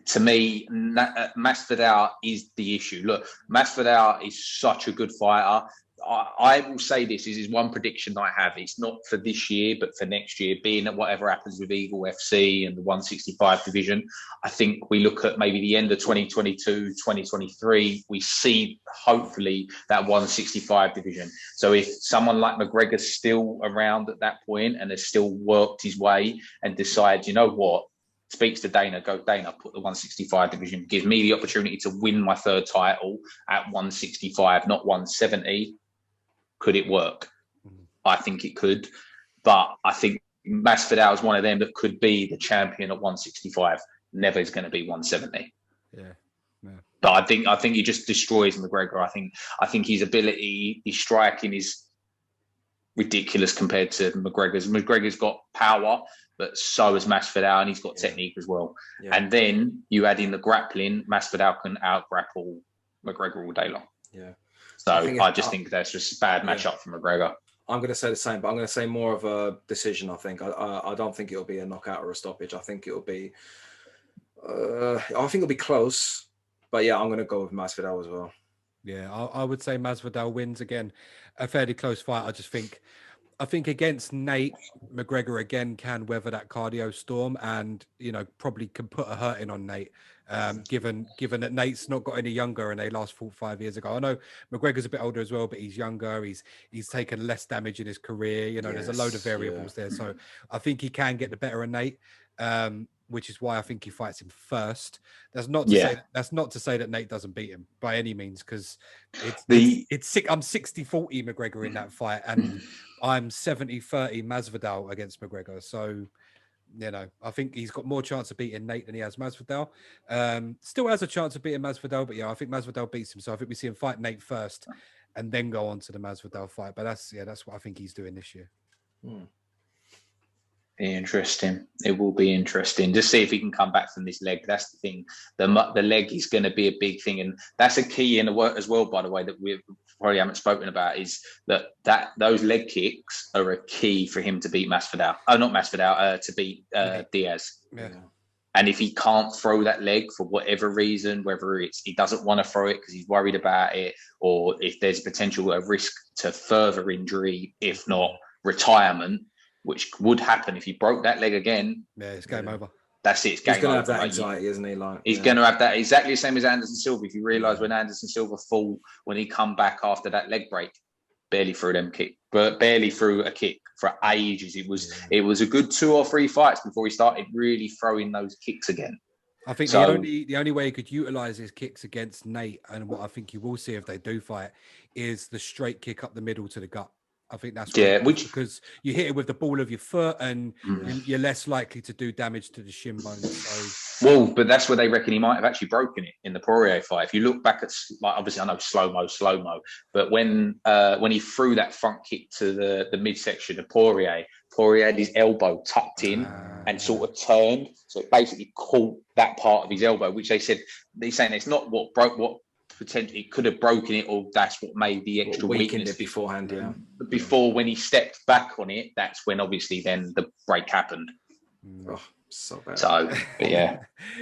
To me, Masvidal is the issue. Look, Masvidal is such a good fighter. I will say this is one prediction that I have. It's not for this year, but for next year, being that whatever happens with Eagle FC and the 165 division, I think we look at maybe the end of 2022, 2023, we see hopefully that 165 division. So if someone like McGregor's still around at that point and has still worked his way and decides, you know what, speaks to Dana, go, Dana, put the 165 division, give me the opportunity to win my 3rd title at 165, not 170. Could it work? I think it could, but I think Masvidal is one of them that could be the champion at 165. Never is going to be 170. Yeah. But I think he just destroys McGregor. I think his ability, his striking is ridiculous compared to McGregor's. McGregor's got power, but so has Masvidal, and he's got technique as well. Yeah. And then you add in the grappling, Masvidal can out-grapple McGregor all day long. Yeah. So I just think that's just a bad matchup for McGregor. I'm going to say the same, but I'm going to say more of a decision, I think. I don't think it'll be a knockout or a stoppage. I think it'll be close. But yeah, I'm going to go with Masvidal as well. Yeah, I would say Masvidal wins again. A fairly close fight. I think against Nate, McGregor again can weather that cardio storm and, you know, probably can put a hurting on Nate, given that Nate's not got any younger and they last fought 5 years ago. I know McGregor's a bit older as well, but he's younger. He's taken less damage in his career. You know, there's a load of variables there. So I think he can get the better of Nate, which is why I think he fights him first. That's not to say that Nate doesn't beat him by any means, because I'm 60-40 McGregor in that fight, and I'm 70-30 Masvidal against McGregor. So, you know, I think he's got more chance of beating Nate than he has Masvidal. Still has a chance of beating Masvidal, but yeah, I think Masvidal beats him. So I think we see him fight Nate first and then go on to the Masvidal fight. But that's what I think he's doing this year. Be interesting. It will be interesting. Just see if he can come back from this leg. That's the thing. The leg is going to be a big thing, and that's a key in the work as well. By the way, that we probably haven't spoken about is that those leg kicks are a key for him to beat Masvidal. Oh, not Masvidal. To beat Diaz. Yeah. And if he can't throw that leg for whatever reason, whether it's he doesn't want to throw it because he's worried about it, or if there's potential a risk to further injury, if not retirement, which would happen if he broke that leg again. Yeah, it's game over. That's it. It's game over. He's going to have that anxiety, isn't he? He's going to have that exactly the same as Anderson Silva. If you realise when Anderson Silva fought, when he come back after that leg break, barely threw a kick for ages. It was a good 2 or 3 fights before he started really throwing those kicks again. I think the only way he could utilise his kicks against Nate, and what I think you will see if they do fight, is the straight kick up the middle to the gut. I think that's because you hit it with the ball of your foot, and you're less likely to do damage to the shin bones. So. Well, but that's where they reckon he might have actually broken it in the Poirier fight. If you look back at, like, obviously I know slow mo, but when he threw that front kick to the midsection of Poirier had his elbow tucked in and sort of turned, so it basically caught that part of his elbow, which they're saying it's not what broke what. Potentially could have broken it, or that's what made the extra weakness it beforehand. Yeah, but before, when he stepped back on it, that's when obviously then the break happened. Oh, so bad. So, but yeah,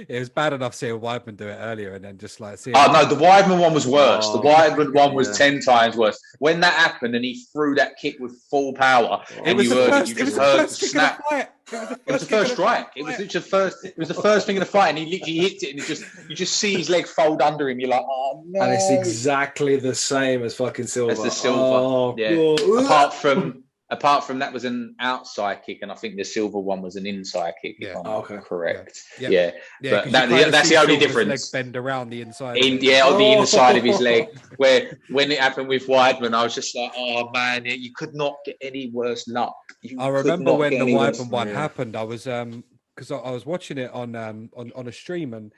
it was bad enough seeing Weidman do it earlier, and then just like seeing. Oh no, the Weidman one was worse. The Weidman one was 10 times worse. When that happened, and he threw that kick with full power, and you heard the snap. It was the first strike. It was the first thing in the fight, and he literally hit it, and you just see his leg fold under him. You're like, oh no! And it's exactly the same as fucking Silva. As the Silva, Apart from that was an outside kick, and I think the Silva one was an inside kick. If I'm correct. Yeah. But that's the only difference. Legs bend around the inside. On the inside of his leg. Where when it happened with Weidman, I was just like, oh man, you could not get any worse luck. I remember when the Weidman one happened. I was because I was watching it on a stream, and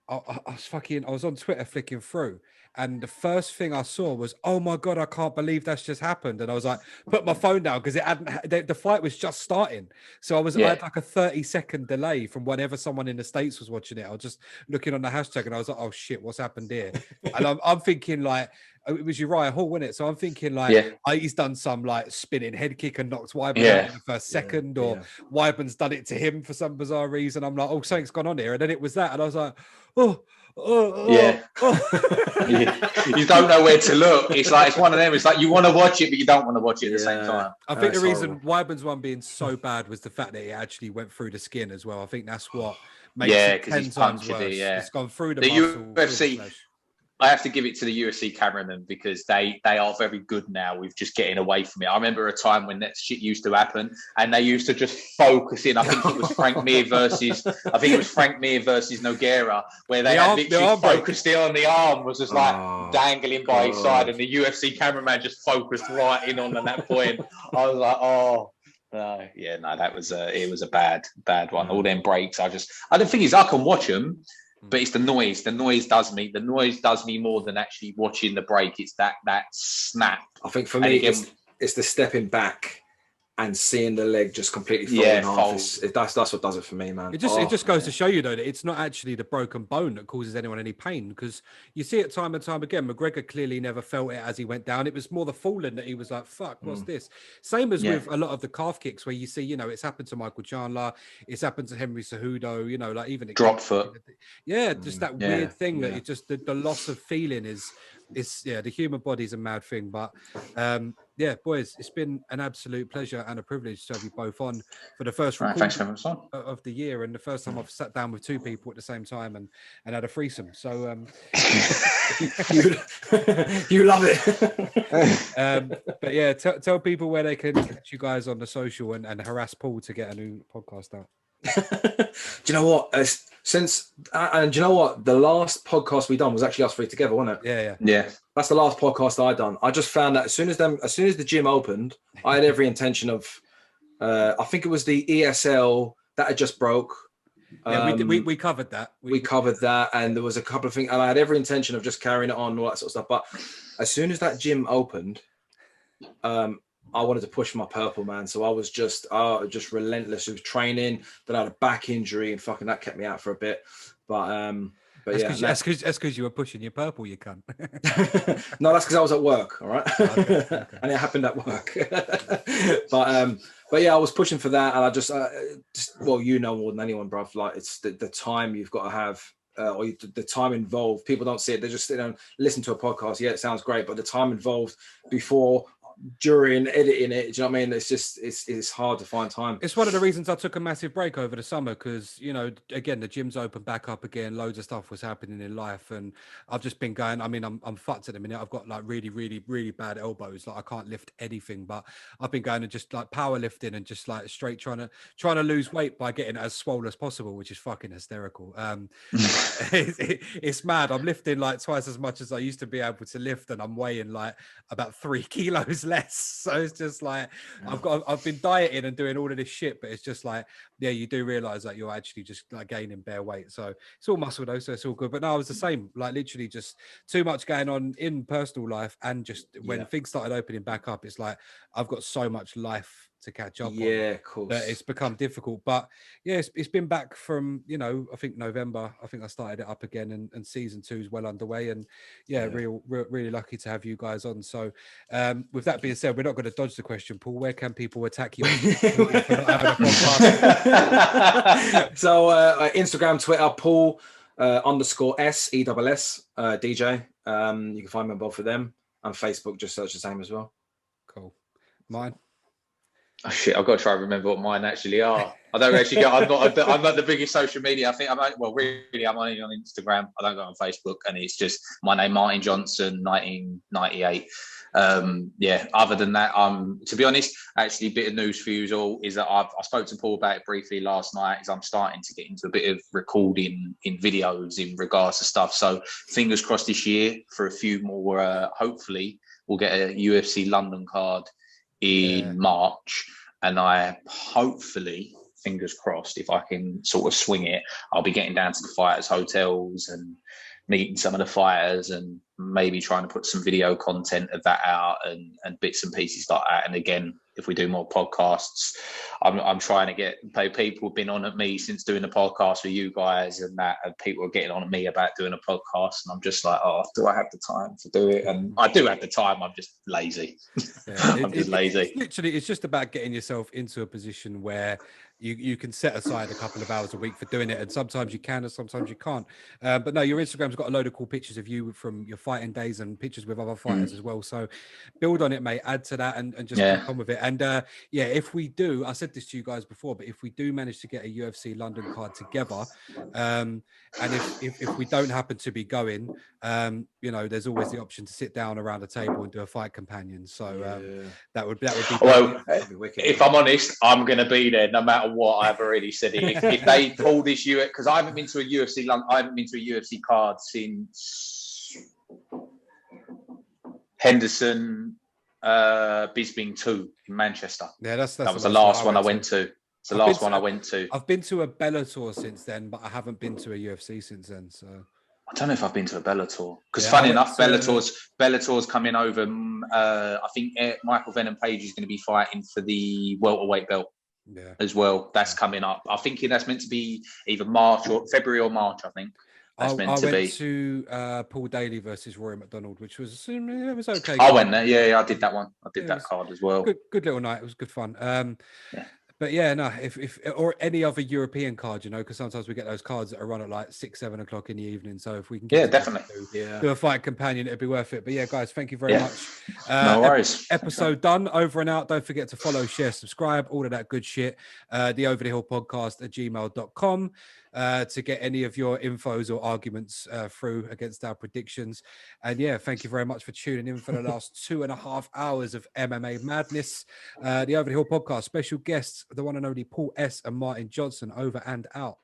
I was on Twitter flicking through, and the first thing I saw was, oh my God, I can't believe that's just happened. And I was like, put my phone down because it hadn't, the fight was just starting. So I had like a 30-second delay from whenever someone in the States was watching it. I was just looking on the hashtag and I was like, oh shit, what's happened here? And I'm thinking like, it was Uriah Hall, wasn't it? So I'm thinking like, he's done some like spinning head kick and knocked Wyman out in the first second, or Wyman's done it to him for some bizarre reason. I'm like, oh, something's gone on here. And then it was that. And I was like, oh. You don't know where to look. It's like, it's one of them. It's like you want to watch it, but you don't want to watch it at the same time. I think the reason Wyman's one being so bad was the fact that it actually went through the skin as well. I think that's what makes it 10 times worse. It's gone through the muscle, UFC. I have to give it to the UFC cameramen because they are very good now with just getting away from it. I remember a time when that shit used to happen and they used to just focus in. I think it was Frank Mir versus Nogueira, where they had literally focused in on the arm, was just like dangling by his side, and the UFC cameraman just focused right in on that point. I was like, oh. That was it was a bad one. All them breaks, the thing is, I can watch them, but it's the noise. The noise does me more than actually watching the break. It's that snap. I think for me, it's the stepping back and seeing the leg just completely fall in half. That's what does it for me, man. It just goes to show you, though, that it's not actually the broken bone that causes anyone any pain, because you see it time and time again. McGregor clearly never felt it as he went down. It was more the falling that he was like, fuck, what's this? Same as with a lot of the calf kicks where you see, it's happened to Michael Chandler. It's happened to Henry Cejudo, like even... Drop foot. Yeah, just that weird thing that it's just the loss of feeling is the human body's a mad thing. But boys, it's been an absolute pleasure and a privilege to have you both on for the first recording of the year, and the first time I've sat down with two people at the same time and had a threesome. So you love it. But yeah, tell people where they can catch you guys on the social and harass Paul to get a new podcast out. Do you know what? And do you know what? The last podcast we done was actually us three together, wasn't it? Yeah. That's the last podcast I done. I just found that as soon as the gym opened, I had every intention of. I think it was the ESL that had just broke. Yeah, we covered that. We covered that, and there was a couple of things, and I had every intention of just carrying it on and all that sort of stuff. But as soon as that gym opened, I wanted to push my purple, man. So I was just relentless with training. Then I had a back injury, and fucking that kept me out for a bit. But that's because you were pushing your purple, you cunt. No, that's because I was at work. All right, okay. And it happened at work. But yeah, I was pushing for that, and I just more than anyone, bruv. Like, it's the time you've got to have. Or the time involved. People don't see it. They just sit down, listen to a podcast. Yeah, it sounds great, but the time involved before, during, editing it, do you know what I mean? It's just it's hard to find time. It's one of the reasons I took a massive break over the summer, because again, the gym's open back up again, loads of stuff was happening in life, and I've just been going. I mean, I'm fucked at the minute. I've got like really, really, really bad elbows. Like, I can't lift anything, but I've been going and just like powerlifting and just like straight trying to lose weight by getting as swole as possible, which is fucking hysterical. It's mad. I'm lifting like twice as much as I used to be able to lift, and I'm weighing like about 3 kilos less. So it's just like I've been dieting and doing all of this shit, but it's just like, yeah, you do realize that you're actually just like gaining bare weight. So it's all muscle though, so it's all good. But no, I was the same, like literally just too much going on in personal life, and just when things started opening back up, it's like I've got so much life to catch up on. Of course. That it's become difficult. But yeah, it's been back from, I think November. I think I started it up again, and season 2 is well underway. And really lucky to have you guys on. So with that being said, we're not going to dodge the question, Paul. Where can people attack you? For not having a podcast? So Instagram, Twitter, Paul _SESS DJ. You can find me on both of them, and Facebook, just search the same as well. Cool. Mine. Oh shit! I've got to try and remember what mine actually are. I don't actually go. I'm not the biggest social media. I think I'm only on Instagram. I don't go on Facebook, and it's just my name, Martin Johnson, 1998. Other than that, to be honest, actually, a bit of news for you all is that I spoke to Paul about it briefly last night. Is I'm starting to get into a bit of recording in videos in regards to stuff. So fingers crossed this year for a few more. Hopefully, we'll get a UFC London card in March, and I hopefully fingers crossed, if I can sort of swing it, I'll be getting down to the fighters' hotels and meeting some of the fighters and maybe trying to put some video content of that out and bits and pieces like that. And again, if we do more podcasts, I'm trying to get people have been on at me since doing the podcast with you guys and that, and people are getting on at me about doing a podcast, and I'm just like, oh, do I have the time to do it? And I do have the time, I'm just lazy. I'm just lazy. It's just about getting yourself into a position where you can set aside a couple of hours a week for doing it, and sometimes you can and sometimes you can't. But no, your Instagram's got a load of cool pictures of you from your fighting days and pictures with other fighters as well. So build on it, mate. Add to that and just keep on with it. And if we do, I said this to you guys before, but if we do manage to get a UFC London card together, and if we don't happen to be going, there's always the option to sit down around a table and do a fight companion. So that would be well. If I'm honest, I'm going to be there no matter what. I've already said it. If they pull this because I haven't been to a UFC card since Henderson Bisping 2 in Manchester. Yeah, that was the last one I went to. It's the last one I went to. I've been to a Bellator since then, but I haven't been to a UFC since then. So I don't know if I've been to a Bellator because, funny enough, Bellator's coming over. I think Michael Venom Page is going to be fighting for the welterweight belt as well. That's coming up. I think that's meant to be either February or March. I think. I went to Paul Daly versus Rory McDonald, which was okay. I went there. Yeah, I did that one. I did that card as well. Good little night. It was good fun. But yeah, no, if or any other European card, because sometimes we get those cards that are run at like 6-7 o'clock in the evening. So if we can get do a fight companion, it'd be worth it. But yeah, guys, thank you very much. No worries. Episode done, over and out. Don't forget to follow, share, subscribe, all of that good shit. The Over the Hill podcast at gmail.com to get any of your infos or arguments through against our predictions. And yeah, thank you very much for tuning in for the last 2.5 hours of MMA madness. The Over the Hill podcast, special guests, the one and only Paul Ess and Martin Johnson, over and out.